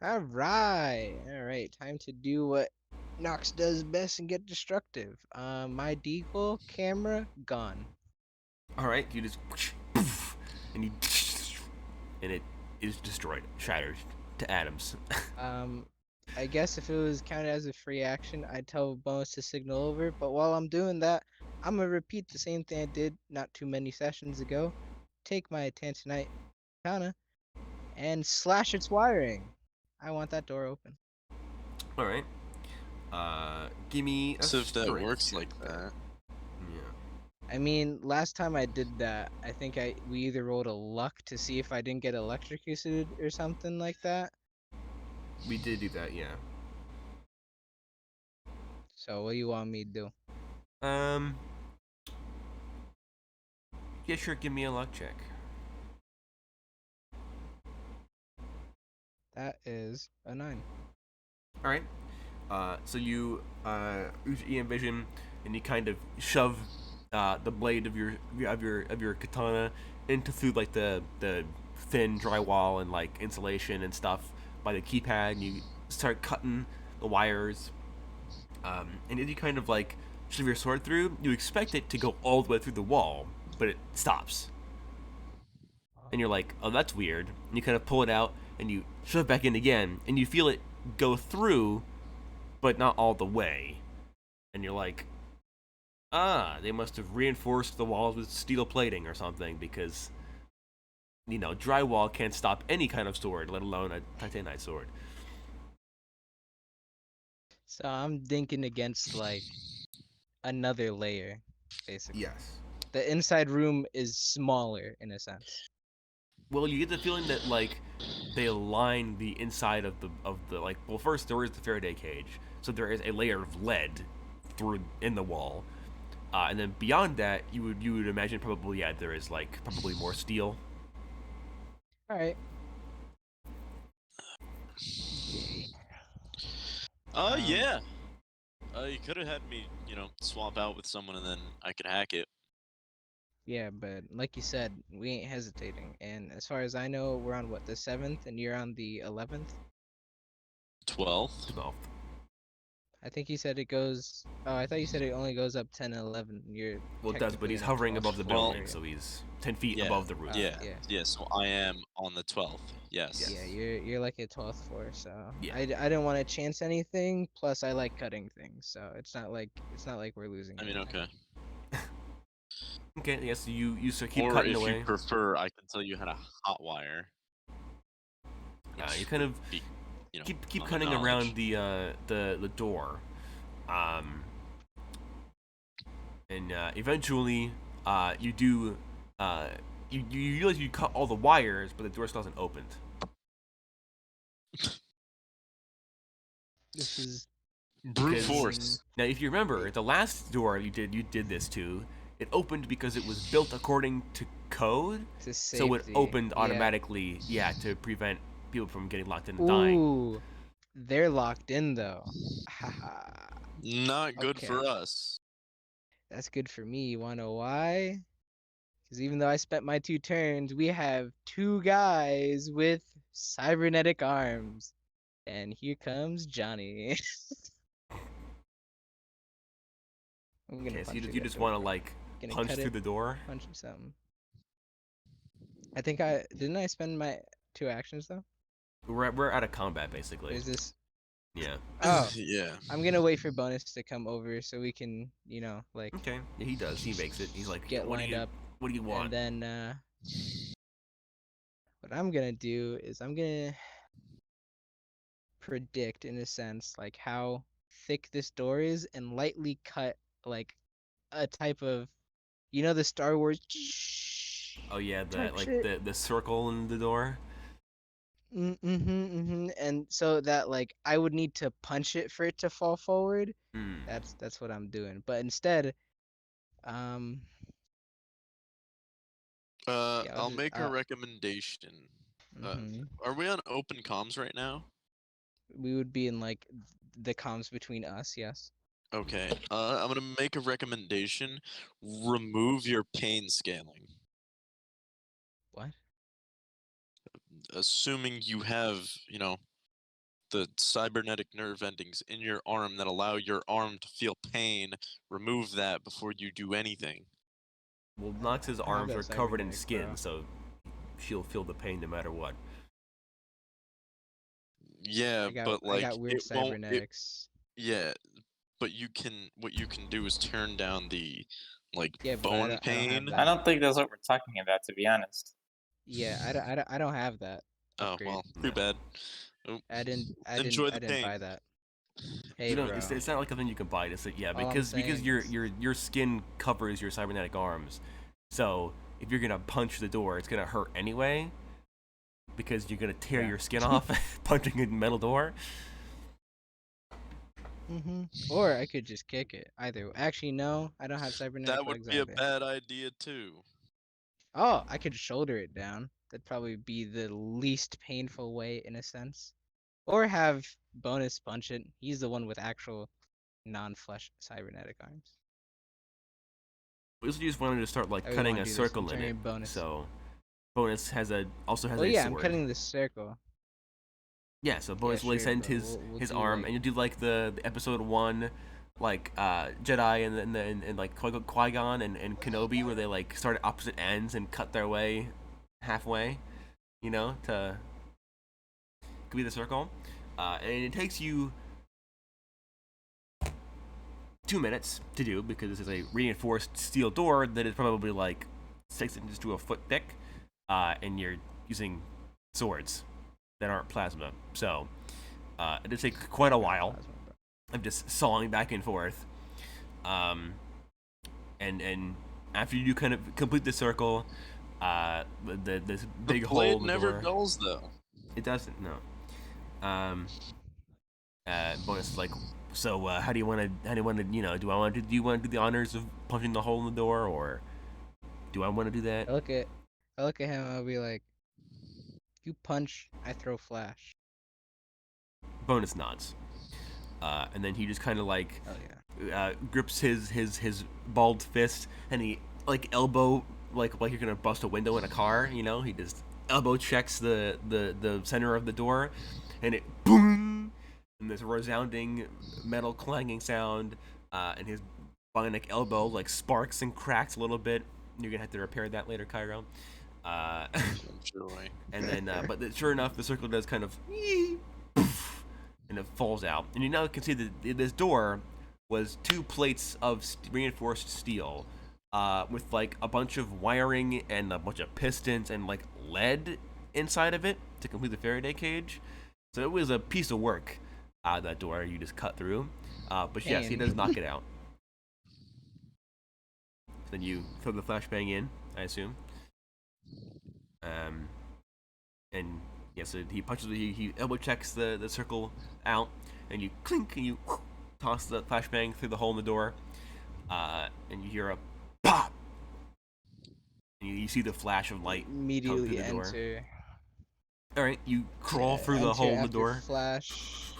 All right. Time to do what Nox does best and get destructive. My decoy camera gone. All right. You just poof, and you and it is destroyed, shattered to atoms. I guess if it was counted as a free action, I'd tell Bonus to signal over. But while I'm doing that, I'm gonna repeat the same thing I did not too many sessions ago. Take my Tantanite katana and slash its wiring. I want that door open. All right. Give me a So if that strength works check like then. that. Yeah. I mean, last time I did that, I think we either rolled a luck to see if I didn't get electrocuted or something like that. We did do that, yeah. So what do you want me to do? Yeah, sure. Give me a luck check. That is a 9. All right. So you use EM vision, and you kind of shove the blade of your katana into through like the thin drywall and like insulation and stuff by the keypad, and you start cutting the wires. And as you kind of like shove your sword through, you expect it to go all the way through the wall, but it stops. And you're like, oh, that's weird. And you kind of pull it out, and you shove it back in again, and you feel it go through, but not all the way. And you're like, they must have reinforced the walls with steel plating or something, because, drywall can't stop any kind of sword, let alone a titanite sword. So I'm thinking against like another layer, basically. Yes. The inside room is smaller in a sense. Well, you get the feeling that like they align the inside of the like. Well, first there is the Faraday cage, so there is a layer of lead through in the wall, and then beyond that, you would imagine probably there is like probably more steel. All right. Yeah. You could have had me, swap out with someone and then I could hack it. Yeah, but like you said, we ain't hesitating. And as far as I know, we're on what, the 7th, and you're on the 11th. 12th. 12th. I think you said it goes. Oh, I thought you said it only goes up 10 and 11. You're Well, it does, but technically he's in hovering 12th above the Well- building, so he's 10 feet Yeah. above the roof. Yeah. yeah. Yeah, so I am on the 12th. Yes. Yeah, you're like a 12th floor, so Yeah. I didn't want to chance anything. Plus, I like cutting things, so it's not like we're losing. I mean, anything. okay. Okay, yes, you so keep or cutting if away. you prefer, I can tell you how to hot wire. You which kind would of be, you know, keep common cutting around knowledge. the door, and eventually you do you realize you cut all the wires, but the door still hasn't opened. This is Brute Because force. now, if you remember, the last door you did this to, it opened because it was built according to code, to so it safety. opened Yeah. automatically. Yeah, to prevent people from getting locked in and dying. Ooh, they're locked in though. Haha. Not good Okay. for us. That's good for me. You wanna know why? Because even though I spent my 2 turns, we have 2 guys with cybernetic arms. And here comes Johnny. I'm gonna Okay, so punch you just want to like Gonna punch cut through it. the door. Punch him something. I think I didn't I spend my 2 actions though? We're out of combat basically. Or is this? Yeah. Oh, Yeah. I'm gonna wait for bonus to come over so we can, like Okay. Yeah, he does. He makes it. He's like, get lined up. What do you want? And then what I'm gonna do is I'm gonna predict in a sense like how thick this door is and lightly cut like a type of the Star Wars Oh yeah, type shit. the circle in the door. And so that like I would need to punch it for it to fall forward. Hmm. That's what I'm doing. But instead, yeah, I'll make a recommendation. mhm. Are we on open comms right now? We would be in like the comms between us, yes. Okay. I'm gonna make a recommendation. Remove your pain scaling. What? Assuming you have, the cybernetic nerve endings in your arm that allow your arm to feel pain, remove that before you do anything. Well, Nox's I have arms that are covered in cybernetic, skin, bro. so she'll feel the pain no matter what. Yeah, but I like got weird it won't. cybernetics. Yeah, but what you can do is turn down the Yeah, but bone I don't have pain. I that. don't think that's what we're talking about, to be honest. Yeah, I don't have that Oh upgrade. well, No. too bad. Oh, enjoy the didn't pain. buy that. Hey, You know, bro. it's not like a thing you can buy. It's like, yeah, All I'm because saying your skin covers your cybernetic arms, so if you're gonna punch the door, it's gonna hurt anyway, because you're gonna tear Yeah. your skin off punching a metal door. Or I could just kick it. Either. Actually, no, I don't have cybernetic That would legs be a either. bad idea too. Oh, I could shoulder it down. That'd probably be the least painful way in a sense. Or have bonus punch it. He's the one with actual non-flesh cybernetic arms. We also just wanted to start like How we cutting wanna a do this? circle I'm in it. turning bonus. So bonus also has Well, a yeah, sword. I'm cutting the circle. Yeah, so bonus will sure, extend but his we'll his do, arm, like- and you do like the episode 1, like Jedi and like Qui Gon and Kenobi, where they like start at opposite ends and cut their way halfway, to complete the circle, and it takes you 2 minutes to do because this is a reinforced steel door that is probably like 6 inches to a foot thick, and you're using swords that aren't plasma, so. It did take quite a while. I'm just sawing back and forth. And after you kind of complete the circle, this big The hole blade in the never door. dulls though. It doesn't. No. Bonus is like, so how do you want to? Do I want to? Do you want to do the honors of punching the hole in the door, or do I want to do that? I look at him and I'll be like, you punch, I throw flash. Bonus nods. And then he just kind of like Oh yeah. grips his bald fist and he like elbow like you're gonna bust a window in a car. He just elbow checks the center of the door, and it boom, and there's a resounding metal clanging sound, and his bionic elbow like sparks and cracks a little bit. You're gonna have to repair that later, Cairo. Surely. And then, but sure enough, the circle does kind of, and it falls out. And you now can see that this door was 2 plates of reinforced steel, with like a bunch of wiring and a bunch of pistons and like lead inside of it to complete the Faraday cage. So it was a piece of work. That door you just cut through. But yes, he does knock it out. Then you throw the flashbang in, I assume. And yes, he punches. He elbow checks the circle out, and you clink, and you toss the flashbang through the hole in the door, and you hear a pop, and you see the flash of light come Immediately through the door. enter. All right, you crawl through the Enter hole in the after door. Flash.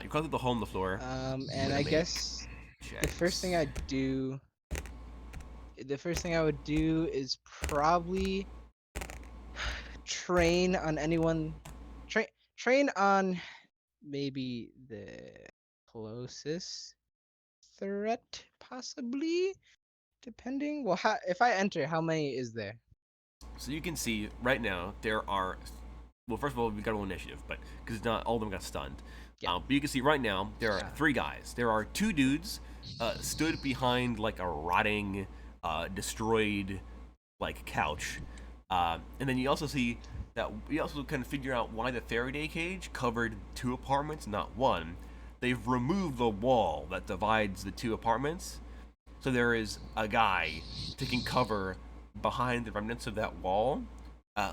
You crawl through the hole in the floor. And gonna I make guess the first thing checks. I would do is probably train on anyone. Train on maybe the closest threat, possibly, depending. Well, if I enter, how many is there? So you can see right now there are. Well, first of all, we got a little initiative, but because not all of them got stunned. Yeah. But you can see right now there are Yeah. 3 guys. There are 2 dudes stood behind like a rotting, destroyed, like couch, and then you also see that we also kind of figure out why the Faraday cage covered 2 apartments, not 1. They've removed the wall that divides the 2 apartments, so there is a guy taking cover behind the remnants of that wall,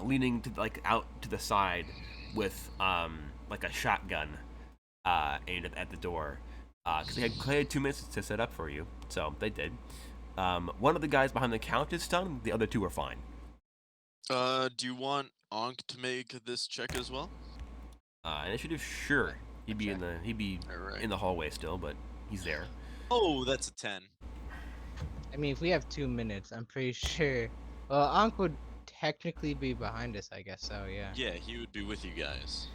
leaning to like out to the side with like a shotgun aimed at the door, because they had 2 minutes to set up for you, so they did. One of the guys behind the couch is stunned. The other 2 are fine. Do you want Ankh to make this check as well? Initiative, sure. He'd be in Alright. the hallway still, but he's there. Oh, that's a 10. I mean, if we have 2 minutes, I'm pretty sure. Well, Ankh would technically be behind us, I guess. So yeah. Yeah, he would be with you guys.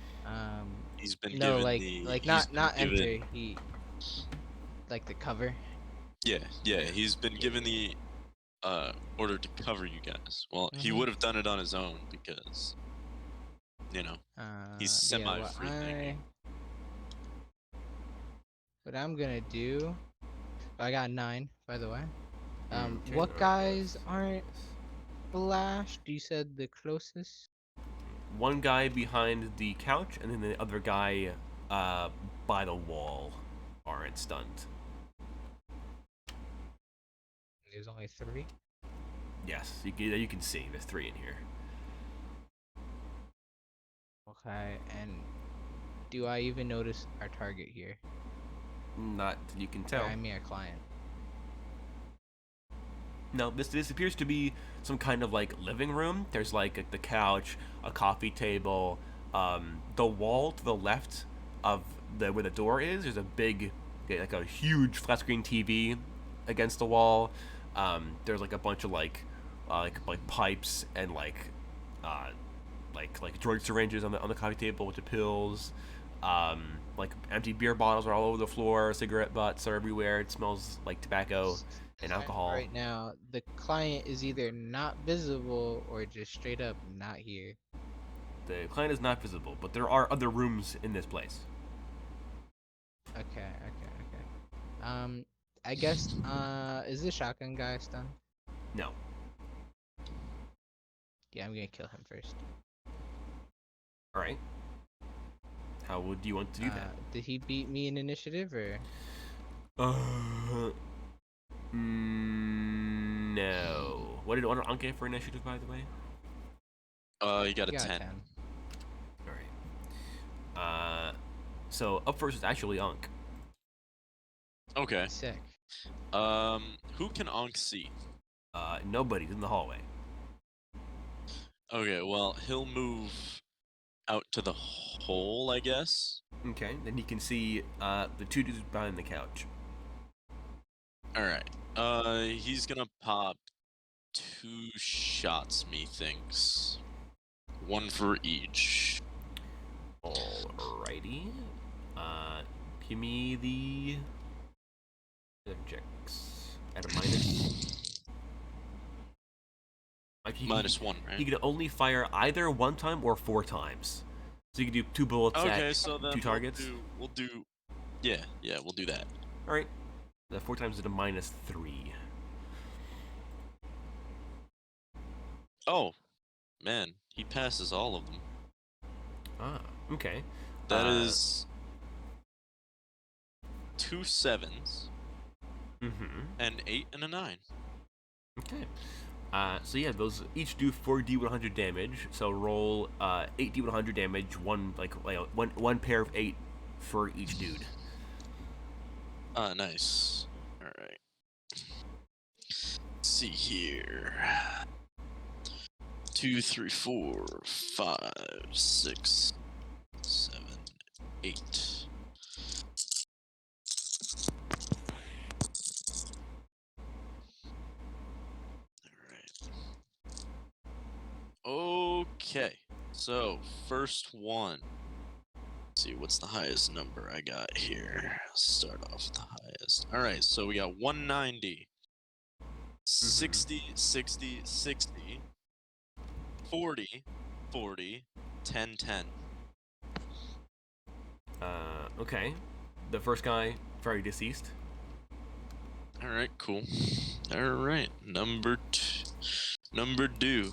He's been No, given like the not given, enter. He like the cover. Yeah, he's been given the order to cover you guys. Well, he Mhm. would have done it on his own because he's Yeah, semi-free thinking. what I'm gonna do. I got 9, by the way. Okay, What alright, guys aren't flashed? You said the closest. One guy behind the couch, and then the other guy by the wall aren't stunned. There's only 3. Yes, you can see there's 3 in here. Okay, and do I even notice our target here? Not that you can Or, tell. I mean, our client. No, this appears to be some kind of like living room. There's like the couch, a coffee table, the wall to the left of where the door is. There's a big, like a huge flat screen TV against the wall. There's like a bunch of like pipes and like droid syringes on the coffee table with the pills. Like empty beer bottles are all over the floor. Cigarette butts are everywhere. It smells like tobacco and alcohol. Right now, the client is either not visible or just straight up not here. The client is not visible, but there are other rooms in this place. Okay. I guess, is the shotgun guy stunned? No. Yeah, I'm gonna kill him first. All right. How would you want to do that? Did he beat me in initiative or? No. What did Anke get for initiative, by the way? You got a He got 10. 10. All right. So up first is actually Ankh. Okay. Sick. Who can Ankh see? Nobody's in the hallway. Okay, well, he'll move out to the hole, I guess. Okay. Then you can see the 2 dudes behind the couch. Alright. He's gonna pop 2 shots, methinks. 1 for each. Alrighty. Give me the objects at a minus. Like -1, right? You can only fire either 1 time or 4 times. So you can do 2 bullets Okay, at so then 2 targets. We'll do. Yeah, we'll do that. All right. The 4 times is a -3. Oh, man, he passes all of them. Ah, okay. That is 2 7s, Mm-hmm. an 8 and a 9. Okay. So yeah, those each do 4d100 damage. So roll 8d100 damage, one pair of 8 for each dude. Nice. All right. Let's see here. 2, 3, 4, 5, 6, 7, 8. Okay, so first one. Let's see, what's the highest number I got here? Start off with the highest. All right, so we got 190, 60, 60, 60, 40, 40, 10, 10. Okay. The first guy, very deceased. All right, cool. All right, number 2.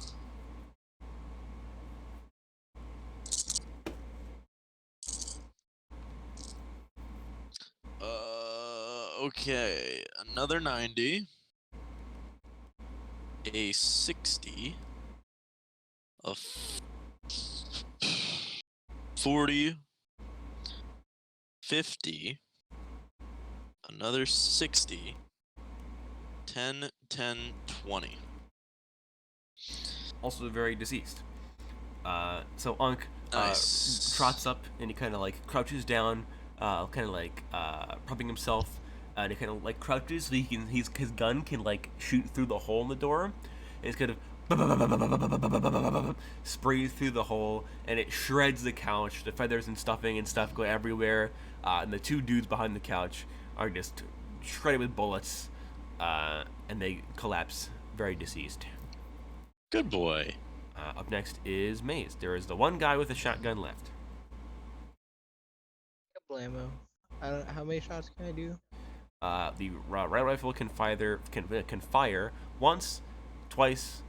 Okay, another 90, a 60, a 40, 50, another 60, 10, 10, 20. Also very deceased. So Unk Nice. trots up and he kind of like crouches down, propping himself, and he kind of like crouches so his gun can like shoot through the hole in the door, and it's kind of sprays through the hole and it shreds the couch. The feathers and stuffing and stuff go everywhere, and the two dudes behind the couch are just shredded with bullets, and they collapse very deceased. Good boy. Up next is Maze. There is the one guy with a shotgun left. Blammo. How many shots can I do? The right rifle can fire once, twice,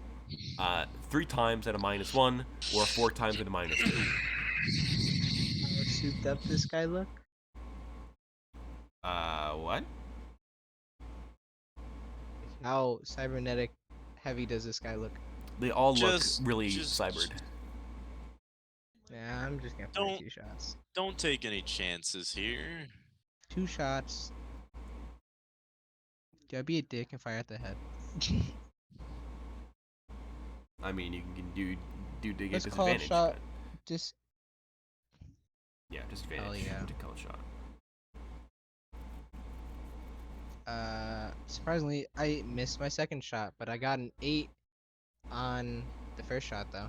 3 times at a -1, or 4 times at a -2. How souped up this guy look? What? How cybernetic heavy does this guy look? They all Just- look really just- cybered. Nah, I'm just gonna fire Don't- 2 shots. Don't take any chances here. 2 shots. Do I be a dick and fire at the head? I mean, you can do to get Let's call disadvantage. shot. But Just yeah, disadvantage yeah. to call shot. surprisingly, I missed my second shot, but I got an 8 on the first shot though.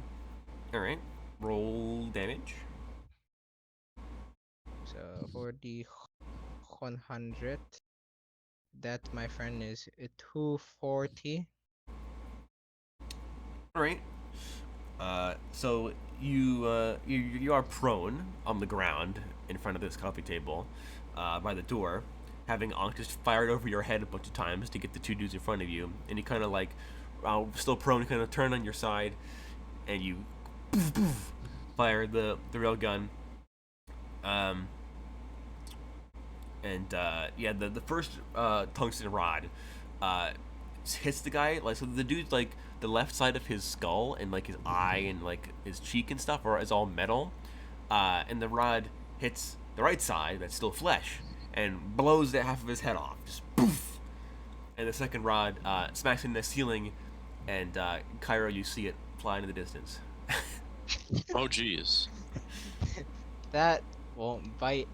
All right, roll damage. So for the 100, that my friend is 240. All right. So you are prone on the ground in front of this coffee table, by the door, having Ankh just fired over your head a bunch of times to get the two dudes in front of you, and you kind of like, still prone, you kind of turn on your side, and you fire the rail gun. The first tungsten rod hits the guy, like, so the dude's like the left side of his skull and like his eye and like his cheek and stuff is all metal, and the rod hits the right side that's still flesh and blows the half of his head off, just poof. And the second rod smacks in the ceiling, and Cairo, you see it fly into the distance. Oh, jeez. That won't bite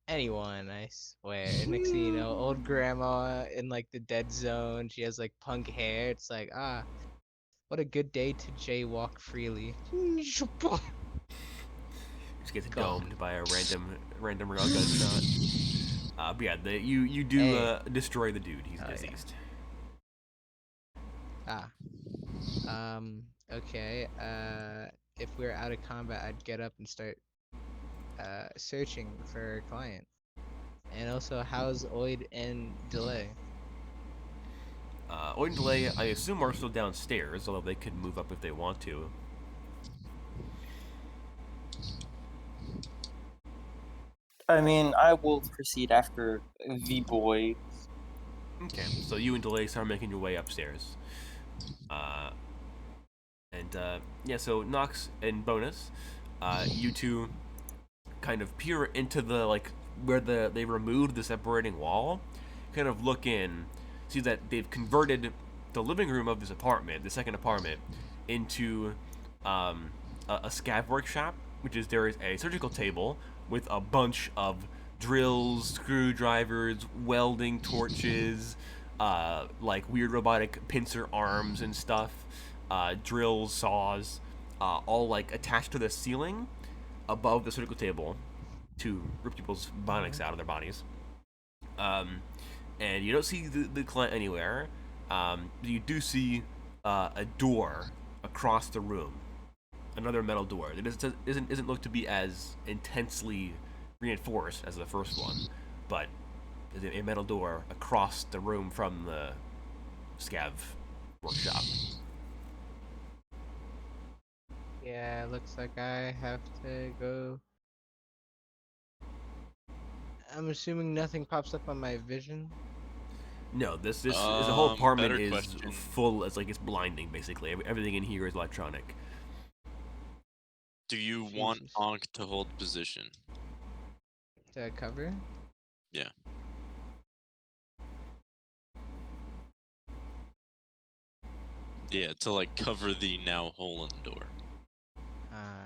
anyone, I swear. Next thing you know, old grandma in like the dead zone. She has like punk hair. It's like, what a good day to jaywalk freely. Just gets Gone. domed by a random rail gun shot. But yeah, you do Hey. destroy the dude. He's Oh, yeah. deceased. Okay. If we're out of combat, I'd get up and start searching for a client. And also, how's Oid and Delay? Odin Delay, I assume, are still downstairs, although they could move up if they want to. I mean, I will proceed after the boy. Okay, so you and Delay start making your way upstairs. Yeah, so Nox and Bonus, you two kind of peer into the, like, where they removed the separating wall, kind of look in, see that they've converted the living room of this apartment, the second apartment, into a scav workshop, which is there is a surgical table with a bunch of drills, screwdrivers, welding torches, like weird robotic pincer arms and stuff, drills, saws, all like attached to the ceiling above the surgical table to rip people's bionics out of their bodies. And you don't see the client anywhere. You do see a door across the room, another metal door. It isn't look to be as intensely reinforced as the first one, but a metal door across the room from the scav workshop. Yeah, looks like I have to go. I'm assuming nothing pops up on my vision. No, this is the whole apartment better is question. full. It's like it's blinding basically. Everything in here is electronic. Do you want Jesus. Ankh to hold position? To cover? Yeah. Yeah, to like cover the now hole in the door.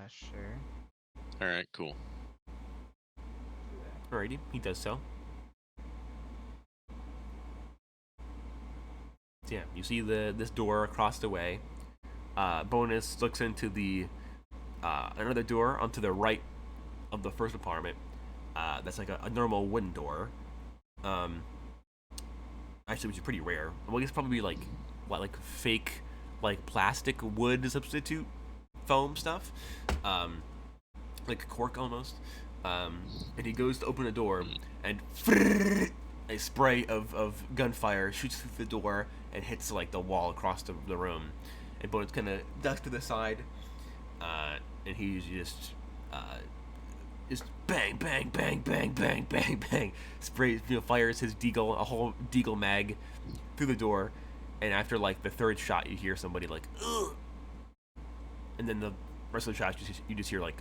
Sure. Alright, cool. Alrighty, he does so. So yeah, you see this door across the way. Bonus looks into the another door onto the right of the first apartment. That's like a normal wooden door. Actually, which is pretty rare. Well, it's probably like fake, like plastic wood substitute foam stuff, like cork almost. And he goes to open a door, and a spray of gunfire shoots through the door and hits like the wall across the room. And Bonus kind of ducks to the side, and he just bang, bang, bang, bang, bang, bang, bang, sprays, fires his deagle, a whole deagle mag through the door, and after like the third shot, you hear somebody like, ugh, and then the rest of the shots you just hear like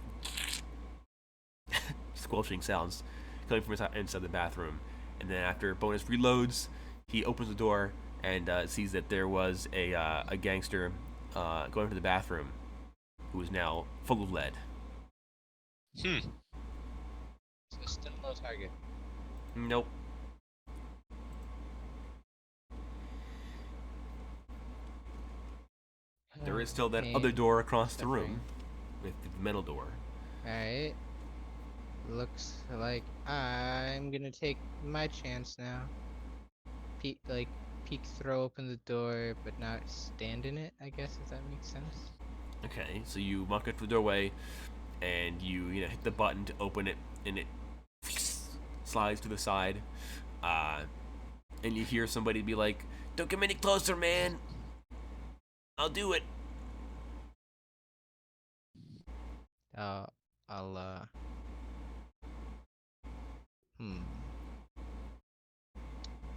squelching sounds coming from inside the bathroom, and then after Bonus reloads, he opens the door and sees that there was a gangster going to the bathroom who is now full of lead. So still no target. Nope. There is still that other door across the room, with the metal door. Alright. Looks like I'm gonna take my chance now. Peek, throw open the door, but not stand in it, I guess, if that makes sense. Okay, so you walk up to the doorway, and you hit the button to open it, and it slides to the side, and you hear somebody be like, "Don't come any closer, man. I'll do it." I'll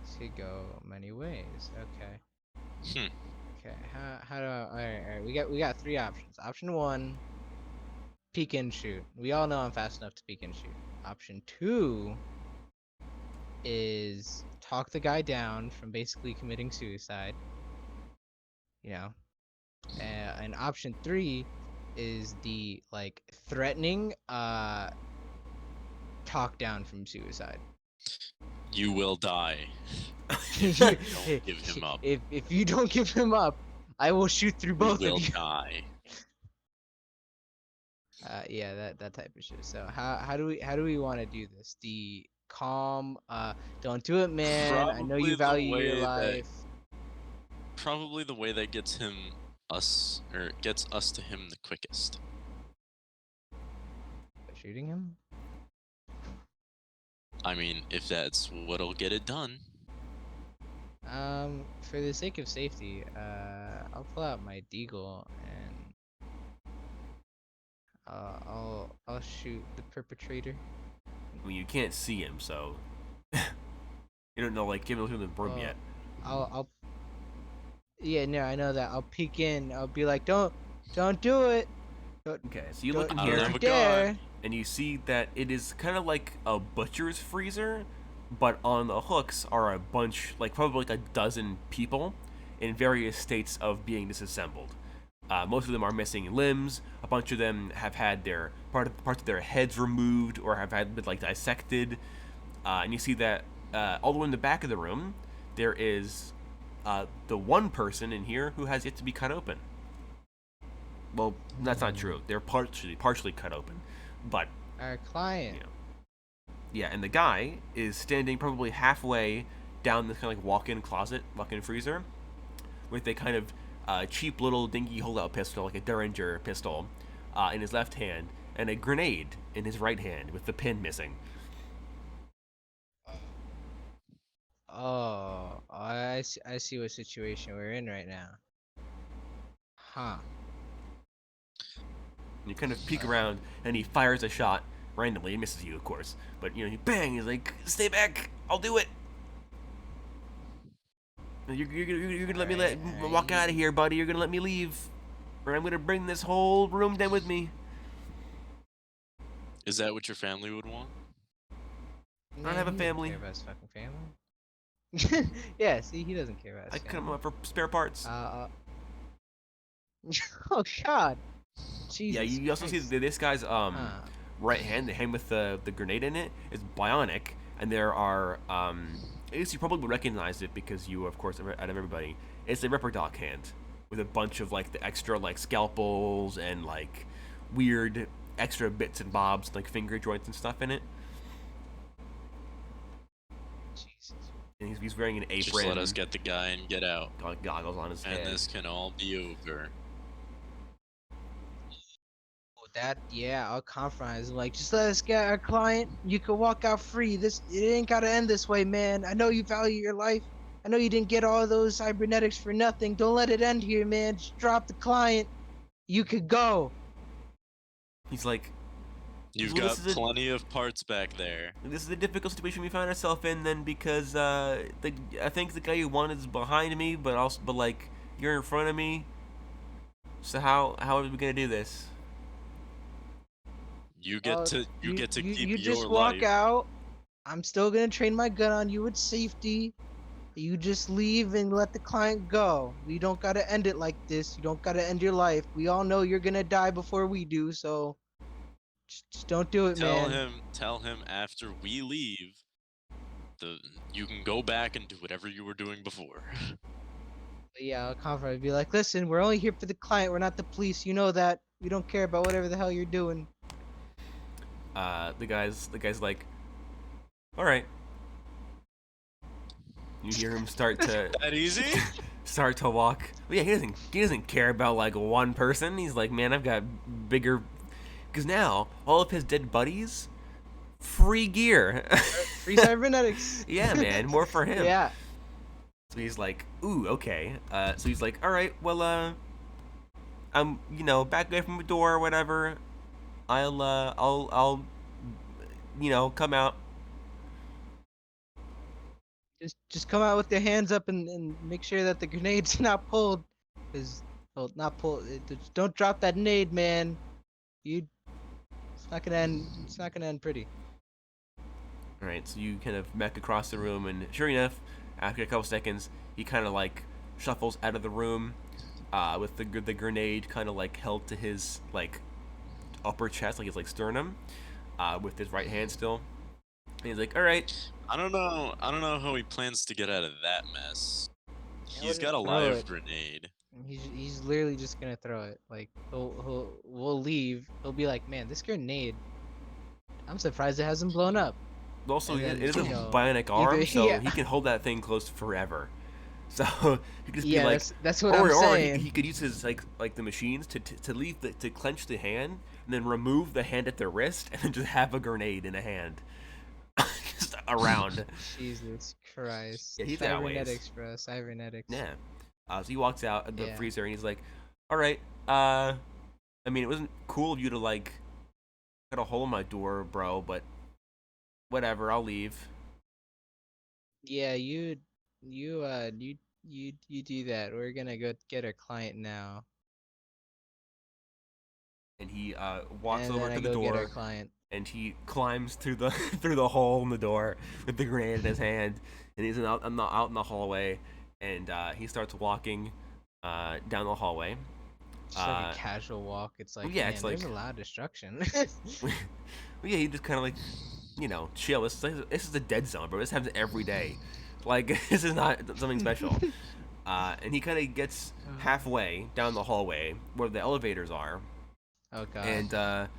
This could go many ways. Okay. Okay. How do I? All right. We got three options. Option one, peek and shoot. We all know I'm fast enough to peek and shoot. Option two is talk the guy down from basically committing suicide. And option three is the like threatening talk down from suicide. You will die. Don't give him up. If you don't give him up, I will shoot through both You will of you. die. Yeah, that type of shit. So how do we want to do this? The calm, don't do it, man. I know Probably you the value your way that- life. Probably the way that gets us to him the quickest. By shooting him? I mean, if that's what'll get it done. for the sake of safety, I'll pull out my deagle and I'll shoot the perpetrator. I mean, you can't see him, so you don't know. Like, give him the broom Well, yet. I'll yeah, no, I know that. I'll peek in. I'll be like, don't do it. Okay, so you look in Don't I don't here, have a dare. and you see that it is kind of like a butcher's freezer, but on the hooks are a bunch, like probably like a dozen people in various states of being disassembled. Most of them are missing limbs. A bunch of them have had their parts of their heads removed or have had been like dissected. And you see that all the way in the back of the room, there is the one person in here who has yet to be cut open. Well, that's not true. They're partially cut open, but Our client. yeah, and the guy is standing probably halfway down this kind of like walk-in freezer, with a kind of cheap little dinky holdout pistol, like a Derringer pistol, in his left hand, and a grenade in his right hand with the pin missing. Oh, I see what situation we're in right now. Huh. And you kind of peek around, and he fires a shot randomly. He misses you, of course, but he bang. He's like, "Stay back! I'll do it." You're gonna let me walk out of here, buddy. You're gonna let me leave, or I'm gonna bring this whole room down with me. Is that what your family would want? I don't have a He doesn't family. care about his fucking family. Yeah, see, he doesn't care about I his cut him family. up for spare parts. Oh God. Jesus. Yeah, you also see Christ. that this guy's Huh. right hand, the hand with the grenade in it, is bionic, and there are I guess you probably would recognize it because you, of course, out of everybody, it's a Ripper Doc hand with a bunch of like the extra like scalpels and like weird extra bits and bobs like finger joints and stuff in it. Jesus. And he's wearing an apron. Just let us get the guy and get out, goggles on his and head. this can all be over. Yeah, I'll compromise. Like, just let us get our client. You can walk out free. It ain't gotta end this way, man. I know you value your life. I know you didn't get all those cybernetics for nothing. Don't let it end here, man. Just drop the client. You could go. He's like, You've Well, got this is a- plenty of parts back there. this is a difficult situation we find ourselves in then because I think the guy you want is behind me, but like you're in front of me. So how are we gonna do this? You get to keep you your just life. walk out. I'm still gonna train my gun on you with safety. You just leave and let the client go. We don't gotta end it like this. You don't gotta end your life. We all know you're gonna die before we do, so just don't do it, man. Tell him after we leave, you can go back and do whatever you were doing before. But yeah, I'll confront. Be like, listen, we're only here for the client. We're not the police. You know that. We don't care about whatever the hell you're doing. The guy's like, all right. You hear him start to That easy? walk. Well, yeah, he doesn't care about like one person. He's like, man, I've got bigger. Because now all of his dead buddies, free gear. Free cybernetics. Yeah, man, more for him. Yeah. So he's like, ooh, okay. So he's like, all right, well, I'm back away from the door or whatever. I'll come out. Just come out with your hands up and make sure that the grenade's not pulled. Not pulled. Don't drop that nade, man. It's not gonna end. It's not gonna end pretty. All right, so you kind of mech across the room, and sure enough, after a couple seconds, he kind of like shuffles out of the room, with the grenade kind of like held to his like upper chest, like his like sternum, with his right hand still. And he's like, all right. I don't know how he plans to get out of that mess. He's wouldn't got a throw live it. grenade. He's literally just gonna throw it. Like we'll leave. He'll be like, man, this grenade. I'm surprised it hasn't blown up. Also, And it then, is a you know, bionic arm, so yeah. he can hold that thing close forever. So he could just Yeah, be like, that's what or I'm saying. he could use his like the machines to leave to clench the hand and then remove the hand at the wrist and then just have a grenade in a hand. Just around. Jesus Christ. Yeah, he's that ways. Cybernetics, bro. Cybernetics. Yeah. So he walks out of the Yeah. freezer and he's like, "All right. I mean, it wasn't cool of you to like cut a hole in my door, bro, but whatever. I'll leave." Yeah, you do that. We're gonna go get our client now. And he walks And over then I to the go get our door client. and he climbs through the through the hole in the door with the grenade in his hand, and he's out in the hallway, and he starts walking down the hallway. Just like a casual walk. It's like, yeah, man, it's there's like- a lot of destruction. Yeah, he just kind of like, chill. This is a dead zone, bro. This happens every day. Like, this is not something special. And he kind of gets halfway down the hallway where the elevators are, Oh god. and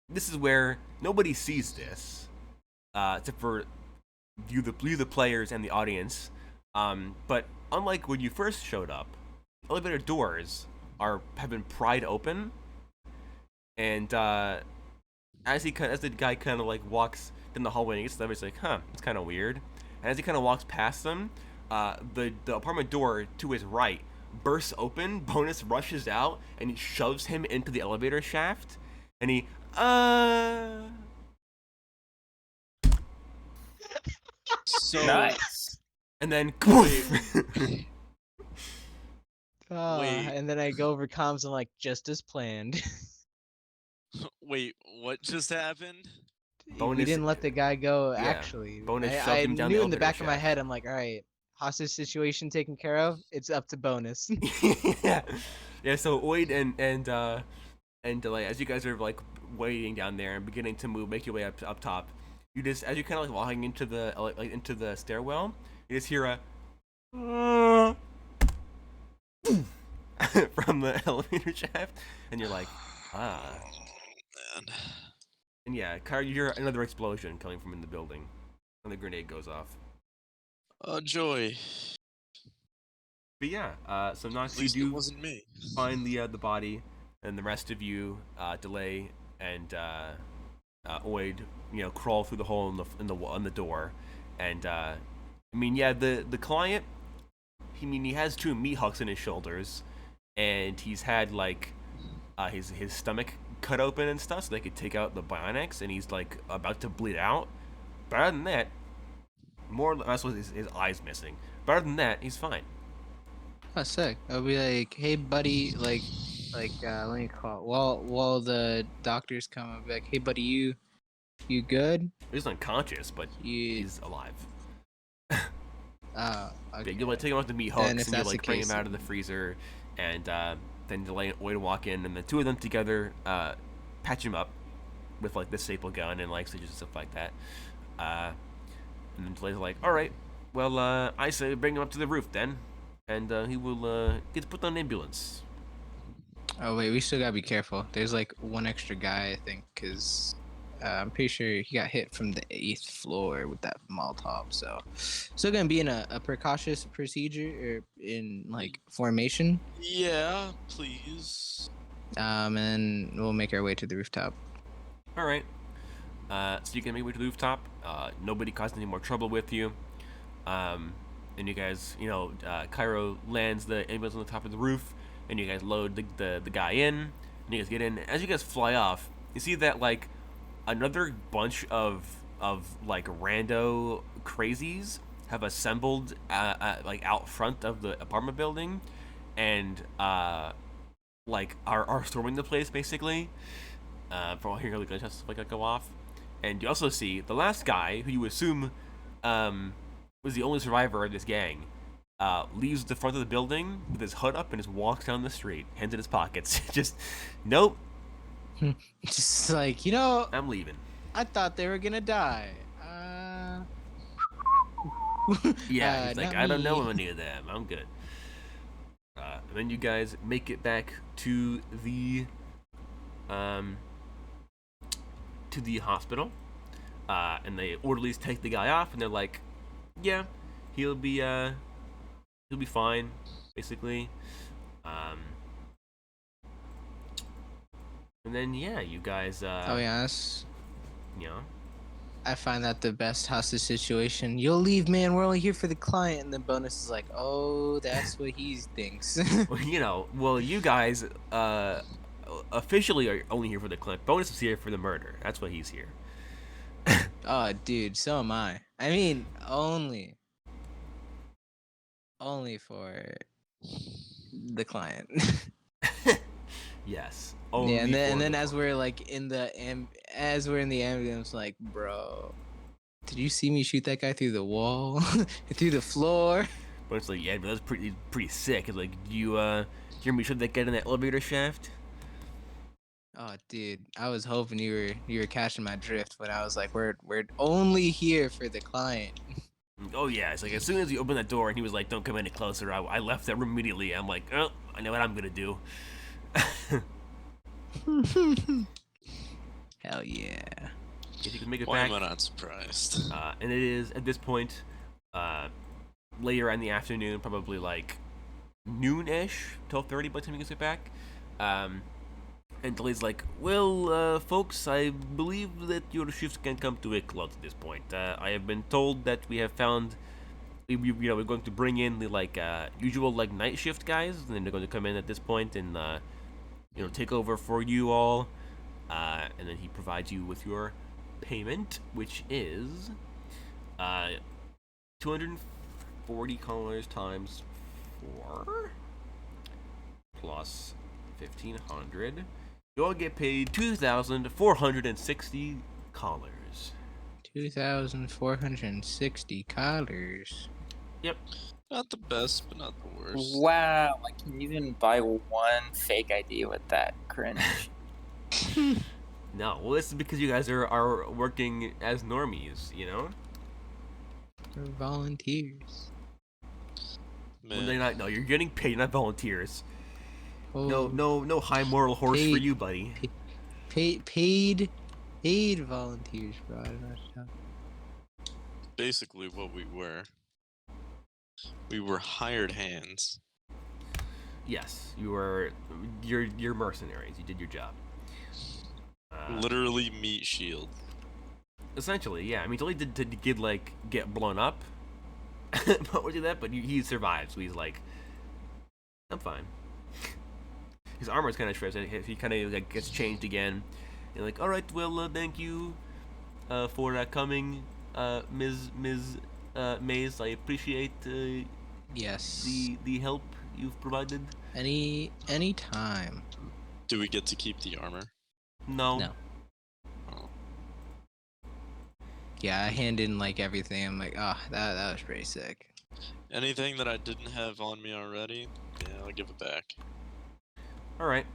this is where nobody sees this, except for you, the players and the audience. But unlike when you first showed up, elevator doors have been pried open, and as the guy kind of like walks down the hallway and gets to them, he's like, "Huh, it's kind of weird." And as he kind of walks past them, the apartment door to his right bursts open. Bonus rushes out and he shoves him into the elevator shaft, and he So Nice. and then And then I go over comms and like, just as planned. wait, what just happened? We Bonus- didn't let the guy go. yeah, Actually, Bonus I shoved him down the knew in the elevator back of my shaft. head. I'm like, all right, hostage situation taken care of. It's up to Bonus. yeah. So Oid and Delay, as you guys are like waiting down there and beginning to make your way up top, you just, as you kind of like walking into the stairwell, you just hear a from the elevator shaft, and you're like, ah. Man. And yeah, Kyle, you hear another explosion coming from in the building, and the grenade goes off. Oh, joy. But yeah, so Nox, At you least it do wasn't me. find the body, and the rest of you, Delay and Oid, crawl through the hole on the door, and I mean, yeah, the client, he has two meat hooks in his shoulders, and he's had like his stomach cut open and stuff so they could take out the bionics, and he's like about to bleed out. But other than that, that's what his eyes missing. But other than that, he's fine. Oh, sick. I'll be like, hey, buddy, like, let me call. While the doctors come, I'll be like, hey, buddy, you good? He's unconscious, but You. he's alive. Okay. You like take him off the meat Then hooks, if and you that's like the bring case, him out of the freezer, and then Delay and Oid walk in, and the two of them together patch him up with like the staple gun and like stitches and stuff like that. And then Delay's like, all right, well, I say bring him up to the roof then, and he will get put on an ambulance. Oh wait, we still gotta be careful. There's like one extra guy, I think, because I'm pretty sure he got hit from the 8th floor with that Molotov. So, still gonna be in a precautious procedure or in like formation. Yeah, please. And we'll make our way to the rooftop. All right. So you can make your way to the rooftop. Nobody caused any more trouble with you. And you guys, Cairo lands the ambulance on the top of the roof, and you guys load the guy in, and you guys get in. As you guys fly off, you see that like another bunch of like rando crazies have assembled like out front of the apartment building, and like are storming the place basically. From all hearing the gunshots like go off, and you also see the last guy who you assume was the only survivor of this gang. Leaves the front of the building with his hood up and just walks down the street, hands in his pockets. Just, nope, Just like, I'm leaving. I thought they were gonna die. Yeah, he's like, not I don't know me. any of them. I'm good. And then you guys make it back to the hospital, and the orderlies take the guy off, and they're like, yeah, he'll be fine, basically. And then yeah, you guys Oh yes. you know, I find that the best hostage situation. You'll leave, man. We're only here for the client. And then Bonus is like, oh, that's what he thinks. Well, you guys officially are only here for the client. Bonus is here for the murder. That's what he's here. Oh, dude, so am I. I mean, only for the client. Yes. Yeah, and then for the as client. we're like in the as we're in the ambulance, like, bro, did you see me shoot that guy through the wall, through the floor? But it's like, yeah, but that's pretty sick. It's like, you hear me shoot that guy in that elevator shaft? Oh, dude, I was hoping you were catching my drift when I was like, we're only here for the client. Oh yeah, it's like as soon as he opened that door and he was like, "Don't come any closer," I left that room immediately. I'm like, oh, I know what I'm gonna do. Hell yeah. If you can make it Why back. am I not surprised? And it is at this point, later in the afternoon, probably like noon-ish, 12:30 by the time you guys get back. And Delay's like, well, folks, I believe that your shifts can come to a close at this point. I have been told that we have found, we're going to bring in the usual night shift guys, and then they're going to come in at this point and take over for you all. And then he provides you with your payment, which is $240 times 4 plus 1,500. You all get paid $2,460. $2,460. Yep. Not the best, but not the worst. Wow, I can even buy one fake ID with that. Cringe. No, well, this is because you guys are working as normies, We're volunteers. Man, Well, no, you're getting paid, not volunteers. Oh, No high moral horse for Paid. you, buddy. paid volunteers, bro. I don't know what to tell. basically what we were. We were hired hands. Yes, you're mercenaries. You did your job. Literally meat shield. Essentially, yeah. I mean, Tully did get blown up, but we do that. But he survives, so he's like, I'm fine. His armor's kind of shredded. He kind of gets changed again. And like, all right, well, thank you for coming, Ms. Mays. I appreciate Yes. the help you've provided. Any time. Do we get to keep the armor? No. No. Oh. Yeah, I hand in everything. I'm like, oh, that was pretty sick. Anything that I didn't have on me already, yeah, I'll give it back. All right.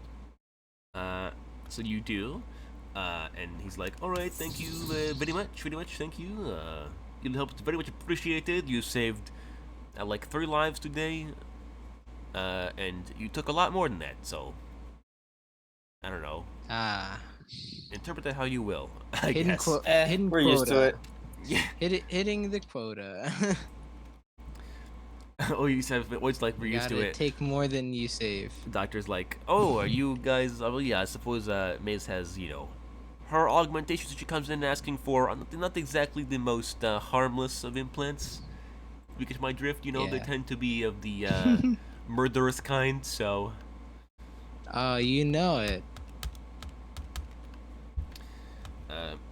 So you do, and he's like, all right, thank you very much, thank you. Your help is very much appreciated. You saved 3 lives today, and you took a lot more than that. So I don't know. Interpret that how you will. I guess. Hidden we're quota. used to it. Yeah. Hitting the quota. Oh, you said it's like we're You used to gotta it. take more than you save. The doctor's like, oh, are you guys? Well, yeah, I suppose Maze has her augmentations that she comes in asking for are not exactly the most harmless of implants. You catch my drift? They Yeah. tend to be of the murderous kind. So. Oh, you know it.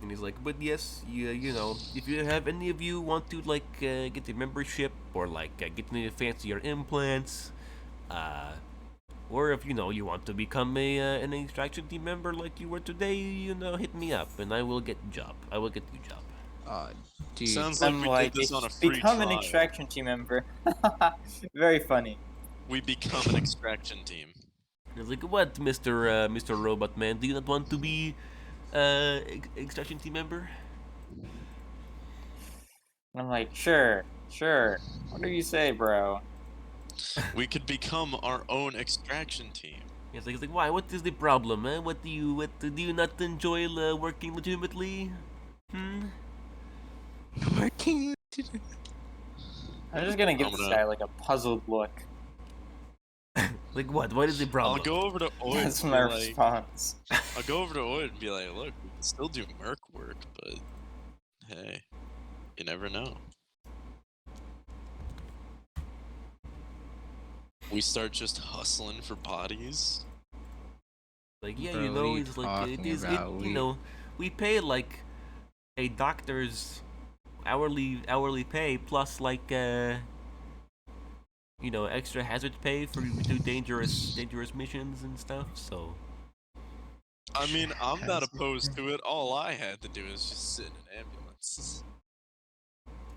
And he's like, but yes, if you have any of you want to get the membership or get any fancier implants, or if you want to become an extraction team member like you were today, hit me up and I will get the job. Oh, dude. Sounds like I'm we like, did this on a free become an trial. extraction team member. Very funny. We become an extraction team. And he's like, what, Mr. Robot Man? Do you not want to be extraction team member? And I'm like, sure. What do you say, bro? We could become our own extraction team. He's like, why? What is the problem? What do you not enjoy working legitimately? Working. I'm just gonna give I'm this gonna- guy a puzzled look. Like what? What is the problem? I'll go over to Oid That's and my be like, response. I'll go over to Oid and be like, look, we can still do merc work, but hey, you never know. We start just hustling for bodies. Like, yeah, Bro, you what are know, you it's like it talking is. It about? you know, we pay like a doctor's hourly pay plus like you know, extra hazard pay for we do dangerous missions and stuff. So I mean, I'm not Hazard opposed to it. All I had to do is just sit in an ambulance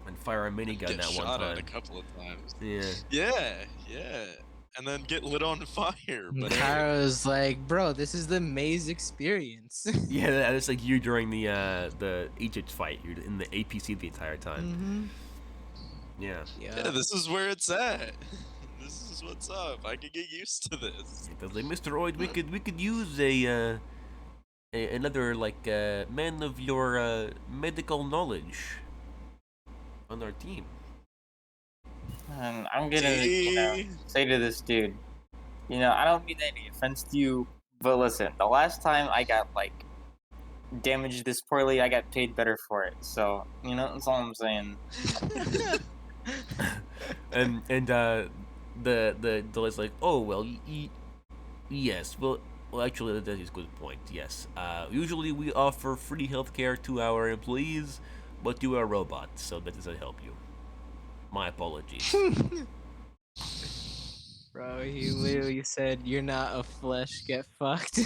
and fire a and minigun get at one shot at a time. couple of times. Yeah. Yeah, and then get lit on fire. But hey, Kyro's like, bro, this is the maze experience. Yeah, it's like you during the Egypt fight. You're in the APC the entire time. Mm-hmm. Yeah. yeah, this is where it's at. This is what's up. I can get used to this. Because like Mr. Oid, we could use another like man of your medical knowledge on our team. And I'm gonna, say to this dude, I don't mean any offense to you, but listen, the last time I got like damaged this poorly, I got paid better for it. So that's all I'm saying. and the delay's like, oh well, yes, well actually that is a good point. Yes, usually we offer free healthcare to our employees, but you are a robot, so that doesn't help you. My apologies. Bro, he literally said, "You're not a flesh, get fucked."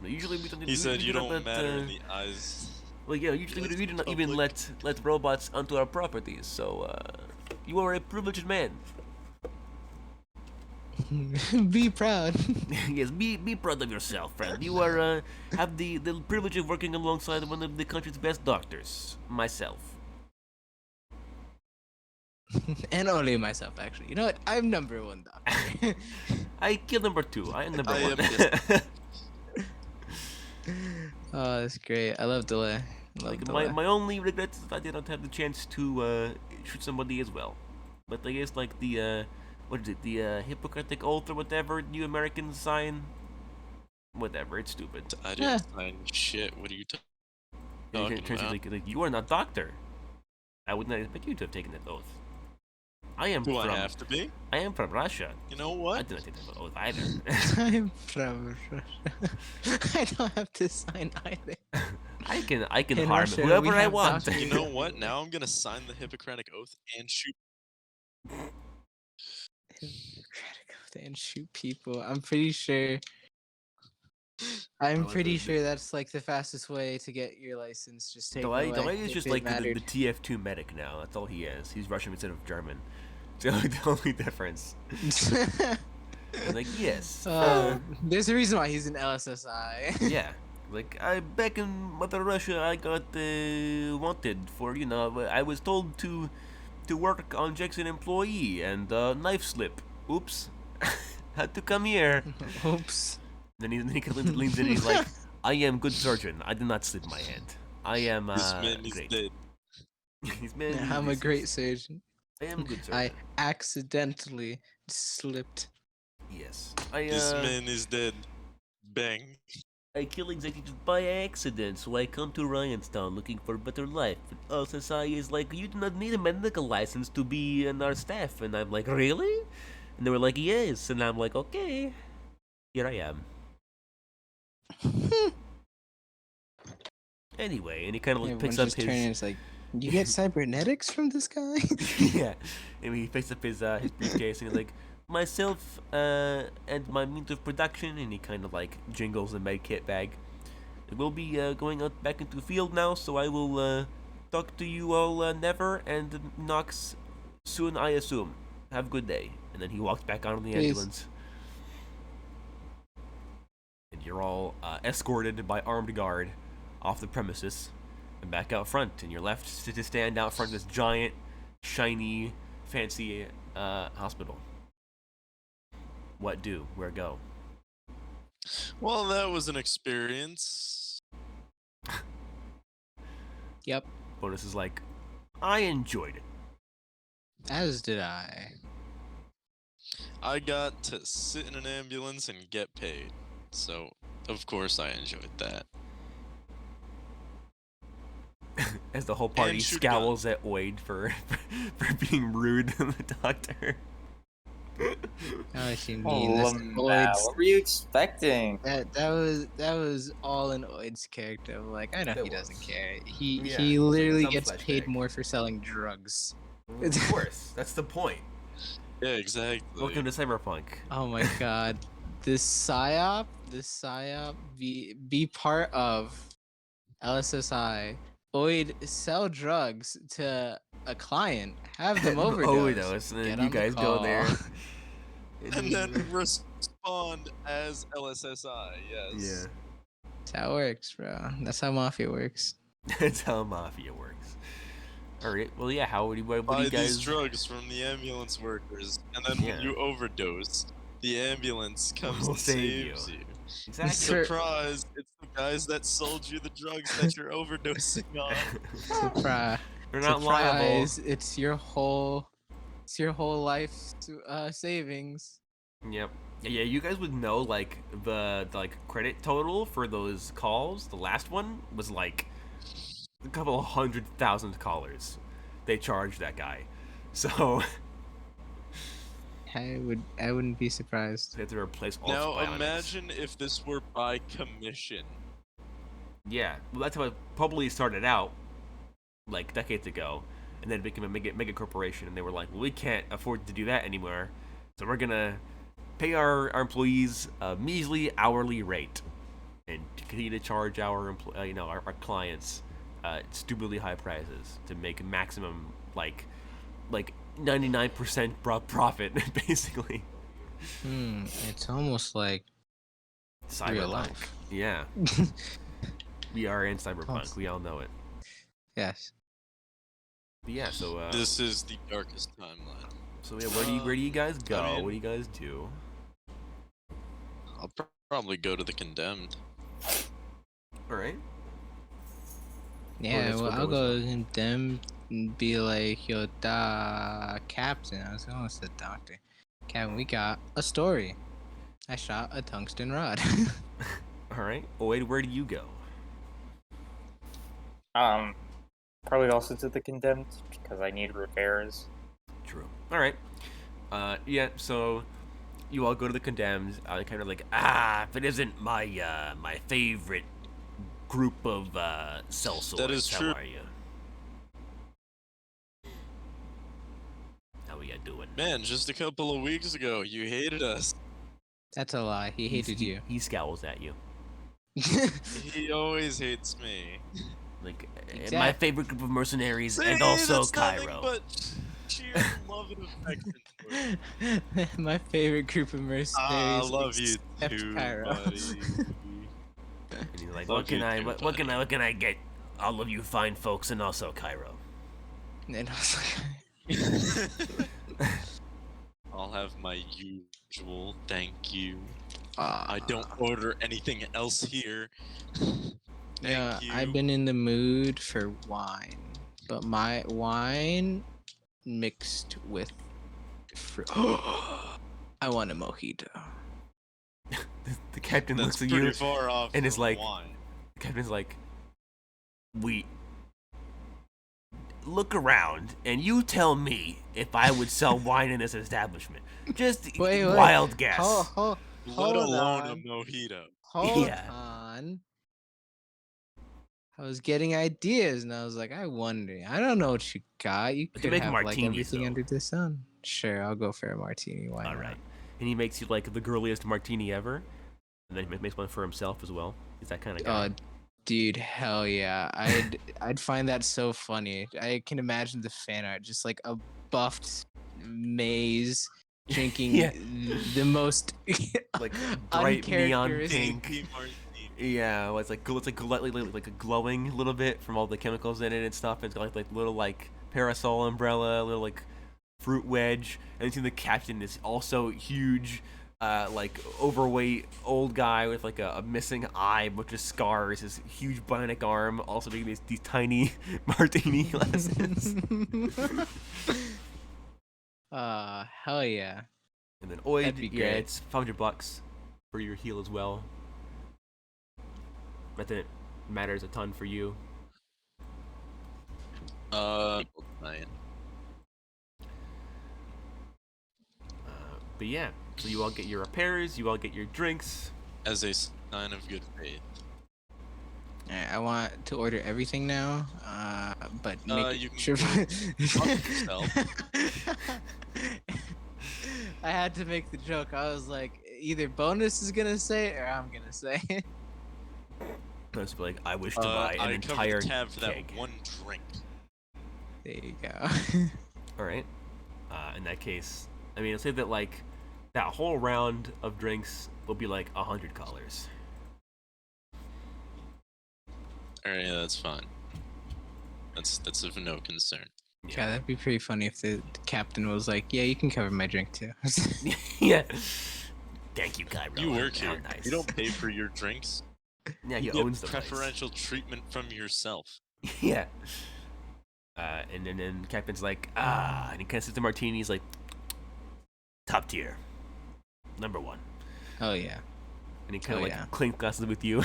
Usually we don't. He said we you don't don't let, matter in the eyes. Well, yeah, usually we do not even public. let robots onto our properties. So you are a privileged man. Be proud. Yes, be proud of yourself, friend. You are have the privilege of working alongside one of the country's best doctors, myself. And only myself, actually. You know what? I'm number one doctor. I kill number 2. I am number I 1. am Oh, that's great. I love delay. Like my only regret is that I did not have the chance to shoot somebody as well. But I guess like the what is it, the Hippocratic Oath or whatever you Americans sign. Whatever, it's stupid. I didn't sign shit. What are you talking about? Like, you are not doctor. I would not expect you to have taken that oath. I am Do from. I have to be? I am from Russia. You know I what? did not take that oath either. I'm from Russia. I don't have to sign either. I can In harm Russia, whoever we I have want. doctors. You know what? Now I'm gonna sign the Hippocratic Oath and shoot. And shoot people. I'm pretty sure. I'm Well, pretty the- sure that's like the fastest way to get your license. Just take Delay away. is if just it like the mattered. TF2 medic now. That's all he is. He's Russian instead of German. It's the only difference. Like yes. There's a reason why he's an LSSI. Yeah. Like back in Mother Russia, I got wanted for I was told to work on Jackson employee and knife slip. Oops. Had to come here. Oops. Then he leans in and he's like, I am good surgeon. I did not slip my hand. I am This man is great. dead. I'm a great surgeon. I am a good surgeon. I accidentally slipped. Yes. This man is dead. Bang. I kill executives by accident, so I come to Ryanstown looking for a better life. But LSSI is like, you do not need a medical license to be in our staff. And I'm like, really? And they were like, yes. And I'm like, okay. Here I am. Anyway, and he kind of like picks up his. It's like, you get cybernetics from this guy? Yeah, and he picks up his briefcase and he's like, myself and my means of production, and he kind of like jingles the med kit bag. We'll be going out back into the field now, so I will talk to you all never and Knox soon, I assume. Have a good day. And then he walks back onto the Peace. ambulance. And you're all escorted by armed guard off the premises and back out front, and you're left to stand out front of this giant, shiny, fancy hospital. What do? Where go? Well, that was an experience. Yep. Bonus is like, I enjoyed it. As did I. I got to sit in an ambulance and get paid. So, of course, I enjoyed that. As the whole party shoot a gun. scowls at Oid for being rude to the doctor. How is she Oh, mean? This Lamau, what were you expecting? that was all in Oid's character. Like, I know It he doesn't was. care. Yeah, He it's like literally some gets paid flashback. more for selling drugs. Of course, that's the point. Yeah, exactly. Welcome to Cyberpunk. Oh my god. This psyop, be part of LSSI. Oid sell drugs to a client, have them overdose. And then Get you on the guys go there. call. And then respond as LSSI. Yes. Yeah, That's how it works, bro. That's how mafia works. that's how mafia works. All right. Well, yeah. What do Buy you guys? these drugs from the ambulance workers, and then Yeah. when you overdose, the ambulance comes Will and save saves you. Exactly. Surprise! It's the guys that sold you the drugs that you're overdosing on. Surprise. They're not liable. Surprise. It's your whole life's savings. Yep. Yeah, you guys would know like the credit total for those calls. The last one was like a couple of 100,000 callers. They charged that guy, so I wouldn't be surprised. they had to replace all Now his bionics. imagine if this were by commission. Yeah, well, that's how it probably started out, like decades ago, and then it became a mega corporation, and they were like, well, we can't afford to do that anymore, so we're gonna pay our employees a measly hourly rate, and continue to charge our our clients stupidly high prices to make maximum like 99% profit basically. It's almost like Cyberpunk. real life. Yeah, we are in Cyberpunk. We all know it. Yes. But yeah, so This is the darkest timeline. so yeah, where do you guys go? I mean- What do you guys do? I'll probably go to the condemned. All right. Yeah, let's well, go I'll with go to them and be like, yo, Captain. I was almost a doctor. Captain, we got a story. I shot a tungsten rod. All right. Oid, where do you go? Probably also to the condemned because I need repairs. True. All right. Yeah. So you all go to the condemned. Kind of like, if it isn't my favorite group of sellswords. That is true. How are you? How are you doing? Man, just a couple of weeks ago, you hated us. That's a lie. He hated you. He scowls at you. He always hates me. Like my Exact- favorite group of mercenaries, See, and also that's nothing Cairo. but sheer love and affection for you. My favorite group of mercenaries. I love you except too, Cairo. buddy. And he's like, Love what can you I too, what buddy. can I get all of you fine folks, and also Cairo? And I was like, I'll have my usual thank you. "Ah." I don't order anything else here. Yeah, Thank you. I've been in the mood for wine, but my wine mixed with fruit. I want a mojito. The captain That's looks at pretty you. far off and is from like- wine. The captain's like, we look around, and you tell me if I would sell wine in this establishment. Just Wait. wild guess. Hold Let alone on. a mojito. Hold Yeah. on. I was getting ideas, and I was like, I wonder. I don't know what you got. You But could make have like martinis, everything though. under the sun. Sure, I'll go for a martini. Why All not? right. And he makes you like the girliest martini ever, and then he makes one for himself as well. He's that kind of guy. Dude, hell yeah! I'd find that so funny. I can imagine the fan art, just like a buffed maze drinking Yeah. the most Like bright neon uncharacteristic- pink. Pinky martini. Yeah, well, it's like like a glowing a little bit from all the chemicals in it and stuff. It's got like little like parasol umbrella, little like fruit wedge, and then the captain is also huge, like overweight old guy with like a missing eye, bunch of scars, his huge bionic arm, also making these tiny martini glasses. Hell yeah! And then Oid, That'd be yeah, great. it's $500 for your heal as well. But then it matters a ton for you. People tonight. But yeah, so you all get your repairs, you all get your drinks. As a sign of good faith. Alright, I want to order everything now, but make You it can sure. fuck yourself. I had to make the joke. I was like, either Bonus is gonna say it or I'm gonna say it. Most like, I wish to buy an I entire covered the tab for keg. that one drink. There you go. All right. In that case, I mean, I'll say that like that whole round of drinks will be like $100. Alright, yeah, that's fine. That's of no concern. Yeah, that'd be pretty funny if the captain was like, "Yeah, you can cover my drink too." Yeah. Thank you, Cairo. You work How here. nice. You don't pay for your drinks. Yeah, he You get owns the place. preferential treatment from yourself. Yeah. And then Captain's like, and he kind of sips the martini. He's like, top tier, number one. Oh yeah. And he kind of Oh, yeah. clinks glasses with you.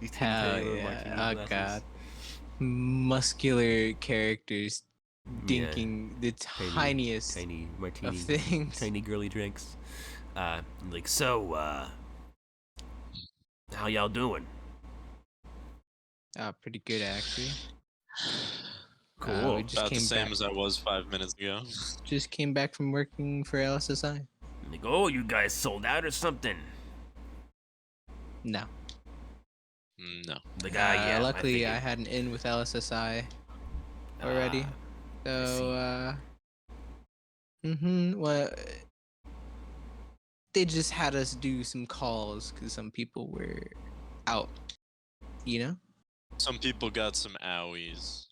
He's taking Hell care of the yeah. martini Oh glasses. god. Muscular characters dinking the tiniest tiny martini, of things. tiny girly drinks. Like, so, how y'all doing? Oh, pretty good actually. Cool. We just About the came same back. as I was 5 minutes ago. Just came back from working for LSSI. Like, oh, you guys sold out or something? No. No. Like, yeah. Luckily, I figured. had an in with LSSI already. So, well, they just had us do some calls because some people were out. You know? Some people got some owies.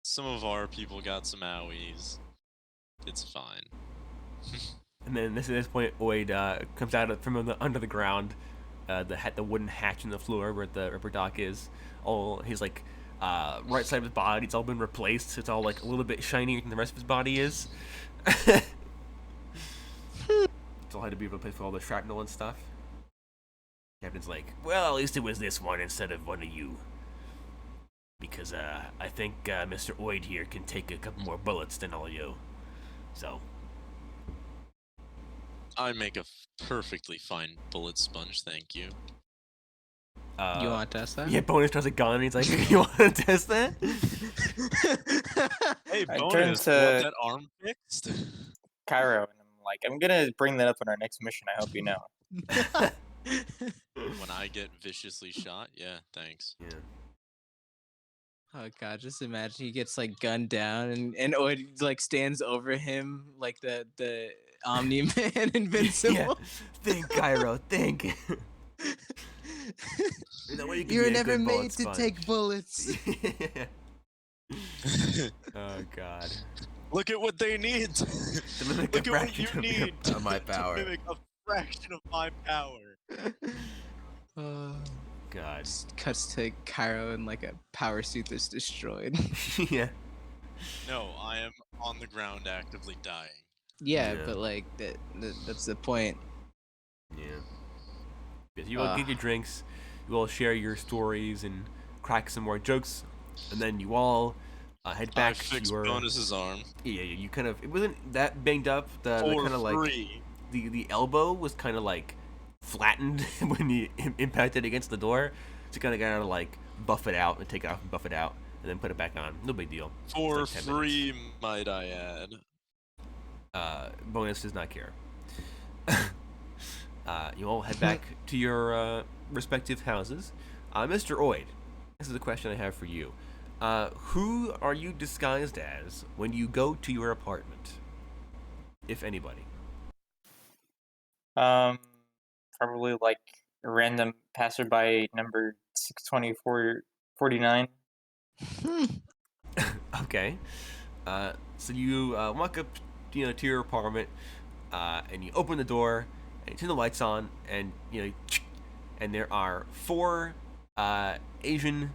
Some of our people got some owies. It's fine. And then at this point, Oid comes out from under the ground, the wooden hatch in the floor where the rubber dock is. He's like, right side of his body, it's all been replaced. It's all like a little bit shinier than the rest of his body is. It's all had to be replaced with all the shrapnel and stuff. Captain's like, well, at least it was this one instead of one of you. Because I think Mr. Oid here can take a couple more bullets than all you. So. I make a perfectly fine bullet sponge, thank you. You want to test that? Yeah, Bonus tries a gun and he's like, you want to test that? Hey, I Bonus, turn want to- that arm fixed? Cairo, and I'm like, I'm gonna bring that up on our next mission. I hope you know. When I get viciously shot? Yeah, thanks. Yeah. Oh god, just imagine he gets like gunned down and Oid like stands over him like the Omni-Man Invincible. Yeah. Think, Cairo, think. That way you can You were be a never good bullet made to sponge. take bullets. Oh god. Look at what they need. To mimic Look a at what fraction you need of my power. to mimic a fraction of my power. God. Just cuts to Cairo in like a power suit that's destroyed. Yeah. No, I am on the ground actively dying. Yeah, Yeah. but like that's the point. Yeah. Because you all get your drinks, you all share your stories and crack some more jokes, and then you all head I back to fixed your. Bonus's arm. Yeah, you kind of. It wasn't that banged up. The For kind of like free. the elbow was kind of like flattened when you impacted against the door. So you kind of got to like buff it out and take it off and buff it out and then put it back on. No big deal. For It's like 10 free, might I add. Bonus does not care. You all head back to your respective houses. Mr. Oid, this is a question I have for you. Who are you disguised as when you go to your apartment? If anybody. Probably like a random passerby number 62449. Okay. So you walk up, to your apartment, and you open the door, and you turn the lights on, and and there are 4 Asian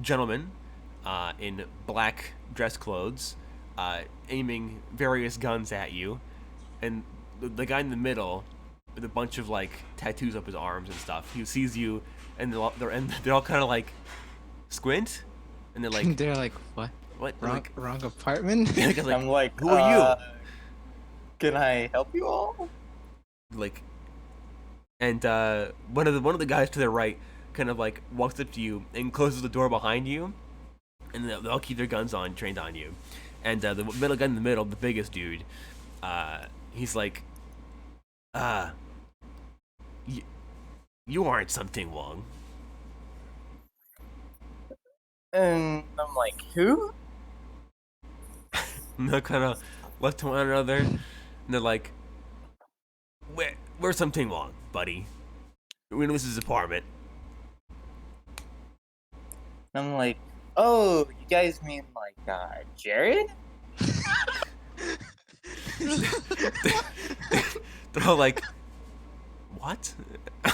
gentlemen in black dress clothes, aiming various guns at you, and the guy in the middle with a bunch of like tattoos up his arms and stuff. He sees you, and they're all kind of like squint. And they're like, They're like, what? what? They're Wrong, like, wrong apartment? the guy's like, I'm like, who are you? Can I help you all? Like, and one of the guys to their right kind of like walks up to you and closes the door behind you, and they'll keep their guns on, trained on you. And the middle guy in the middle, the biggest dude, he's like, you aren't something wrong. And I'm like, who? And they'll kind of look to one another, and they're like, "Where's something wrong, buddy? We know this is his apartment." I'm like, oh, you guys mean like Jared? They're all like, "What?"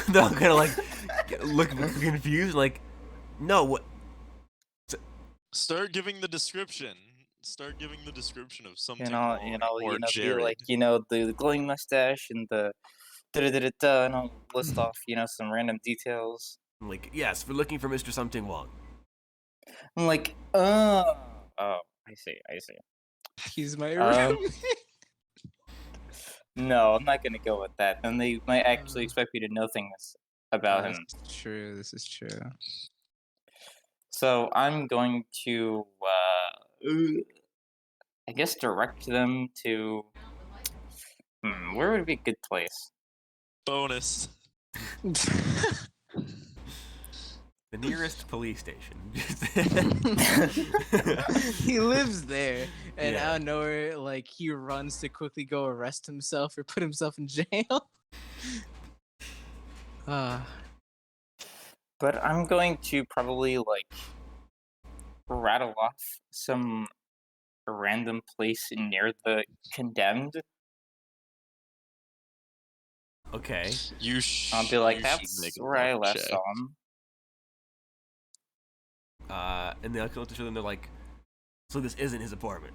They're all kind of like looking confused, like, "No, what?" Start giving the description. Start giving the description of something You know, wrong or be Jared. like, the glowing mustache and the da-da-da-da-da, and I'll list off, some random details. I'm like, "Yes, we're looking for Mr. Something Wong." I'm like, oh, I see. He's my Um, room. No, I'm not gonna go with that. And they might actually expect me to know things about him. This is true. This is true. So I'm going to, I guess, direct them to. Where would be a good place? Bonus. The nearest police station. He lives there, and Yeah. out of nowhere, like he runs to quickly go arrest himself or put himself in jail. But I'm going to probably rattle off some random place near the condemned. Okay. I'll be like, you should that's make a where I luck last check. saw him. And they look at each other and they're like, "So this isn't his apartment."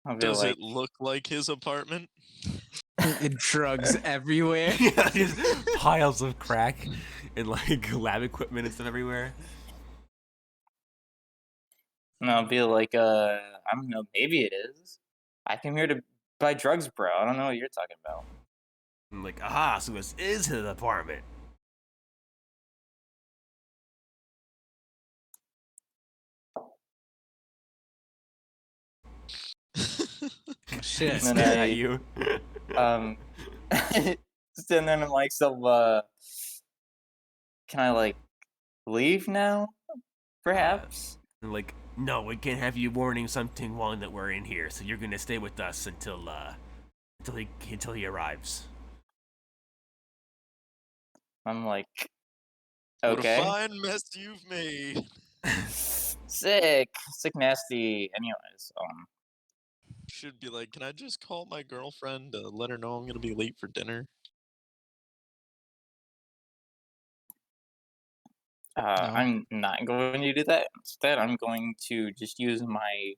I'll be Does like, it look like his apartment? Drugs everywhere. Yeah, just piles of crack and like lab equipment and stuff everywhere. and I'll be like, I don't know, maybe it is. I came here to buy drugs, bro. I don't know what you're talking about. I'm like, "Aha, so this is his apartment." Shit. And then Stare I- at you. Stand there and I'm like, so, can I leave now? Perhaps? And like, "No, we can't have you warning something wrong that we're in here, so you're gonna stay with us until he arrives." I'm like, What okay. a fine mess you've made. Sick nasty. Anyways, Should be like, can I just call my girlfriend to let her know I'm gonna be late for dinner? I'm not going to do that. Instead, I'm going to just use my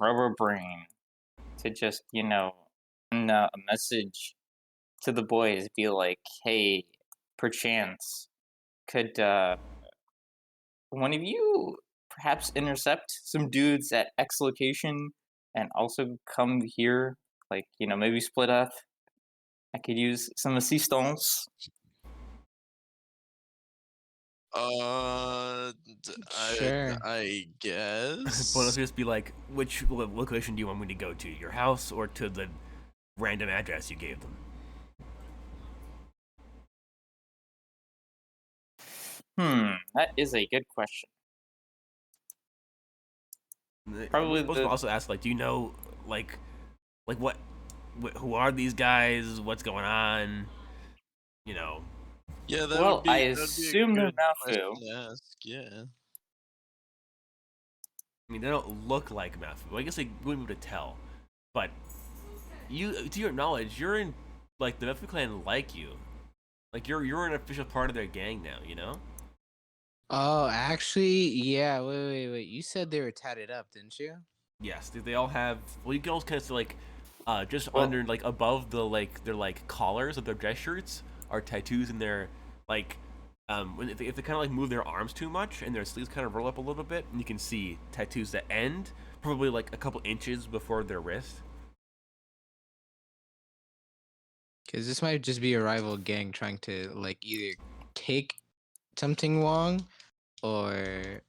rubber brain to just, send a message to the boys, be like, hey, perchance, could one of you perhaps intercept some dudes at X location and also come here? Maybe split up. I could use some assistance. Sure. I guess. Bonus would just be like, "Which location do you want me to go to? Your house or to the random address you gave them?" That is a good question. Probably We're supposed to also ask, like, "Do you know, like what who are these guys? What's going on?" You know. Yeah, that Well, would be. I that'd be a assume they're good question Mafu. to ask, yeah. I mean, they don't look like Mafu. I guess they wouldn't be able to tell. But you, to your knowledge, you're in the Mafu clan like you. Like you're an official part of their gang now. You know. Oh, actually, yeah. Wait. You said they were tatted up, didn't you? Yes, they all have. Well, you can also kind of see just Well- under above their collars of their dress shirts are tattoos, and they're if they kind of like move their arms too much and their sleeves kind of roll up a little bit, and you can see tattoos that end probably like a couple inches before their wrist. Because this might just be a rival gang trying to like either take something Wong or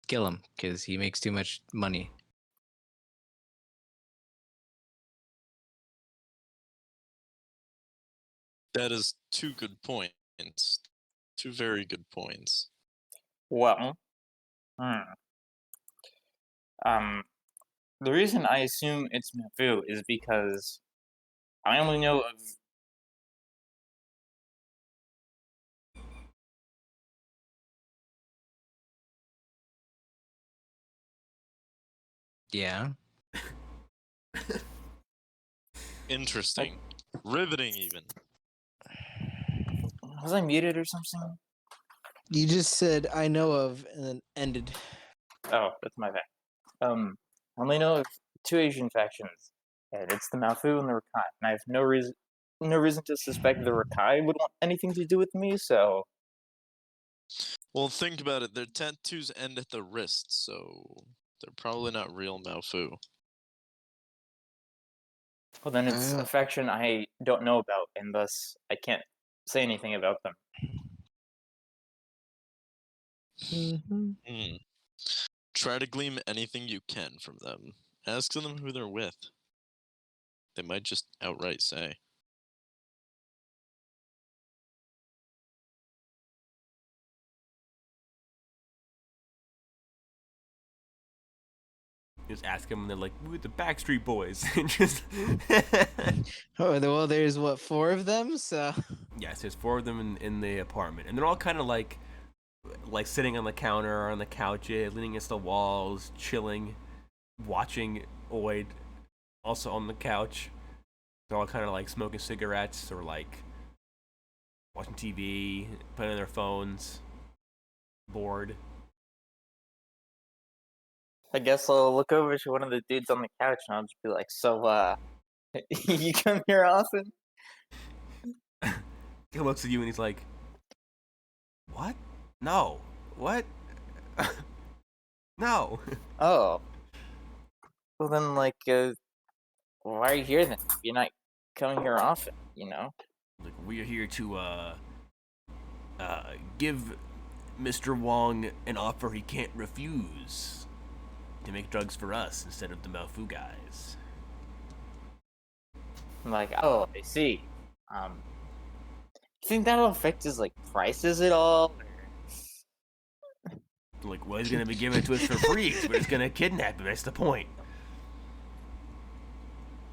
kill him because he makes too much money. That is 2 good points. 2 very good points. Well, hmm. The reason I assume it's Mafu is because I only know of Yeah. Interesting. Riveting, even. was I muted or something? You just said I know of and then ended. Oh, that's my bad. I only know of 2 Asian factions, and it's the Mafu and the Rakai. And I have no reason to suspect the Rakai would want anything to do with me. So, Well, think about it. Their tattoos end at the wrist, so they're probably not real Maofu. well, then it's a faction I don't know about, and thus I can't say anything about them. Hmm. Try to glean anything you can from them. Ask them who they're with. They might just outright say. Just ask them, and they're like, "We're the Backstreet Boys." And just Oh, well, there's what, 4 of them? So yes, there's 4 of them in the apartment, and they're all kind of like sitting on the counter or on the couch, leaning against the walls, chilling, watching Oid, also on the couch. They're all kind of like smoking cigarettes or like watching TV, playing on their phones, bored. I guess I'll look over to one of the dudes on the couch and I'll just be like, "So, you come here often?" He looks at you and he's like, "What? No. What? No." Oh. Well, then, like, why are you here then? You're not coming here often, you know? Like, we are here to give Mr. Wong an offer he can't refuse to make drugs for us instead of the Malfu guys. I'm like, oh, I see. You think that'll affect his, like, prices at all? Like, well, he's gonna be giving it to us for free. We're just gonna kidnap him. That's the point.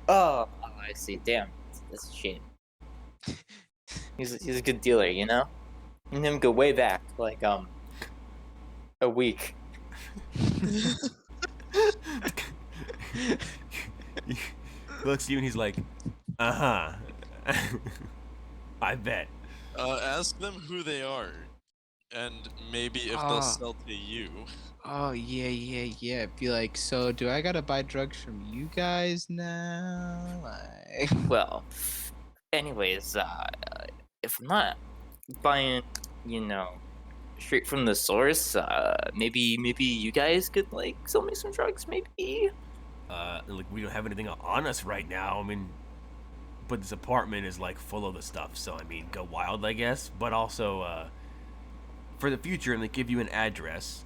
Oh, I see. Damn, that's a shame. He's a good dealer, you know? Me and him go way back, like, a week. He looks at you and he's like, "Uh-huh." I bet. Ask them who they are, and maybe if they'll sell to you. Oh, yeah. Be like, so do I gotta buy drugs from you guys now? Like, Well, anyways, if I'm not buying, you know, straight from the source, maybe you guys could, like, sell me some drugs, maybe? Like, we don't have anything on us right now. I mean, but this apartment is like full of the stuff, so I mean, go wild, I guess. But also, for the future, and they give you an address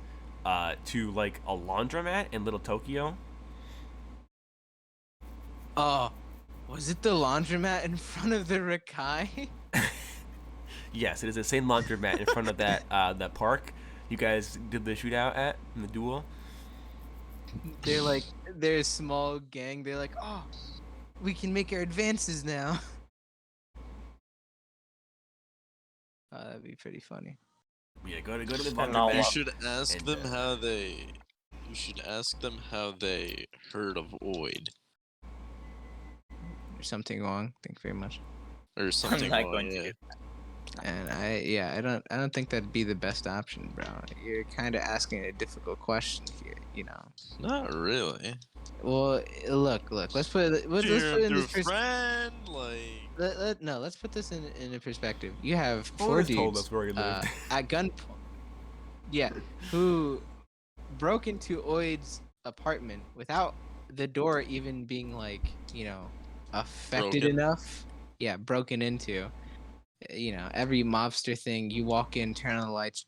to like a laundromat in Little Tokyo. oh, was it the laundromat in front of the Rakai? Yes, it is the same laundromat in front of that that park you guys did the shootout at in the duel. They're a small gang. They're like, oh, we can make our advances now. That'd be pretty funny. Yeah, go to the And I'll, You laundromat. should ask And, them how they. You should ask them how they heard of Oid There's something wrong. Thank you very much. or something. not wrong, going to yeah. do And I don't think that'd be the best option, bro. You're kind of asking a difficult question here. you know. Not really. Well, look. Let's put it. Let's put it in this perspective. friend, like. No, let's put this in a perspective. You have Owen four has told dudes us where he lived. at gunpoint. Yeah, who broke into Oid's apartment without the door even being like, you know, affected Broken. enough. Yeah, broken into. You know, every mobster thing, you walk in, turn on the lights,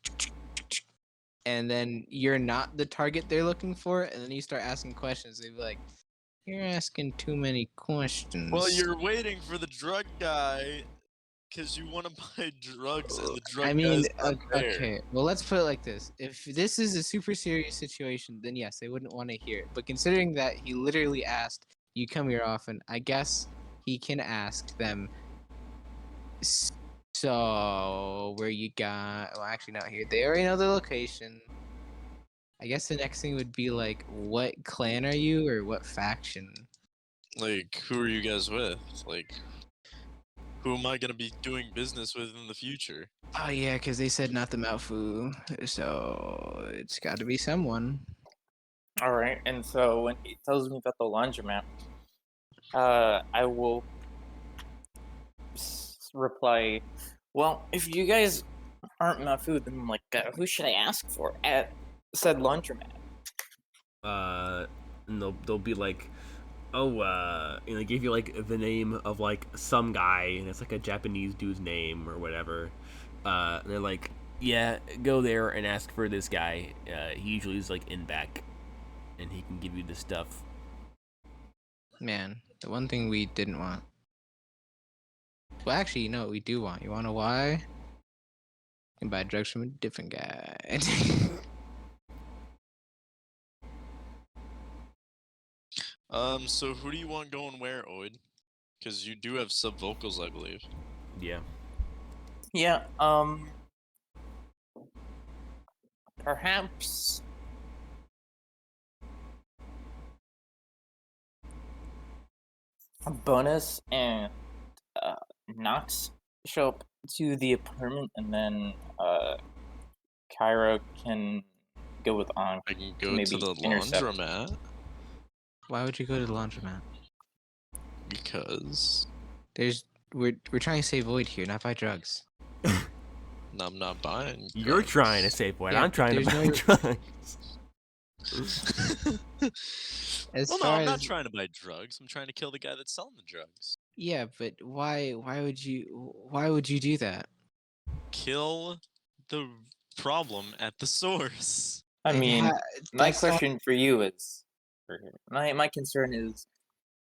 and then you're not the target they're looking for, and then you start asking questions. They'd be like, "You're asking too many questions." Well, you're waiting for the drug guy because you want to buy drugs, and the drug I mean, guy's not there. okay. Well, let's put it like this: if this is a super serious situation, then yes, they wouldn't want to hear it. But considering that he literally asked, "You come here often?" I guess he can ask them. So where you got? Well, actually, not here. They already know the location. I guess the next thing would be like, what clan are you, or what faction? Like, who are you guys with? Like, who am I gonna be doing business with in the future? Oh yeah, because they said not the Malfu, so it's got to be someone. All right, and so when he tells me about the laundromat, I will reply, well, if you guys aren't Mafu, then like, who should I ask for at said laundromat? And they'll be like, oh, and they give you like the name of like some guy, and it's like a Japanese dude's name or whatever. And they're like, yeah, go there and ask for this guy. He usually is like in back, and he can give you the stuff. Man, the one thing we didn't want. Well, actually, you know what we do want. You want to know why? You can buy drugs from a different guy. So who do you want going where, Oid? Because you do have sub vocals, I believe. Yeah. Yeah, perhaps Bonus and Nox show up to the apartment, and then Kyra can go with On. I can go maybe to the intercept. laundromat Why would you go to the laundromat? because We're trying to save Void here, not buy drugs. I'm not buying. You're drugs. trying to save what? Yeah, I'm trying to there's buy no- drugs. As Well, no, far I'm not as trying to buy drugs. I'm trying to kill the guy that's selling the drugs. yeah, but why would you do that? Kill the problem at the source. I It mean, ha- my that's not- question for you is, my concern is,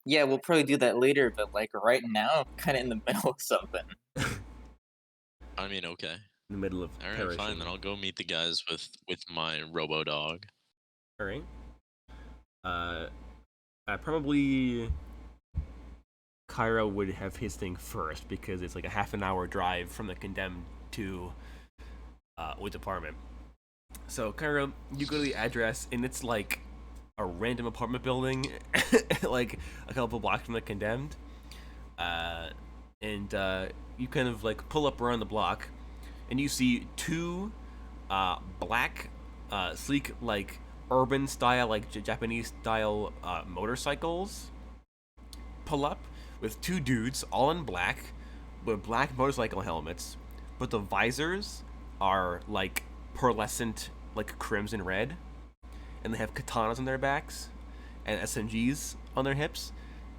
yeah, we'll probably do that later, but like right now, I'm kind of in the middle of something. I mean, okay. In the middle of All right, perishing. fine. Then I'll go meet the guys with my robo dog. All right. Probably Cairo would have his thing first because it's like a half an hour drive from the condemned to Wood's apartment. So Cairo, you go to the address and it's like a random apartment building, like a couple blocks from the condemned. And you kind of like pull up around the block, and you see two black, sleek, like urban style, like Japanese style motorcycles pull up with two dudes all in black with black motorcycle helmets, but the visors are like pearlescent, like crimson red, and they have katanas on their backs and SMGs on their hips,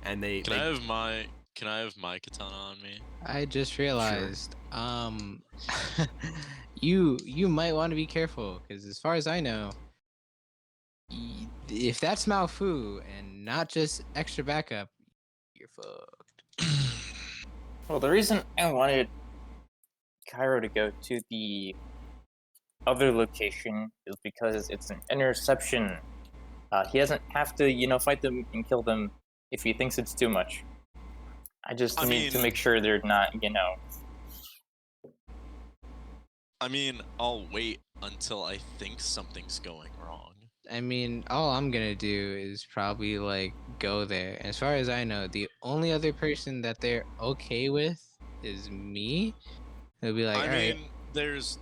and they Can I have my katana on me? I just realized, you might want to be careful because as far as I know, if that's Malfu and not just extra backup, you're fucked. Well, the reason I wanted Cairo to go to the other location is because it's an interception. He doesn't have to, fight them and kill them if he thinks it's too much. I just need to make sure they're not, I mean, I'll wait until I think something's going wrong. I mean, all I'm gonna do is probably like go there. As far as I know, the only other person that they're okay with is me. They'll be like, I all mean, right.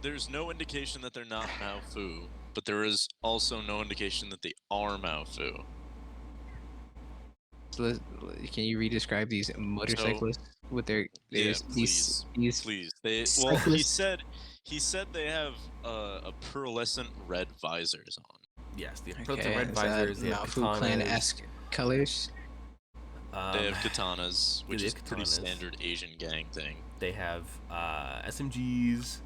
there's no indication that they're not Malfu. but there is also no indication that they are Maofu. So can you re-describe these motorcyclists with their Yeah, these please. Well, cyclists? he said they have a pearlescent red visors on. Yes, the Okay, red is that visors, they have Malfu Clan-esque katanas. colors? They have katanas, which they is have pretty katanas. standard Asian gang thing. They have SMGs.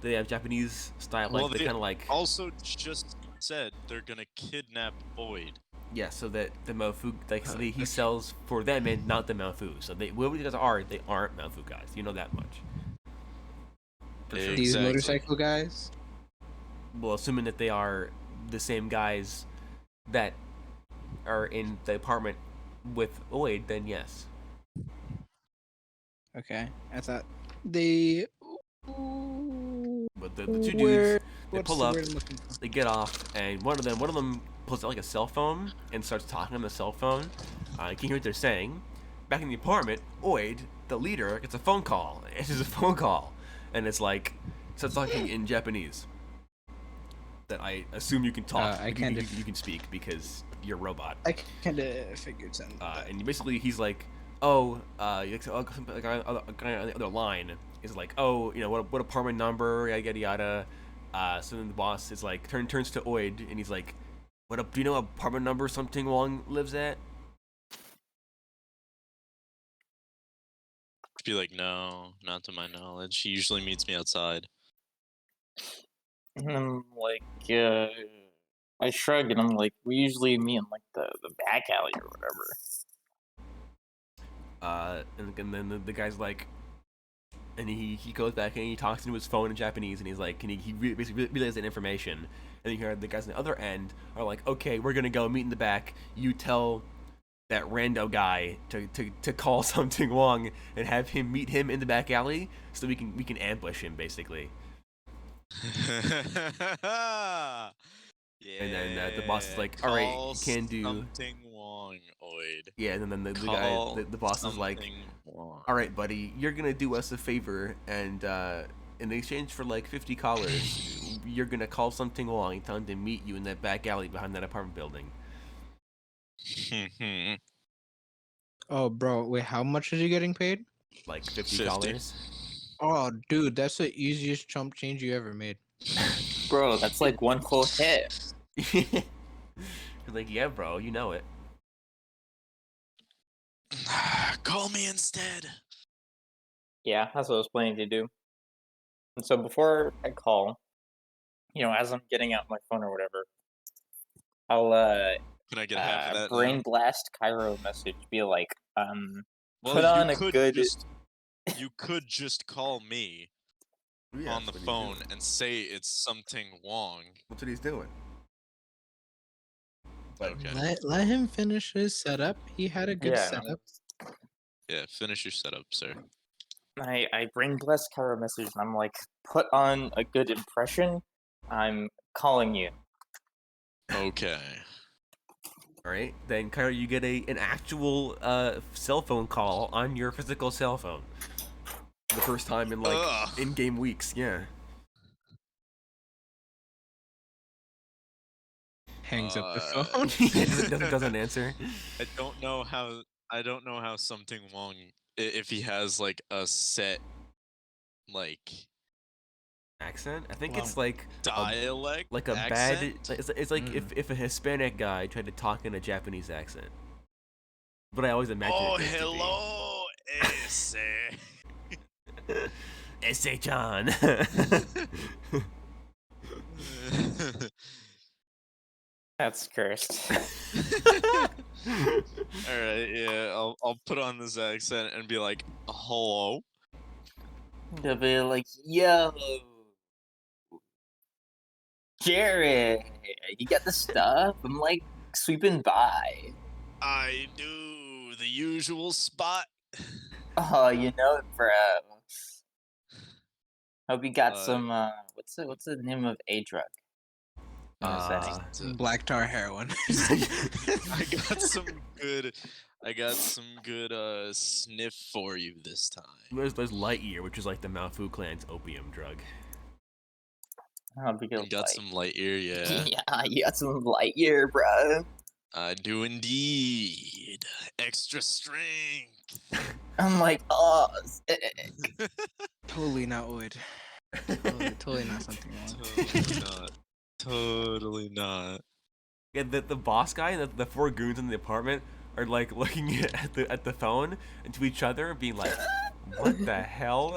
They have Japanese style, like Well, they they kind of like. also just said they're gonna kidnap Void. Yeah, so that the Maofu, like, so he okay. sells for them and not the Maofu. So whoever these guys are, they aren't Maofu guys. You know that much. For sure. These Exactly. motorcycle guys? Well, assuming that they are the same guys that are in the apartment with Oid, then yes. Okay, I thought they. But the two Where- dudes, they what's pull the up, word I'm looking for? they get off, and one of them pulls out like a cell phone and starts talking on the cell phone. You can hear what they're saying. Back in the apartment, Oid, the leader, gets a phone call. It's just a phone call, and it's like starts talking in Japanese. That I assume you can talk. I you, kind you, of- you can speak because you're a robot. I kind of figured something. And basically he's like, like a guy on the other line is like, oh, you know, what apartment number, yada yada yada. So then the boss is like, turns to Oid and he's like, what up? Do you know what apartment number something Wong lives at? Be like, no, not to my knowledge. He usually meets me outside. And I'm like, I shrug and I'm like, we usually meet in like the back alley or whatever. And then the guy's like, and he goes back and he talks into his phone in Japanese and he's like, and he basically relays that information. And you hear the guys on the other end are like, okay, we're gonna go meet in the back. You tell that rando guy to call something Wong and have him meet him in the back alley so we can ambush him basically. Yeah. And then the boss is like, all right, you can do something Wong, Oid. Yeah, and then the guy, Call the boss is like, something Wong. all right, buddy, you're gonna do us a favor, and in exchange for like 50 collars, you're gonna call something Wong and tell him to meet you in that back alley behind that apartment building. Oh, bro, wait, how much is he getting paid? Like 50 collars. Oh, dude, that's the easiest chump change you ever made. Bro, that's like one full hit. Like, yeah, bro, you know it. Call me instead. Yeah, that's what I was planning to do. And so before I call, you know, as I'm getting out my phone or whatever, I'll Can I get half of that brain now? blast Cairo message, be like, Well, put on a good. You could just call me Yeah, on the that's what he's phone doing. and say it's something Wong. That's what he's doing. But Okay. Let him finish his setup. He had a good Yeah. setup. Yeah, finish your setup, sir. I brain blast Cairo message, and I'm like, put on a good impression. I'm calling you. Okay. all right, then Kyra, you get an actual cell phone call on your physical cell phone. For the first time in like Ugh. in-game weeks, yeah. Hangs up the Uh, phone. It doesn't answer. I don't know how something Wong, if he has like a set like Accent? I think Well, it's like dialect, like a accent? bad. It's like if a Hispanic guy tried to talk in a Japanese accent. But I always imagine. Oh, it hello, ese. Ese-chan. That's cursed. All right, yeah, I'll put on this accent and be like, hello. They'll be like, yo, Jared, you got the stuff? I'm like sweeping by. I do the usual spot. Oh, you know it, bro. Hope you got some. What's the name of a drug? Black tar heroin. I got some good sniff for you this time. There's Lightyear, which is like the Malfu clan's opium drug. I'll be good. You got some light ear, yeah. Yeah, you got some light year, bro. I do indeed. Extra strength. I'm like, oh, Totally not wood. Totally not something wrong. Totally not. Totally not. Yeah, the boss guy, the four goons in the apartment are like looking at the phone and to each other, being like, "What the hell?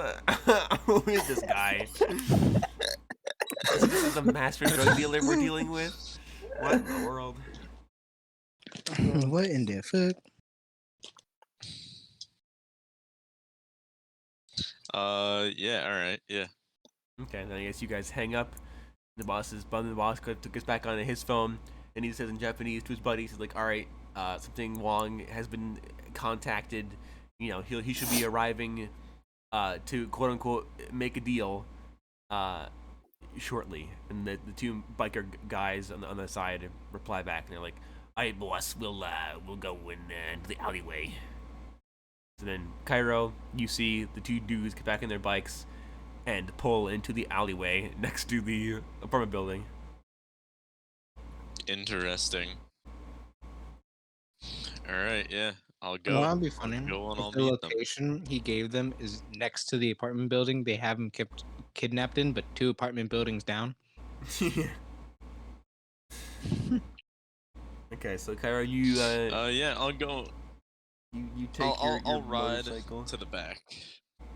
Who is this guy? This is the master drug dealer we're dealing with? What in the world?" What in the fuck? Yeah, alright, yeah. Okay, then I guess you guys hang up. The boss took us back onto his phone, and he says in Japanese to his buddies, he's like, "All right, something Wong has been contacted. You know, he should be arriving to quote unquote make a deal shortly." And the two biker guys on the side reply back, and they're like, "All right, boss, we'll go into the alleyway." So then, Cairo, you see the two dudes get back in their bikes and pull into the alleyway next to the apartment building. Interesting. Alright, yeah. I'll go. Won't it be funny I'll go and I'll if the meet them. location he gave them is next to the apartment building they have him kidnapped in, but 2 apartment buildings down? Okay, so Cairo, you Yeah, I'll go. you take your I'll ride motorcycle. to the back.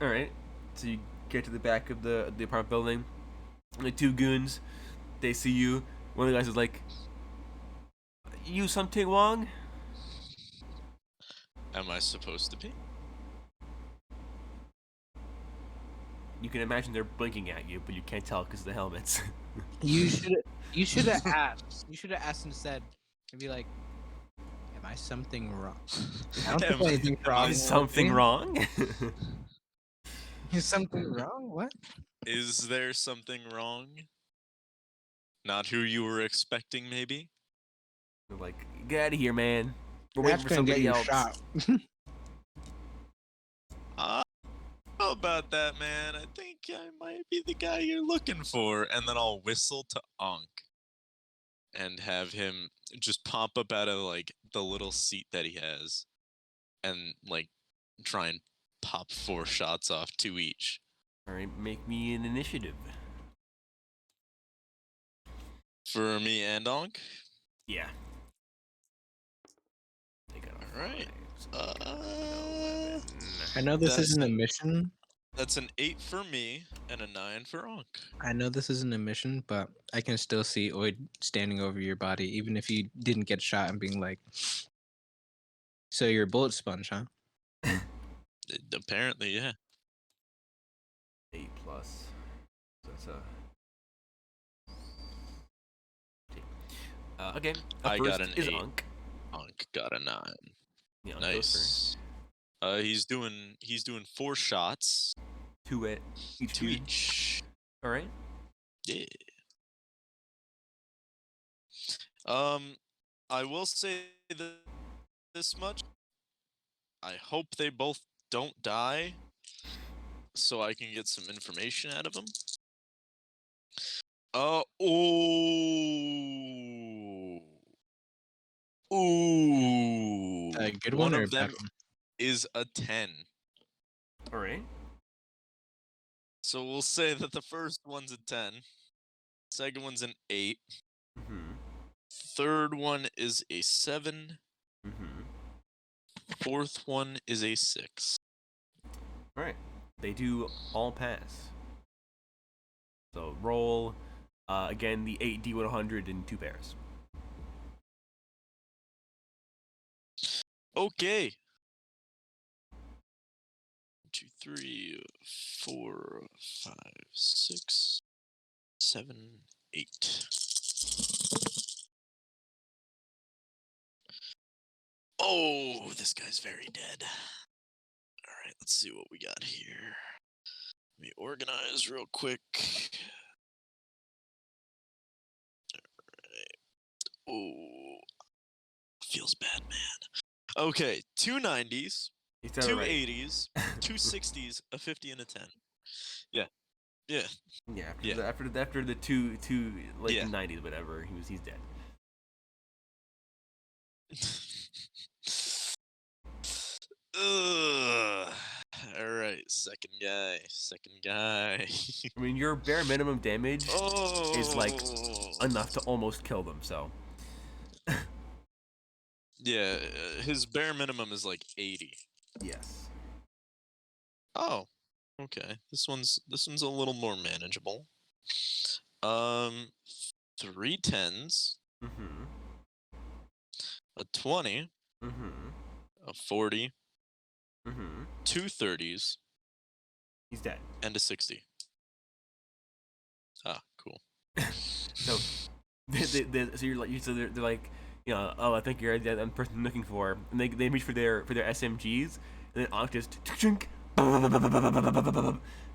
All right, so you get to the back of the apartment building. And the two goons, they see you. One of the guys is like, "You something wrong?" Am I supposed to be? You can imagine they're blinking at you, but you can't tell because of the helmets. You should have asked. You should have asked instead. And be like, "Am I something wrong? I don't think anything's wrong. Is something wrong? Is something wrong? What?" Is there something wrong? Not who you were expecting, maybe? They're like, "Get out of here, man. We're That's waiting for gonna get somebody you else." shot. How about that, man? I think I might be the guy you're looking for. And then I'll whistle to Ankh and have him just pop up out of like the little seat that he has and like try and pop 4 shots off, 2 each. All right, make me an initiative. For me and Ankh? Yeah. They got a Alright. 5, I know this That's isn't a an- mission. That's an 8 for me and a 9 for Ankh. I know this isn't a mission, but I can still see Oid standing over your body, even if you didn't get shot, and being like, "So you're a bullet sponge, huh?" Apparently, yeah. 8 plus. So that's okay. Up I first got an is 8. Ankh. Ankh got a 9. Yeah, Ankh goes first. Nice. He's doing 4 shots. 2 at each 2 dude. each. All right. Yeah. I will say this much. I hope they both don't die, so I can get some information out of them. Ooh. A good One one or a of bad them one? is a 10. All right. So we'll say that the first one's a 10. Second one's an 8. Mm-hmm. Third one is a 7. Mm-hmm. Fourth one is a 6. All right. They do all pass. So roll again the 8d100 in 2 pairs. Okay. 2, 3, 4, 5, 6, 7, 8. Oh, this guy's very dead. All right, let's see what we got here. Let me organize real quick. All right. Oh, feels bad, man. Okay, 2 90s, He's done 2 it right. 80s, 2 60s, a 50, and a 10. Yeah. Yeah. Yeah, Yeah. after the two like Yeah. the 90s, whatever, he's dead. Ugh. All right, second guy. I mean, your bare minimum damage is like Oh. enough to almost kill them. So Yeah, his bare minimum is like 80. yes. Oh, okay. This one's a little more manageable. 3 10s, Mm-hmm. a 20, Mm-hmm. a 40, Mm-hmm. 2 30s, He's dead. and a 60. Ah, cool. So, so they're like, you know, oh, I think you're the person I'm looking for, and they reach for their SMGs, and then Ankh just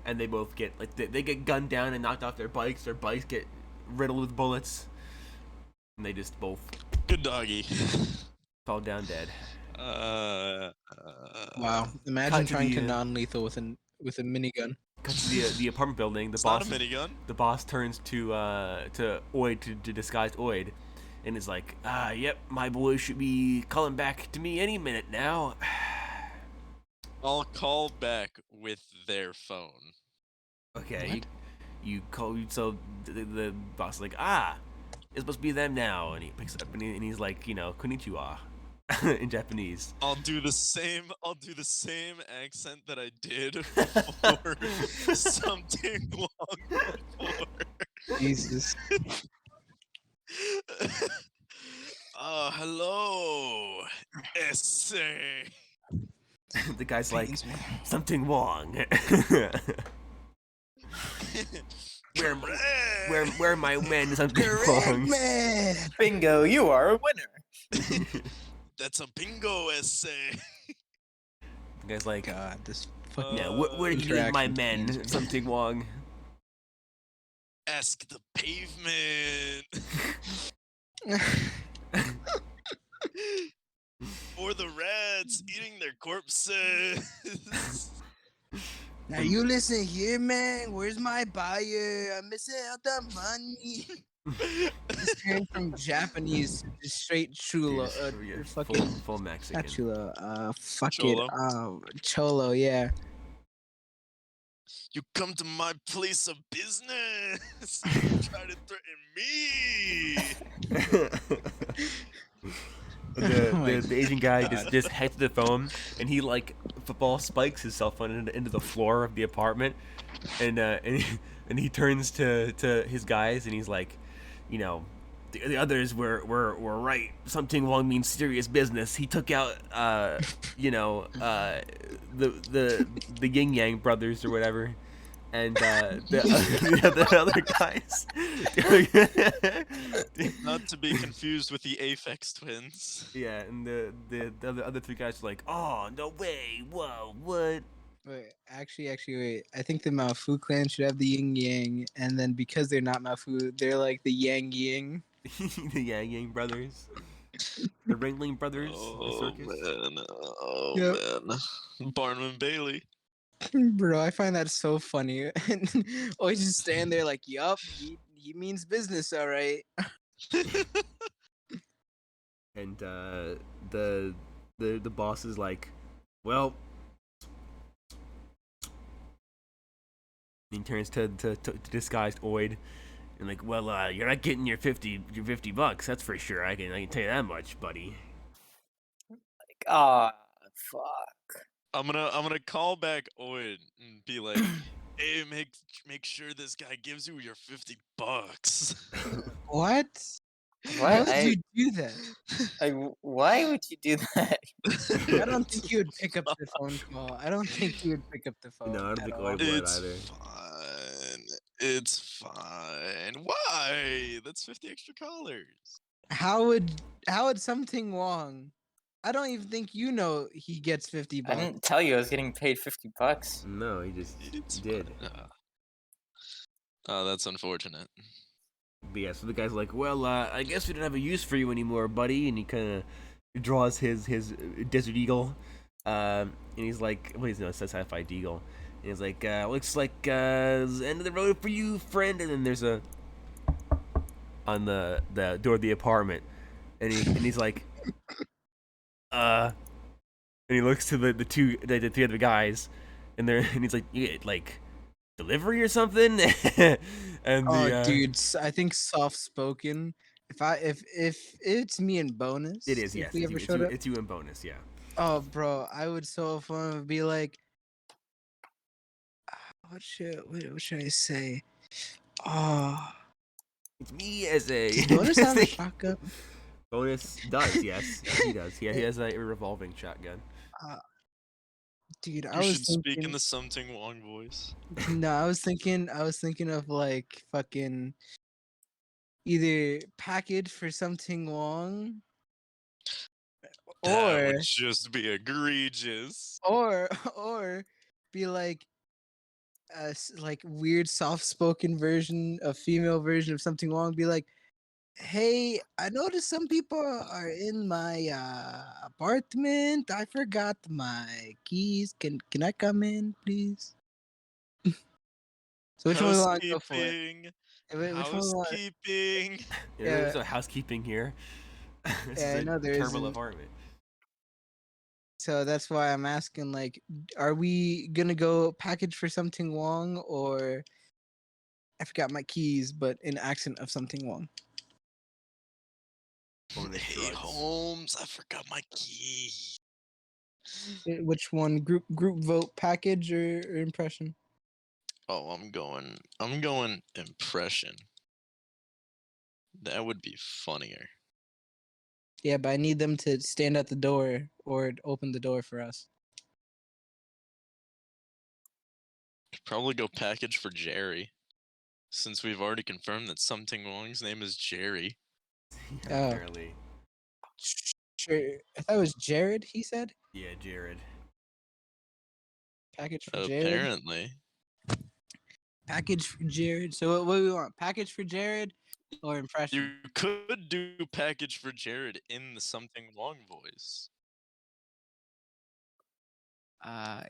and they both get like they get gunned down and knocked off their bikes. Their bikes get riddled with bullets, and they just both Good doggy. fall down dead. Wow. Imagine Cut to trying to the, non-lethal with a minigun. cut to the apartment building. It's not a minigun. The boss turns to Oid to disguised Oid, and is like, yep, my boy should be calling back to me any minute now. I'll call back with their phone. Okay, you call, so the boss is like, it must be them now, and he picks it up and he's like, you know, konnichiwa, in Japanese. I'll do the same accent that I did for something long before. Jesus. Hello, essay. The guy's like, something wrong. where are my men? Something wrong. Man. Bingo, you are a winner. That's a bingo essay. The guy's like, God, this fucking. yeah, where did you leave my men? interaction. Something wrong. Ask the pavement. Or the rats eating their corpses. Now you listen here, man. Where's my buyer? I'm missing out the money. This turned from Japanese to straight chulo. Yeah, Fucking full Mexican. not chulo. Fuck Cholo. it. Cholo, yeah. You come to my place of business. You try to threaten me. Oh my The Asian guy just heads to the phone, and he like football spikes his cell phone into the floor of the apartment, and he turns to his guys, and he's like, you know, the others were right. Something wrong means serious business. He took out the Yin Yang brothers or whatever. And the other guys. Not to be confused with the Aphex twins. Yeah, and the other three guys are like, oh, no way, whoa, what? Wait, actually, wait. I think the Maofu clan should have the Yin Yang, and then because they're not Maofu, they're like the Yang Ying. The Yang Yang brothers. The Ringling brothers. The Oh circus. man. Oh Yep. man. Barnum and Bailey. Bro, I find that so funny. And always just stand there like, yup, he means business, all right. And the boss is like, well, he turns to disguised Oid, and like, well, you're not getting your $50, that's for sure. I can tell you that much, buddy. Like, ah, fuck. I'm gonna call back Owen and be like, hey, make sure this guy gives you your $50. What? Why What? would you do that? Why would you do that? I don't think you would pick up the phone call. I don't think you would pick up the phone. No, I don't at think all. Oid would It's either. fine. It's fine. Why? That's 50 extra collars. How would something wrong? I don't even think you know he gets $50. I didn't tell you I was getting paid $50. No, he just It's did. fine. Oh, that's unfortunate. But yeah, so the guy's like, well, I guess we don't have a use for you anymore, buddy. And he kind of draws his Desert Eagle. And he's like, well, he's no, it says Sci-Fi Deagle. And he's like, looks like it's the end of the road for you, friend. And then there's a on the door of the apartment, and he's like, and he looks to the three other guys, and he's like, you get like delivery or something, and Dude, I think soft spoken. If it's me and bonus, it is, if yes, we it's ever you, showed up. it's you in bonus, yeah. Oh, bro, I would so fun be like, what should I say? Oh, It's me as a does bonus have a shotgun? bonus does, yes, he does. He has a revolving shotgun. Dude, I You was should speak in thinking. the something Wong voice. No, I was thinking of like fucking either package for something Wong That or would just be egregious. or or be like like weird soft spoken version of female version of something Wong. Be like, hey, I noticed some people are in my apartment. I forgot my keys. Can I come in, please? So which one we want to go for? Housekeeping. Which one we want? Housekeeping. There's no housekeeping here. This Yeah, is I a know there terrible isn't. apartment. So that's why I'm asking, like, are we gonna go package for something Wong or I forgot my keys, but an accent of something Wong? Bonus Hey drugs. Holmes, I forgot my key. Which one? Group vote, package or impression? Oh, I'm going impression. That would be funnier. Yeah, but I need them to stand at the door or open the door for us. Probably go package for Jerry. Since we've already confirmed that something Wong's name is Jerry. Oh. Apparently. Sure. I thought it was Jared, he said? Yeah, Jared. Package for Jared? Apparently. Package for Jared. So what do we want? Package for Jared or impression? You could do package for Jared in the something Wong voice.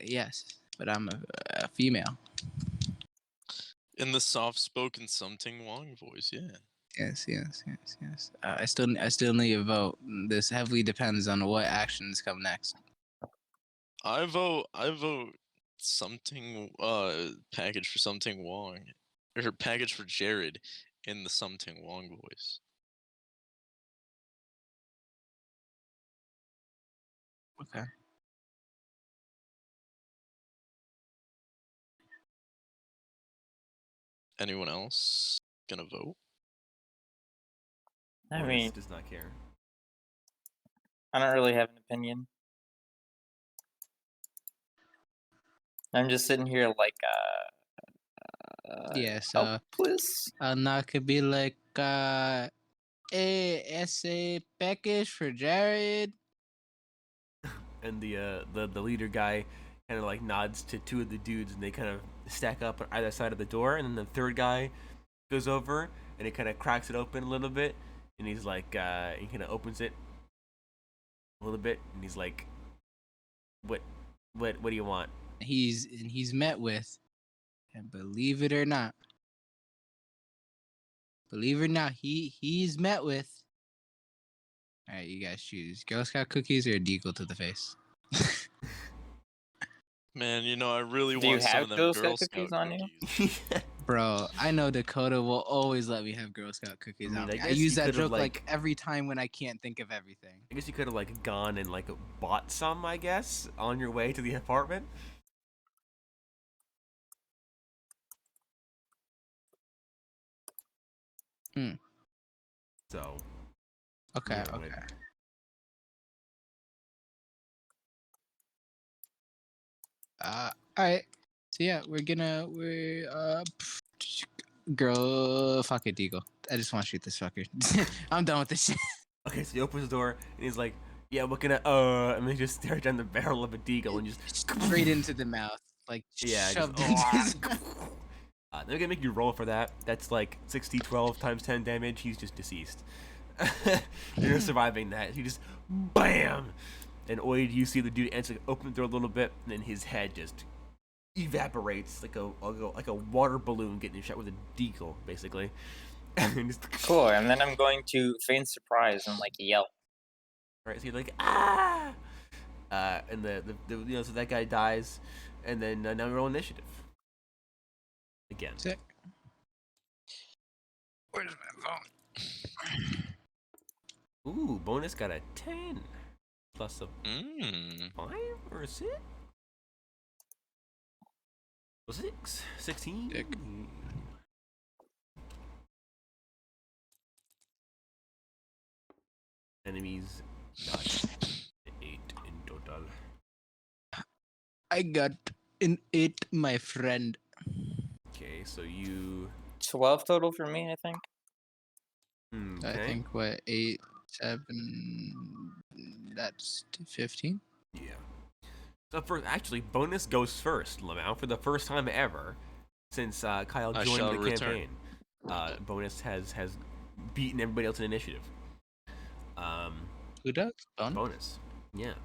Yes, but I'm a female. In the soft-spoken something Wong voice, yeah. Yes. I still need a vote. This heavily depends on what actions come next. I vote something package for something Wong. Or package for Jared in the something Wong voice. Okay. Anyone else gonna vote? I Bonus mean, does not care. I don't really have an opinion. I'm just sitting here like Yeah, so helpless. that could be like essay package for Jared. And the leader guy kind of like nods to two of the dudes, and they kind of stack up on either side of the door. And then the third guy goes over and he kind of cracks it open a little bit, and he's like, he kind of opens it a little bit, and he's like, what do you want? He's met with, and believe it or not, he's met with. All right, you guys choose Girl Scout cookies or a deagle to the face. Man, you know, I really Do you want some have of them Girl Girl Scout cookies Scout on you? cookies. Bro, I know Dakota will always let me have Girl Scout cookies I mean, on I me. I guess use you that could've, joke like like- every time when I can't think of everything. I guess you could have like gone and like bought some, I guess, on your way to the apartment. So. Okay, Yeah, okay. All right. So yeah, girl, fuck it, Deagle. I just want to shoot this fucker. I'm done with this shit. Okay, so he opens the door and he's like, "Yeah, what can I?" And then he just stares down the barrel of a deagle and just Straight into the mouth, like yeah, shoved just, into his. they're gonna make you roll for that. That's like 6d12 times 10 damage. He's just deceased. You're surviving that. He just bam, and Oid, you see the dude answer, open the door a little bit, and then his head just evaporates like a water balloon getting shot with a deagle, basically. And just, Cool. And then I'm going to feign surprise and like yell. right, so you're like ah, and the so that guy dies, and then now we roll initiative again. Sick. Where's my phone? Ooh, bonus got a 10 plus a 5 or a 6. 16. Sick. Enemies got 8 in total. I got an 8, my friend. Okay, so you 12 total for me, I think. okay. I think what 8, 7. That's 15. Yeah. So first, actually, bonus goes first, Lamau, for the first time ever since Kyle I joined shall the return. campaign. Bonus has beaten everybody else in initiative. Who does? Bonus. Yeah.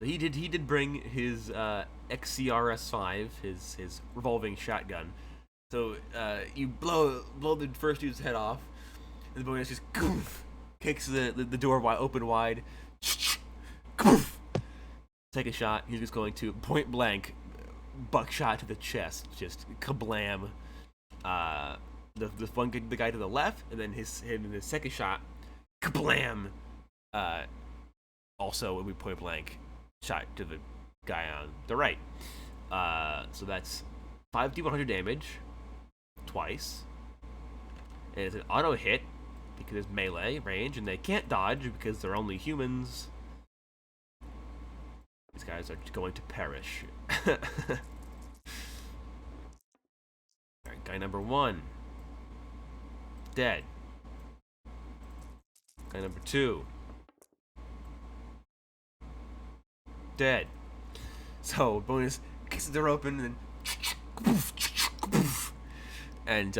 So he did bring his XCRS-5, his revolving shotgun. So you blow the first dude's head off, and the bonus just goof, kicks the door open wide. Goof. Take a shot. He's just going to point blank, buckshot to the chest, just kablam. The guy to the left, and then his second shot, kablam. Also, it would be point blank shot to the guy on the right. So that's 5d100 damage twice. And it's an auto hit because it's melee range, and they can't dodge because they're only humans. These guys are going to perish. Alright, guy number 1. Dead. Guy number 2. Dead. So, bonus kicks the door open and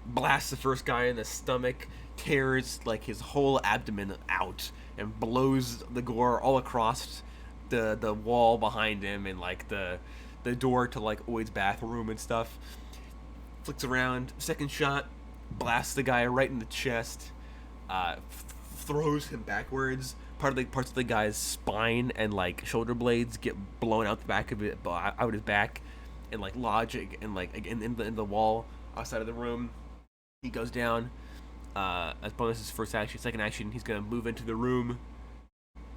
blasts the first guy in the stomach, tears like his whole abdomen out, and blows the gore all across the wall behind him and like the door to like Oid's bathroom and stuff. Flicks around, second shot, blasts the guy right in the chest, throws him backwards. Parts of the guy's spine and like shoulder blades get blown out the back of it, out his back, and like lodge and like in the wall outside of the room. He goes down. As bonus, first action, second action, he's gonna move into the room,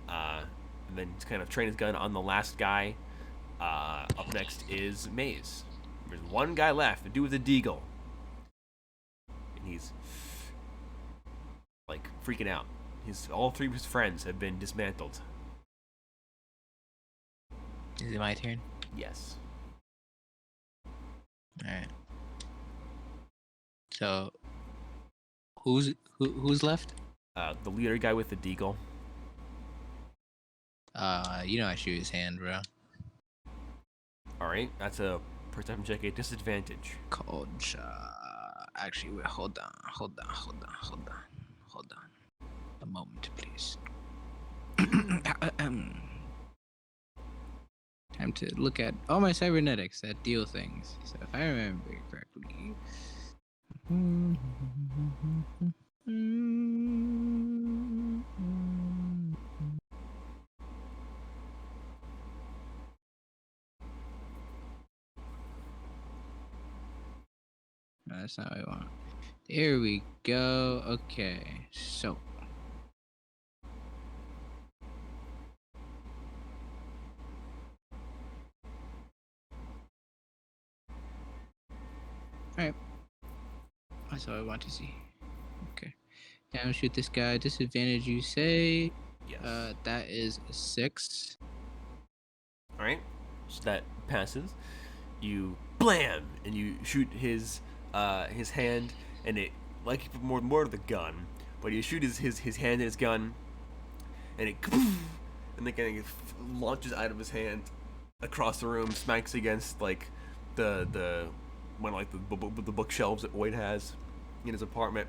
and then just kind of train his gun on the last guy. Up next is Maze. There's one guy left, the dude with the deagle, and he's like freaking out. All 3 of his friends have been dismantled. Is it my turn? Yes. Alright. So, who's left? The leader guy with the deagle. I shoot his hand, bro. Alright, that's a perception check at disadvantage. Cold shot. Actually, wait, hold on. A moment, please. Time to look at all my cybernetics that deal things. So if I remember correctly. No, that's not what I want. There we go. Okay, so. Alright. That's all I want to see. Okay. Down shoot this guy. Disadvantage, you say? Yes. That is a 6. Alright, so that passes. You blam, and you shoot his hand, and it like you put more to the gun, but you shoot his hand and his gun, and it and then kind of launches out of his hand across the room, smacks against like the one of like the bookshelves that Oid has in his apartment,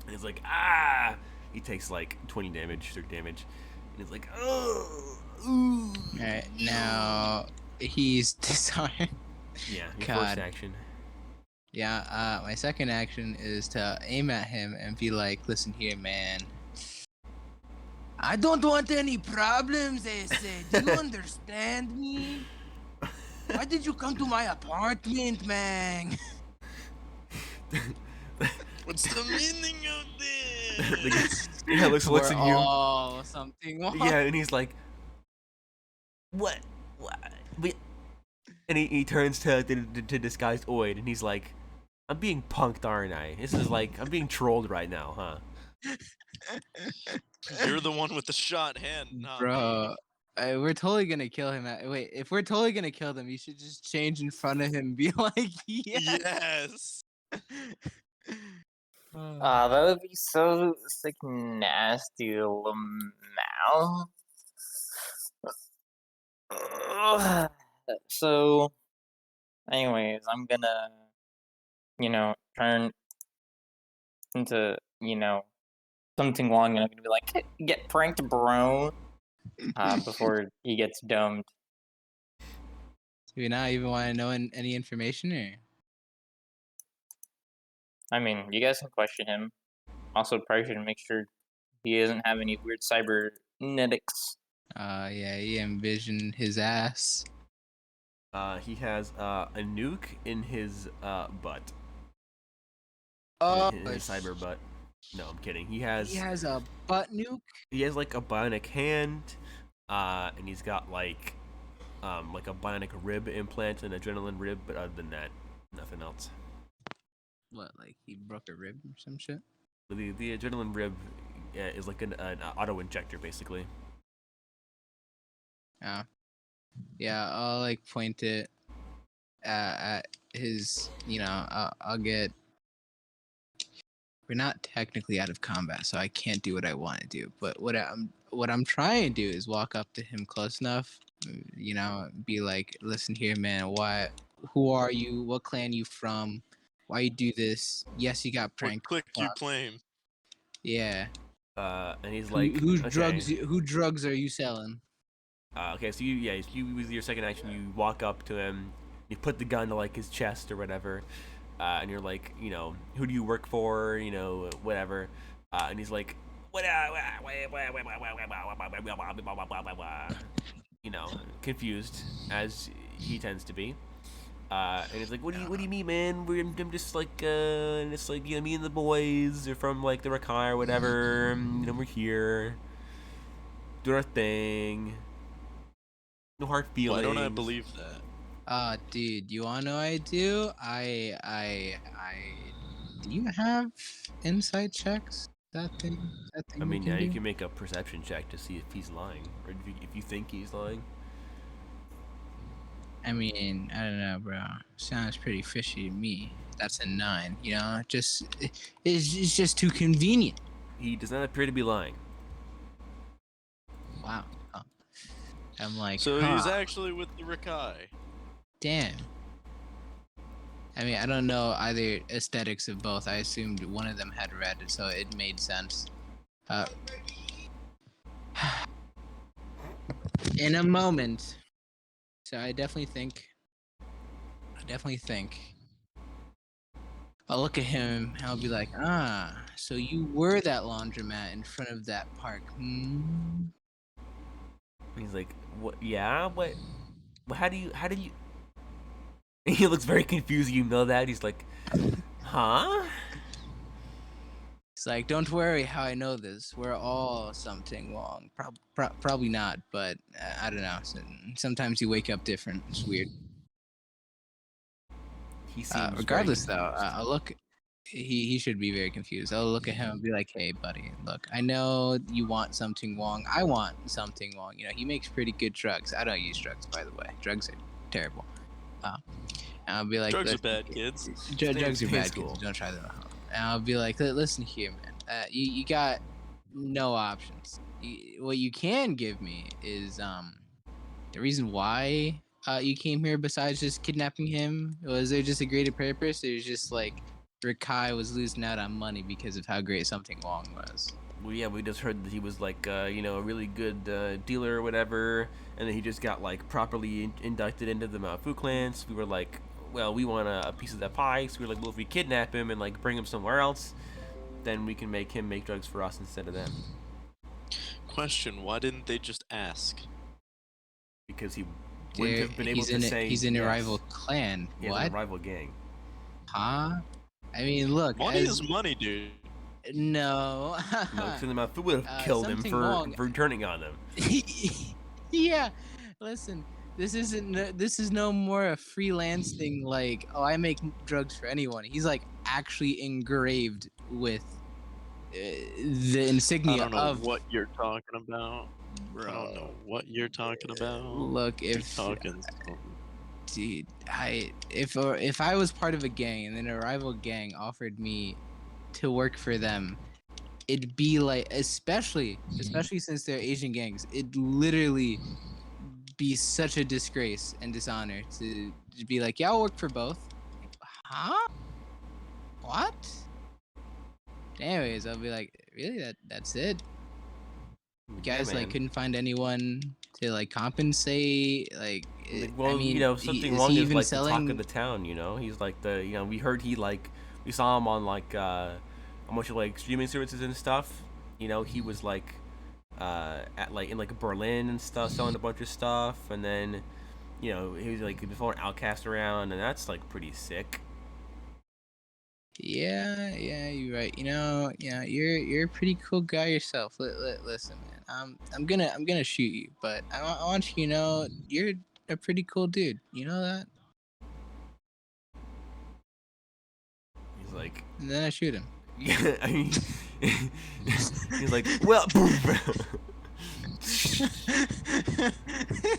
and he's like ah. He takes like 20 damage, 30 damage, and he's like oh. Ooh. Alright, now he's disarmed. Yeah, your God. first action. Yeah, my second action is to aim at him and be like, listen here, man. I don't want any problems, I say. Do you understand me? Why did you come to my apartment, man? What's the meaning of The guy- this? yeah, looks We're at you. all something wrong. Yeah, and he's like, what? And he turns to disguised Oid, and he's like, I'm being punked, aren't I? This is like, I'm being trolled right now, huh? You're the one with the shot hand, not me. Bro, we're totally gonna kill him. Wait, if we're totally gonna kill them, you should just change in front of him and be like, yeah. Yes. That would be so sick, nasty, Lamau. So, anyways, I'm gonna, turn into, something long, and I'm gonna be like, get pranked, bro, before he gets domed. Do you not even want to know any information, or? I mean, you guys can question him. Also, probably should make sure he doesn't have any weird cybernetics. Yeah, he envisioned his ass. He has a nuke in his butt. Oh, In his cyber butt. No, I'm kidding. He has a butt nuke. he has like a bionic hand, and he's got like a bionic rib implant, an adrenaline rib, but other than that, nothing else. What, like he broke a rib or some shit? The adrenaline rib is like an auto injector, basically. Oh. Yeah, I'll like point it at his. I'll get. We're not technically out of combat, so I can't do what I want to do. But what I'm trying to do is walk up to him close enough, be like, "Listen here, man. Who are you? What clan you from? Why you do this? Yes, you got What pranked. click you claim? Yeah. And he's like, Whose okay. drugs? Who drugs are you selling? Okay, so you with your second action, you walk up to him, you put the gun to like his chest or whatever, and you're like, who do you work for? Whatever. And he's like, confused as he tends to be. And he's like, what do you mean, man? I'm just like, it's like, me and the boys are from like the Rakai or whatever. We're here, doing our thing. No hard feelings. Why don't I believe that? Dude, you wanna know what I do? Do you have insight checks? That thing I mean, you yeah, can you do? can make a perception check to see if he's lying, or if you think he's lying. I mean, I don't know, bro. Sounds pretty fishy to me. That's a 9. It's just too convenient. He does not appear to be lying. Wow. I'm like, So he's actually with the Rakai. damn. I mean, I don't know either aesthetics of both. I assumed one of them had red, so it made sense. In a moment. So I definitely think. I'll look at him and I'll be like, so you were that laundromat in front of that park. He's like, what? Yeah, what? How do you? He looks very confused. You know that? He's like, huh? It's like, don't worry how I know this. We're all something wrong. Probably not, but I don't know. Sometimes you wake up different. It's weird. He seems regardless, very though, I'll look. He should be very confused. I'll look at him and be like, hey, buddy, look, I know you want something wrong. I want something wrong. He makes pretty good drugs. I don't use drugs, by the way. Drugs are terrible. I'll be like, Drugs are bad, kids. Drugs are Stay in bad, school. kids. Don't try them at home. And I'll be like, listen here, man. You got no options. What you can give me is the reason why you came here besides just kidnapping him. Was there just a greater purpose? Or was just like Rakai was losing out on money because of how great something Wong was? Well, yeah, we just heard that he was like, a really good dealer or whatever, and then he just got like properly inducted into the Maofu clans. We were like, well, we want a piece of that pie. So we're like, well, if we kidnap him and like bring him somewhere else, then we can make him make drugs for us instead of them. Question: why didn't they just ask? Because he wouldn't have been able he's to in say he's in a yes. rival clan. He has What? a rival gang. Huh? I mean, look. Money is money, dude. No. No, because in the mouth would have killed him something for wrong. turning on them. Yeah. Listen, this is no more a freelance thing like, oh, I make drugs for anyone. He's like actually engraved with the I insignia don't know of what you're talking about. bro. I don't know what you're talking about. Look, You're if talking dude, if I was part of a gang and then a rival gang offered me to work for them, it'd be like, especially since they're Asian gangs, it'd literally be such a disgrace and dishonor to be like, yeah, I'll work for both. Huh? What? Anyways, I'll be like, really? That's it? You guys man. like couldn't find anyone to like compensate? Like, Well, I mean, you know, something is wrong he is even like the talk selling? of the town. You know, he's like we heard we saw him on like a bunch of like streaming services and stuff. You know, he was like at like in like Berlin and stuff, selling a bunch of stuff, and then you know he was like before an outcast around, and that's like pretty sick. Yeah, you're right. You know, you're a pretty cool guy yourself. Listen, man, I'm gonna shoot you, but I want you to know you're a pretty cool dude. You know that? He's like, And then I shoot him. yeah, I mean, he's like, well,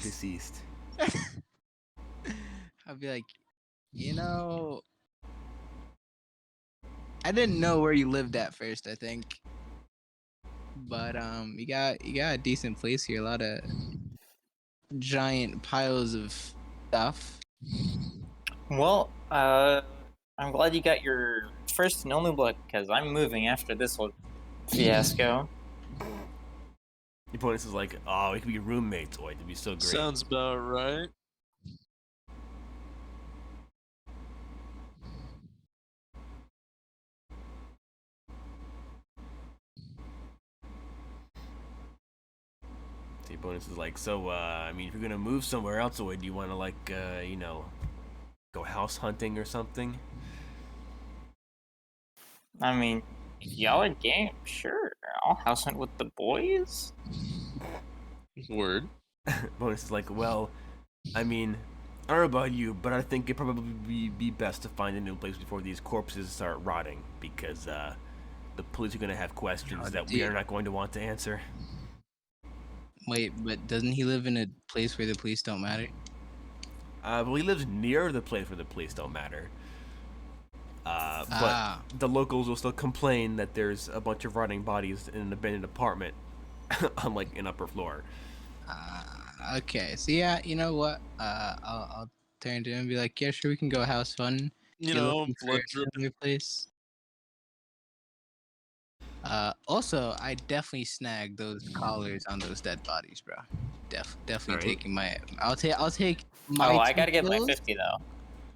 deceased. I'll be like, you know, I didn't know where you lived at first. I think, but you got a decent place here. A lot of giant piles of stuff. Well, I'm glad you got your first and only look, because I'm moving after this whole fiasco. The opponent is like, oh, we could be roommates. Oh, it'd be so great. Sounds about right. The bonus is like, so, I mean, if you're gonna move somewhere else away, do you want to, like, you know, go house hunting or something? I mean, if y'all are game, sure, I'll house hunt with the boys. Word. Bonus is like, well, I mean, I don't know about you, but I think it'd probably be best to find a new place before these corpses start rotting, because, the police are gonna have questions that we are not going to want to answer. Wait, but doesn't he live in a place where the police don't matter? Well, he lives near the place where the police don't matter. But the locals will still complain that there's a bunch of rotting bodies in an abandoned apartment on like an upper floor. Okay. So yeah, you know what? I'll turn to him and be like, yeah, sure, we can go house fun. You You're know, looking for blood a dripping. similar place. Also, I definitely snagged those collars on those dead bodies, bro. Definitely Alright. taking my. I'll take my. Oh, I 2 gotta get my kills. 50 though.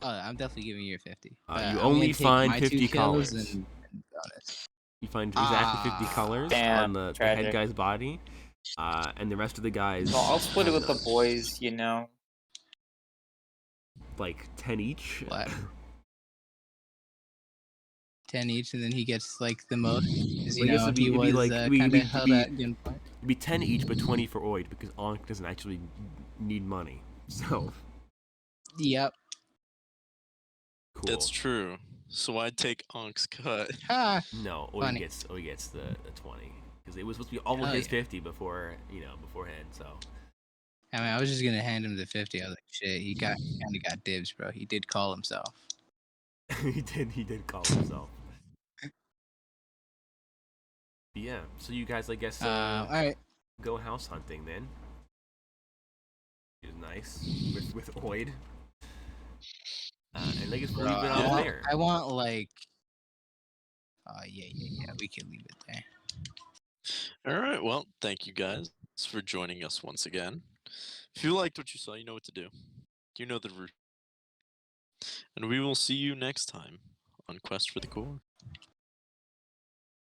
Oh, I'm definitely giving you your 50. You I'm only gonna take find my 2 50 kills collars. and bonus. You find exactly 50 colors Damn, on the head tragic. guy's body, and the rest of the guys. Well, I'll split it have with the none. boys, you know. Like 10 each. What? 10 each, and then he gets like the most. 'Cause, Well, I guess he was kind of held at gunpoint. It'd be 10 each, but 20 for Oid because Ankh doesn't actually need money. So Yep. cool. That's true. So I'd take Ank's cut. Ha! No, Funny. Oid gets the 20 because it was supposed to be all of Hell his yeah. 50 beforehand. So I mean, I was just gonna hand him the 50. I was like, shit, he kind of got dibs, bro. He did call himself. he did call himself. But yeah, so you guys, I guess, All right. go house hunting then. Which is nice with Oid. And I guess we'll leave it I off want, there. I want like. Oh yeah. We can leave it there. All right. Well, thank you guys for joining us once again. If you liked what you saw, you know what to do. You know the route. And we will see you next time on Quest for the Core.